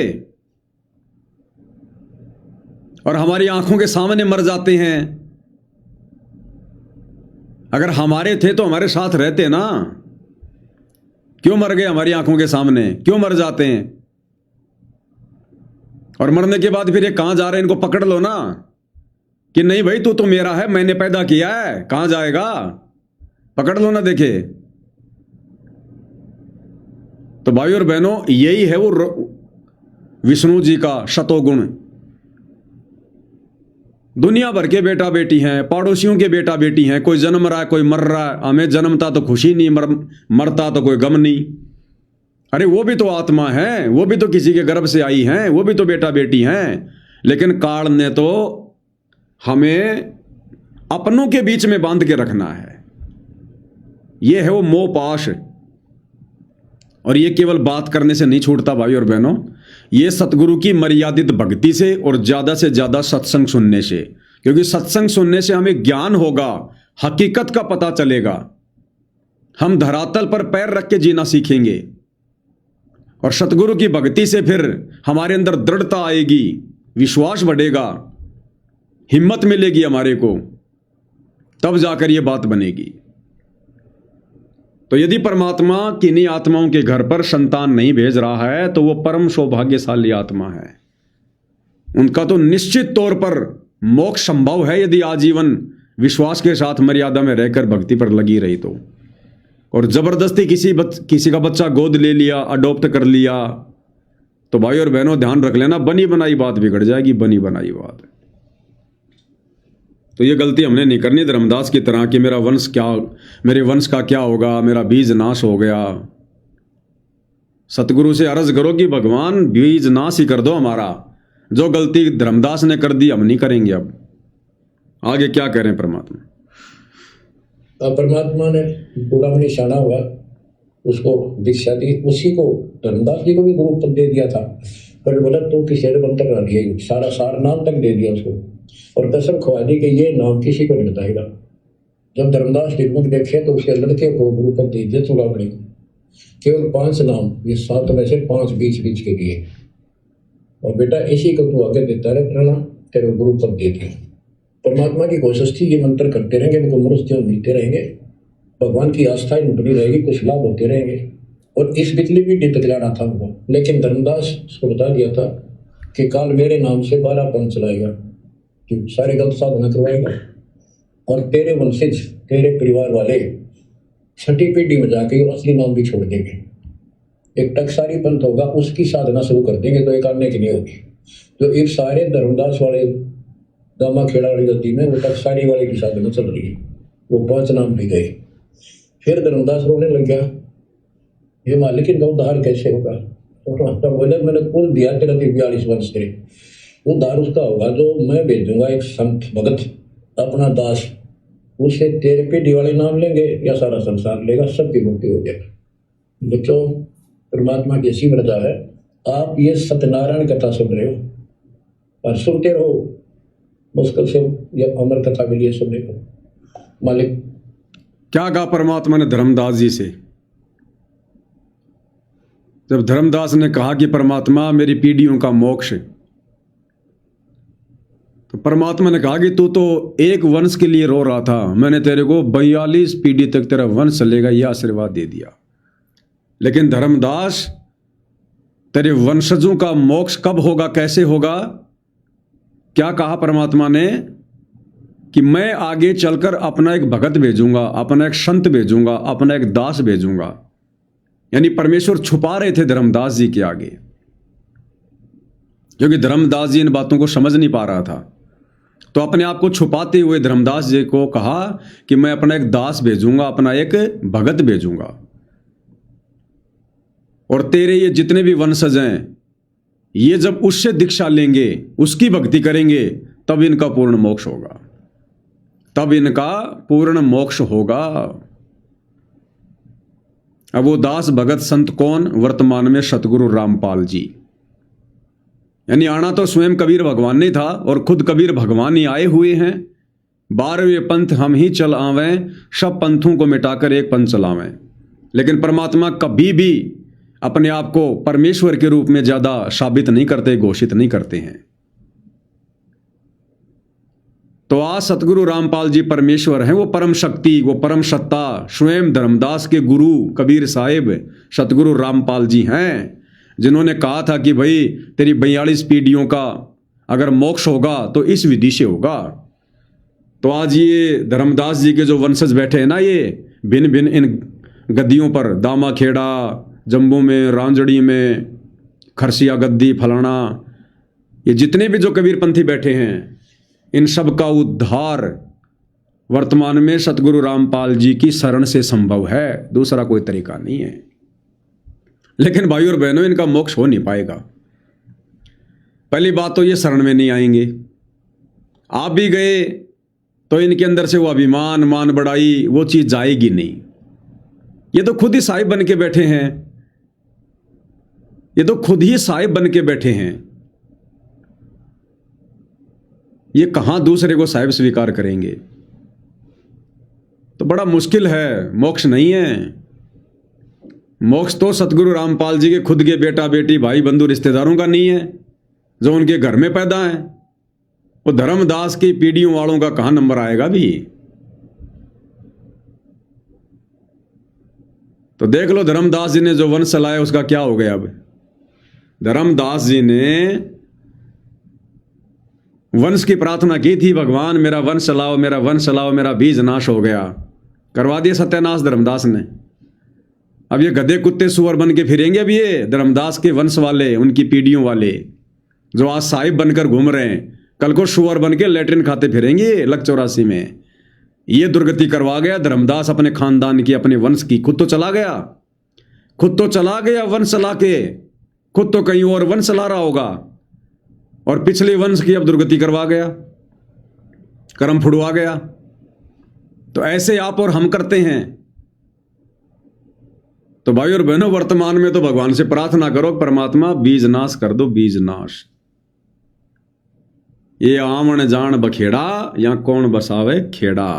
और हमारी आंखों के सामने मर जाते हैं। अगर हमारे थे तो हमारे साथ रहते ना। क्यों मर गए हमारी आंखों के सामने? क्यों मर जाते हैं? और मरने के बाद फिर ये कहां जा रहे हैं? इनको पकड़ लो ना कि नहीं भाई तू तो मेरा है, मैंने पैदा किया है। कहां जाएगा? पकड़ लो ना। देखे तो भाई और बहनों, यही है वो विष्णु जी का शतोगुण। दुनिया भर के बेटा बेटी हैं, पड़ोसियों के बेटा बेटी हैं, कोई जन्म रहा है, कोई मर रहा है। हमें जन्मता तो खुशी नहीं, मरता तो कोई गम नहीं। अरे वो भी तो आत्मा है, वो भी तो किसी के गर्भ से आई हैं, वो भी तो बेटा बेटी हैं। लेकिन काल ने तो हमें अपनों के बीच में बांध के रखना है। ये है वो मोह पाश। और ये केवल बात करने से नहीं छूटता भाई और बहनों, ये सतगुरु की मर्यादित भक्ति से और ज्यादा से ज्यादा सत्संग सुनने से। क्योंकि सत्संग सुनने से हमें ज्ञान होगा, हकीकत का पता चलेगा, हम धरातल पर पैर रख के जीना सीखेंगे। और सतगुरु की भक्ति से फिर हमारे अंदर दृढ़ता आएगी, विश्वास बढ़ेगा, हिम्मत मिलेगी हमारे को, तब जाकर यह बात बनेगी। तो यदि परमात्मा किन्हीं आत्माओं के घर पर संतान नहीं भेज रहा है तो वो परम सौभाग्यशाली आत्मा है। उनका तो निश्चित तौर पर मोक्ष संभव है यदि आजीवन विश्वास के साथ मर्यादा में रहकर भक्ति पर लगी रही तो। और जबरदस्ती किसी का बच्चा गोद ले लिया, अडॉप्ट कर लिया, तो भाई और बहनों ध्यान रख लेना, बनी बनाई बात बिगड़ जाएगी, बनी बनाई बात। तो ये गलती हमने नहीं करनी धर्मदास की तरह कि मेरे वंश का क्या होगा, मेरा बीज नाश हो गया। सतगुरु से अर्ज करो कि भगवान बीज नाश ही कर दो हमारा। जो गलती धर्मदास ने कर दी हम नहीं करेंगे। अब आगे क्या कह रहे हैं परमात्मा? परमात्मा ने चूड़ामणि शाना हुआ, उसको दीक्षा दी। उसी को धर्मदास जी को भी गुरु पद दे दिया था, पर बोला तू किसी बन तक रख दिया, सारा सार नाम तक दे दिया उसको, और कसम खवा दी कि ये नाम किसी को नहीं बताएगा। जब धर्मदास टिकमुख देखे तो उसके लड़के को गुरु पद दे दिया चूड़ामणि। केवल 5 नाम, ये 7 में से 5 बीच बीच के दिए, और बेटा इसी को तू आगे देता रहे, तेरे गुरु पद दे दिया। परमात्मा की कोशिश थी ये मंत्र करते रहेंगे, इनको मनुष्य मिलते रहेंगे, भगवान की आस्था बनी रहेगी, कुछ लाभ होते रहेंगे। और इस बिजली भी दिखलाना था उनको, लेकिन धर्मदास को बता दिया था कि काल मेरे नाम से 12 पंथ चलाएगा, कि सारे गलत साधना करवाएगा, और तेरे वंशज, तेरे परिवार वाले 6ठी पीढ़ी में जाके असली नाम भी छोड़ देंगे। एक टकसारी पंथ होगा, उसकी साधना शुरू कर देंगे, तो एक आने की नहीं होगी। तो एक सारे धर्मदास वाले दामा खेड़ा वाली गति में वो टकसारी वाले की साधना चल रही है, वो 5 नाम भी गए। फिर धर्मदास रोने लग गया, ये मालिक इनका उद्धार कैसे होगा? तो बोले मैंने कुल दिया तेरा 42 वंश तेरे, उद्धार उसका होगा जो मैं भेजूंगा एक संत भगत अपना दास, उससे तेरे पीढ़ी वाले नाम लेंगे या सारा संसार लेगा, सबकी मुक्ति हो जाएगी। बच्चों, परमात्मा की ऐसी मर्यादा है। आप ये सत्यनारायण कथा सुन रहे हो और सुनते रहो, मुश्किल से ये अमर कथा मिली है सुनने को। मालिक क्या कहा परमात्मा ने धर्मदास जी से? जब धर्मदास ने कहा कि परमात्मा मेरी पीढ़ियों का मोक्ष, तो परमात्मा ने कहा कि तू तो एक वंश के लिए रो रहा था, मैंने तेरे को 42 पीढ़ी तक तेरा वंश चलेगा यह आशीर्वाद दे दिया। लेकिन धर्मदास, तेरे वंशजों का मोक्ष कब होगा, कैसे होगा? क्या कहा परमात्मा ने कि मैं आगे चलकर अपना एक भगत भेजूंगा, अपना एक संत भेजूंगा, अपना एक दास भेजूंगा। यानी परमेश्वर छुपा रहे थे धर्मदास जी के आगे। क्योंकि धर्मदास जी इन बातों को समझ नहीं पा रहा था। तो अपने आप को छुपाते हुए धर्मदास जी को कहा कि मैं अपना एक दास भेजूंगा, अपना एक भगत भेजूंगा, और तेरे ये जितने भी वंशज हैं ये जब उससे दीक्षा लेंगे, उसकी भक्ति करेंगे, तब इनका पूर्ण मोक्ष होगा, तब इनका पूर्ण मोक्ष होगा। अब वो दास भगत संत कौन? वर्तमान में सतगुरु रामपाल जी। यानी आना तो स्वयं कबीर भगवान ने था, और खुद कबीर भगवान ही आए हुए हैं। 12वें पंथ हम ही चल आवें, सब पंथों को मिटाकर एक पंथ चलावें। लेकिन परमात्मा कभी भी अपने आप को परमेश्वर के रूप में ज्यादा साबित नहीं करते, घोषित नहीं करते हैं। तो आज सतगुरु रामपाल जी परमेश्वर हैं, वो परम शक्ति, वो परम सत्ता स्वयं धर्मदास के गुरु कबीर साहिब सतगुरु रामपाल जी हैं, जिन्होंने कहा था कि भाई तेरी 42 पीढ़ियों का अगर मोक्ष होगा तो इस विधि से होगा। तो आज ये धर्मदास जी के जो वंशज बैठे हैं ना, ये भिन्न भिन्न इन गद्दियों पर, दामा खेड़ा, जम्मू में, रांजड़ी में, खरसिया गद्दी, फलाना, ये जितने भी जो कबीरपंथी बैठे हैं, इन सब का उद्धार वर्तमान में सतगुरु रामपाल जी की शरण से संभव है, दूसरा कोई तरीका नहीं है। लेकिन भाई और बहनों, इनका मोक्ष हो नहीं पाएगा। पहली बात तो ये शरण में नहीं आएंगे। आप भी गए तो इनके अंदर से वो अभिमान, मान बढ़ाई, वो चीज जाएगी नहीं। ये तो खुद ही साहिब बन के बैठे हैं, ये तो खुद ही साहिब बन के बैठे हैं। ये कहां दूसरे को साहिब स्वीकार करेंगे? तो बड़ा मुश्किल है, मोक्ष नहीं है। मोक्ष तो सतगुरु रामपाल जी के खुद के बेटा बेटी, भाई बंधु, रिश्तेदारों का नहीं है, जो उनके घर में पैदा है। वो धर्मदास की पीढ़ियों वालों का कहां नंबर आएगा भी? तो देख लो धर्मदास जी ने जो वंश चलाया उसका क्या हो गया। अब धर्मदास जी ने वंश की प्रार्थना की थी, भगवान मेरा वंश चलाओ, मेरा वंश चलाओ, मेरा बीज नाश हो गया। करवा दिया सत्यानाश धर्मदास ने। अब ये गधे कुत्ते सुअर बन के फिरेंगे। अब ये धर्मदास के वंश वाले, उनकी पीढ़ियों वाले जो आज साहिब बनकर घूम रहे हैं, कल को सुअर बन के लेटरिन खाते फिरेंगे लक 84 में। ये दुर्गति करवा गया धर्मदास अपने खानदान की, अपने वंश की। खुद तो चला गया, खुद तो चला गया वंश चला के, खुद तो कहीं और वंश चला रहा होगा, और पिछले वंश की अब दुर्गति करवा गया, कर्म फुड़वा गया। तो ऐसे आप और हम करते हैं। तो भाई और बहनों, वर्तमान में तो भगवान से प्रार्थना करो, परमात्मा बीज नाश कर दो, बीज नाश। ये आमण जान बखेड़ा, या कौन बसावे खेड़ा।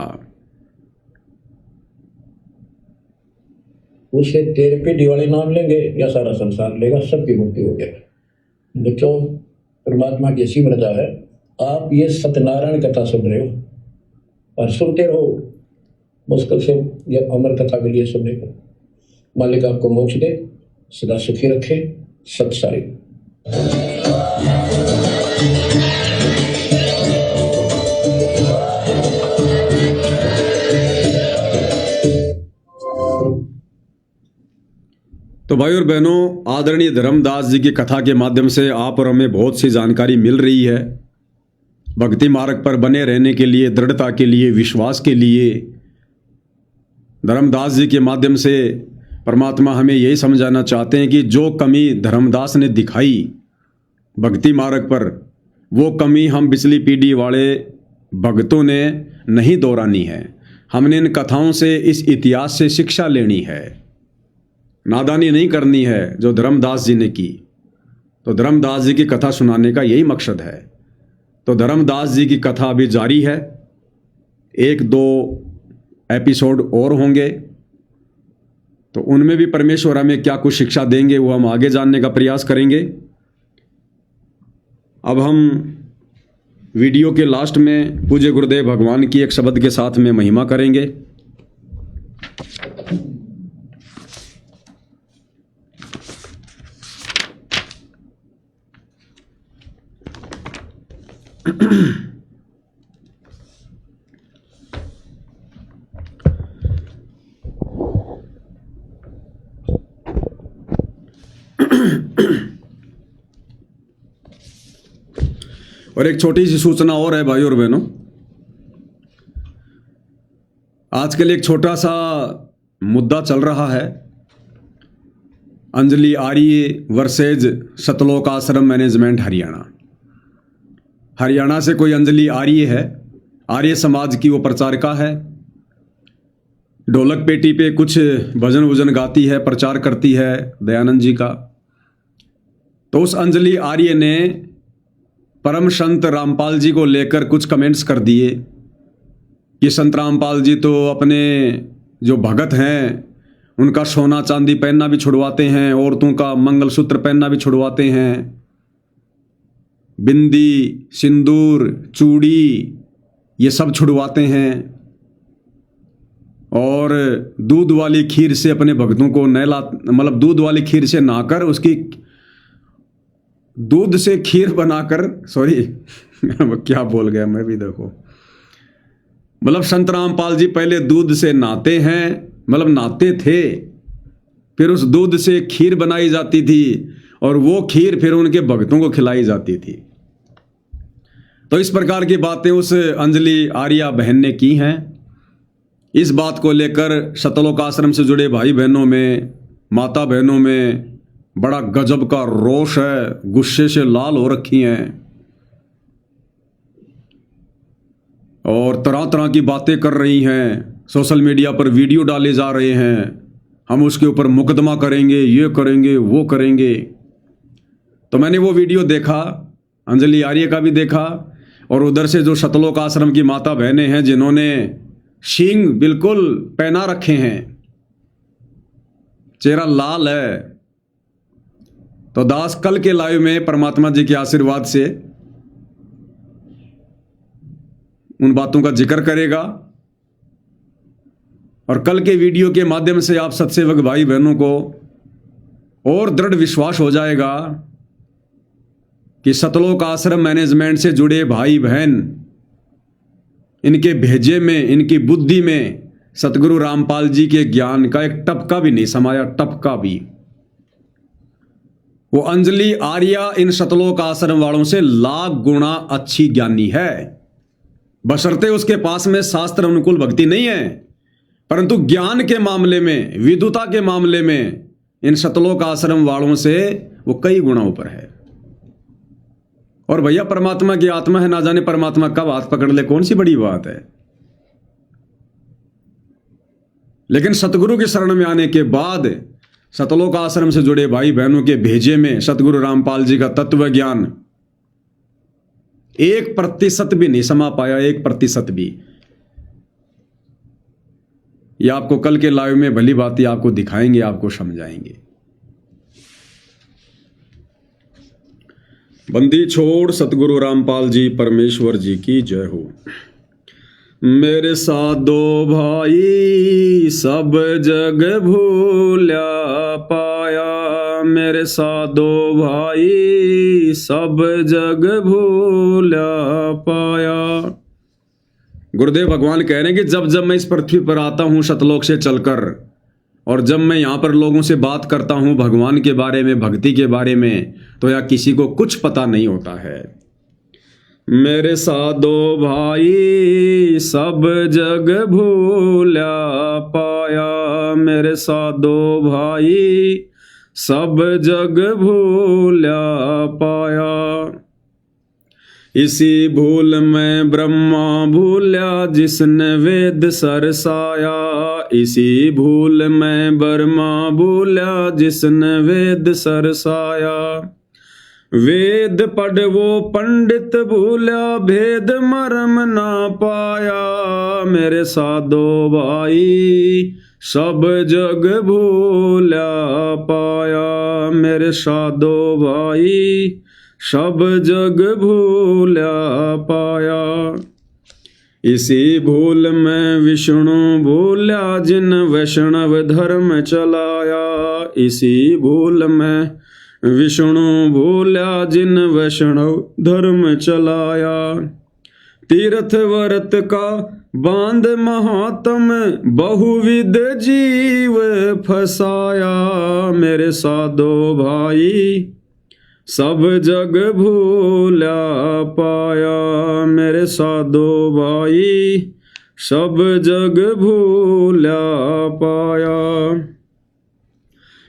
उससे तेरे पीढ़ी वाले नाम लेंगे या सारा संसार लेगा, सबकी मुक्ति हो गया। बच्चों, परमात्मा की ऐसी मर्यादा है। आप ये सत्यनारायण कथा सुन रहे हो और सुनते रहो, मुश्किल से ये अमर कथा के लिए सुनने को। मालिक आपको मोक्ष दे, सदा सुखी रखे। सत्साई। तो भाई और बहनों, आदरणीय धर्मदास जी की कथा के माध्यम से आप और हमें बहुत सी जानकारी मिल रही है। भक्ति मार्ग पर बने रहने के लिए, दृढ़ता के लिए, विश्वास के लिए धर्मदास जी के माध्यम से परमात्मा हमें यही समझाना चाहते हैं कि जो कमी धर्मदास ने दिखाई भक्ति मार्ग पर, वो कमी हम पिछली पीढ़ी वाले भक्तों ने नहीं दोहरानी है। हमने इन कथाओं से, इस इतिहास से शिक्षा लेनी है, नादानी नहीं करनी है जो धर्मदास जी ने की। तो धर्मदास जी की कथा सुनाने का यही मकसद है। तो धर्मदास जी की कथा अभी जारी है, 1-2 एपिसोड और होंगे, तो उनमें भी परमेश्वर हमें क्या कुछ शिक्षा देंगे वो हम आगे जानने का प्रयास करेंगे। अब हम वीडियो के लास्ट में पूज्य गुरुदेव भगवान की एक शब्द के साथ में महिमा करेंगे। और एक छोटी सी सूचना और है भाई और बहनों, आजकल एक छोटा सा मुद्दा चल रहा है, अंजलि आर्य वर्सेज सतलोक आश्रम मैनेजमेंट हरियाणा। हरियाणा से कोई अंजलि आर्य है, आर्य समाज की वो प्रचारिका है, ढोलक पेटी पे कुछ भजन वजन गाती है, प्रचार करती है दयानंद जी का। तो उस अंजलि आर्य ने परम संत रामपाल जी को लेकर कुछ कमेंट्स कर दिए कि संत रामपाल जी तो अपने जो भगत हैं उनका सोना चांदी पहनना भी छुड़वाते हैं, औरतों का मंगलसूत्र पहनना भी छुड़वाते हैं, बिंदी सिंदूर चूड़ी ये सब छुड़वाते हैं, और दूध वाली खीर से अपने भक्तों को नहला, मतलब दूध वाली खीर से नहाकर उसकी दूध से खीर बनाकर, सॉरी क्या बोल गया मैं भी, देखो मतलब संत रामपाल जी पहले दूध से नहाते हैं, मतलब नहाते थे, फिर उस दूध से खीर बनाई जाती थी और वो खीर फिर उनके भक्तों को खिलाई जाती थी। तो इस प्रकार की बातें उस अंजलि आर्या बहन ने की हैं। इस बात को लेकर सतलोक आश्रम से जुड़े भाई बहनों में, माता बहनों में बड़ा गजब का रोष है, गुस्से से लाल हो रखी हैं और तरह तरह की बातें कर रही हैं, सोशल मीडिया पर वीडियो डाले जा रहे हैं, हम उसके ऊपर मुकदमा करेंगे, ये करेंगे, वो करेंगे। तो मैंने वो वीडियो देखा, अंजलि आर्य का भी देखा, और उधर से जो सतलोक आश्रम की माता बहनें हैं जिन्होंने शींग बिल्कुल पहना रखे हैं, चेहरा लाल है। तो दास कल के लाइव में परमात्मा जी के आशीर्वाद से उन बातों का जिक्र करेगा, और कल के वीडियो के माध्यम से आप सत्सेवक भाई बहनों को और दृढ़ विश्वास हो जाएगा कि सतलोक आश्रम मैनेजमेंट से जुड़े भाई बहन, इनके भेजे में, इनकी बुद्धि में सतगुरु रामपाल जी के ज्ञान का एक टपका भी नहीं समाया, टपका भी। वो अंजलि आर्या इन सतलोक आश्रम वालों से लाख गुना अच्छी ज्ञानी है, बशर्ते उसके पास में शास्त्र अनुकूल भक्ति नहीं है, परंतु ज्ञान के मामले में, विद्वता के मामले में इन सतलोक आश्रम वालों से वो कई गुना ऊपर है। और भैया परमात्मा की आत्मा है, ना जाने परमात्मा कब हाथ पकड़ ले, कौन सी बड़ी बात है। लेकिन सतगुरु की शरण में आने के बाद सतलोक आश्रम से जुड़े भाई बहनों के भेजे में सतगुरु रामपाल जी का तत्व ज्ञान 1% भी नहीं समा पाया, 1% भी। ये आपको कल के लाइव में भली बात आपको दिखाएंगे, आपको समझाएंगे। बंदी छोड़ सतगुरु रामपाल जी परमेश्वर जी की जय हो। मेरे साधो भाई सब जग भूल्या पाया, मेरे साधो भाई सब जग भूल्या पाया। गुरुदेव भगवान कह रहे हैं कि जब जब मैं इस पृथ्वी पर आता हूं सतलोक से चलकर, और जब मैं यहां पर लोगों से बात करता हूं भगवान के बारे में, भक्ति के बारे में, तो यह किसी को कुछ पता नहीं होता है। मेरे साधो भाई सब जग भूल्या पाया, मेरे साधो भाई सब जग भूल्या पाया। इसी भूल में ब्रह्मा भूल्या जिसने वेद सरसाया, इसी भूल में ब्रह्मा भूल्या जिसने वेद सरसाया। वेद पढ़ वो पंडित भूल्या भेद मर्म ना पाया, मेरे साधो भाई सब जग भूल्या पाया, मेरे साधो भाई सब जग भूल्या पाया। इसी भूल में विष्णु भूल्या जिन वैष्णव धर्म चलाया, इसी भूल में विष्णु भूल्या जिन वैष्णव धर्म चलाया। तीर्थ व्रत का बांध महात्म बहुविध जीव फसाया, मेरे साधो भाई सब जग भूला पाया मेरे साधो भाई, सब जग भूला पाया।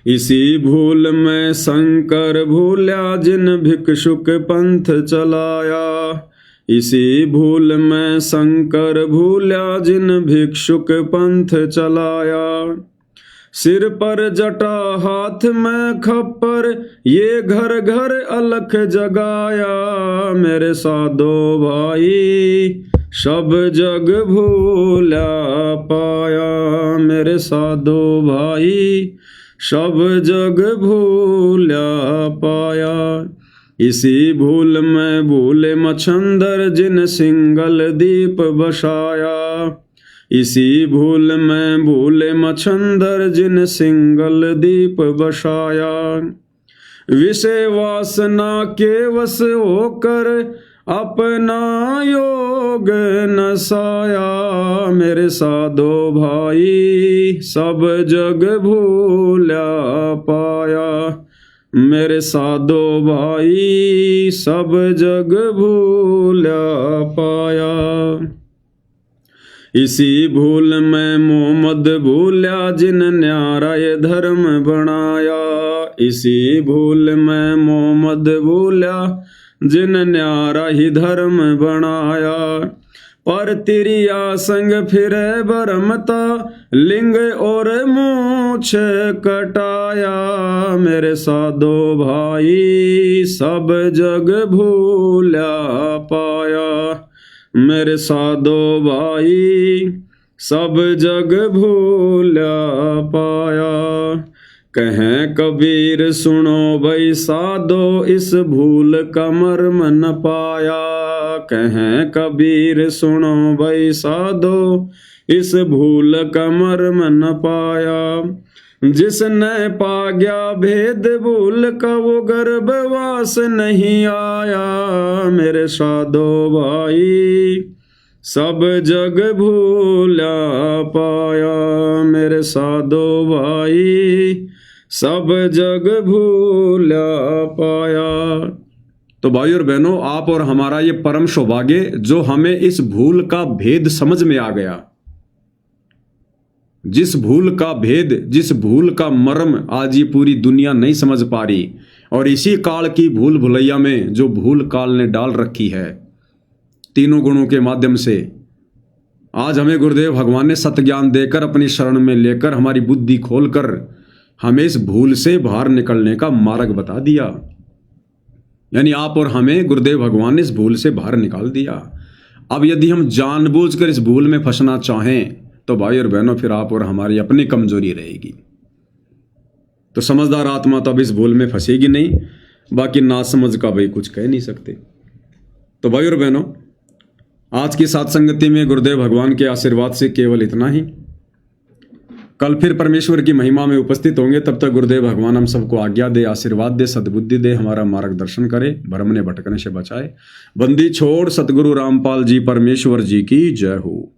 इसी भूल में शंकर भूल्या जिन भिक्षुक पंथ चलाया, इसी भूल में शंकर भूल्या जिन भिक्षुक पंथ चलाया। सिर पर जटा हाथ में खप्पर, ये घर घर अलख जगाया मेरे साधो भाई, सब जग भूला पाया मेरे साधो भाई, सब जग भूला पाया। इसी भूल में भूले मच्छंदर जिन सिंगल दीप बसाया, इसी भूल में भूले मच्छंदर जिन सिंगल दीप बसाया। विषय वासना के वश होकर अपना योग नसाया मेरे साधो भाई, सब जग भूला पाया मेरे साधो भाई, सब जग भूला पाया। इसी भूल में मोहम्मद भूल्या जिन न्यारा ये धर्म बनाया, इसी भूल में मोहम्मद भूल्या जिन न्यारा ही धर्म बनाया। पर तिरिया संग फिरे बरमता, लिंग और मूछ कटाया मेरे साधो भाई, सब जग भूला पाया मेरे साधो भाई, सब जग भूला पाया। कहें कबीर सुनो भाई साधो, इस भूल का मर्म न पाया, कहें कबीर सुनो भाई साधो, इस भूल का मर्म न पाया। जिसने पा गया भेद भूल का वो गर्भवास नहीं आया मेरे साधो भाई, सब जग भूला पाया मेरे साधो भाई, सब जग भूला पाया। तो भाई और बहनों, आप और हमारा ये परम सौभाग्य जो हमें इस भूल का भेद समझ में आ गया, जिस भूल का भेद, जिस भूल का मर्म आज ये पूरी दुनिया नहीं समझ पा रही, और इसी काल की भूल भुलैया में जो भूल काल ने डाल रखी है तीनों गुणों के माध्यम से, आज हमें गुरुदेव भगवान ने सत्ज्ञान देकर अपनी शरण में लेकर हमारी बुद्धि खोलकर हमें इस भूल से बाहर निकलने का मार्ग बता दिया। यानी आप और हमें गुरुदेव भगवान ने इस भूल से बाहर निकाल दिया। अब यदि हम जानबूझकर इस भूल में फंसना चाहें तो भाई और बहनों फिर आप और हमारी अपनी कमजोरी रहेगी। तो समझदार आत्मा तो अब इस भूल में फंसेगी नहीं, बाकी नासमझ का भाई कुछ कह नहीं सकते। तो भाई और बहनों, आज की सत्संगति में गुरुदेव भगवान के आशीर्वाद से केवल इतना ही। कल फिर परमेश्वर की महिमा में उपस्थित होंगे। तब तक गुरुदेव भगवान हम सबको आज्ञा दे, आशीर्वाद दे, सद्बुद्धि दे, हमारा मार्गदर्शन करे, भ्रम ने भटकने से बचाए। बंदी छोड़ सतगुरु रामपाल जी परमेश्वर जी की जय हो।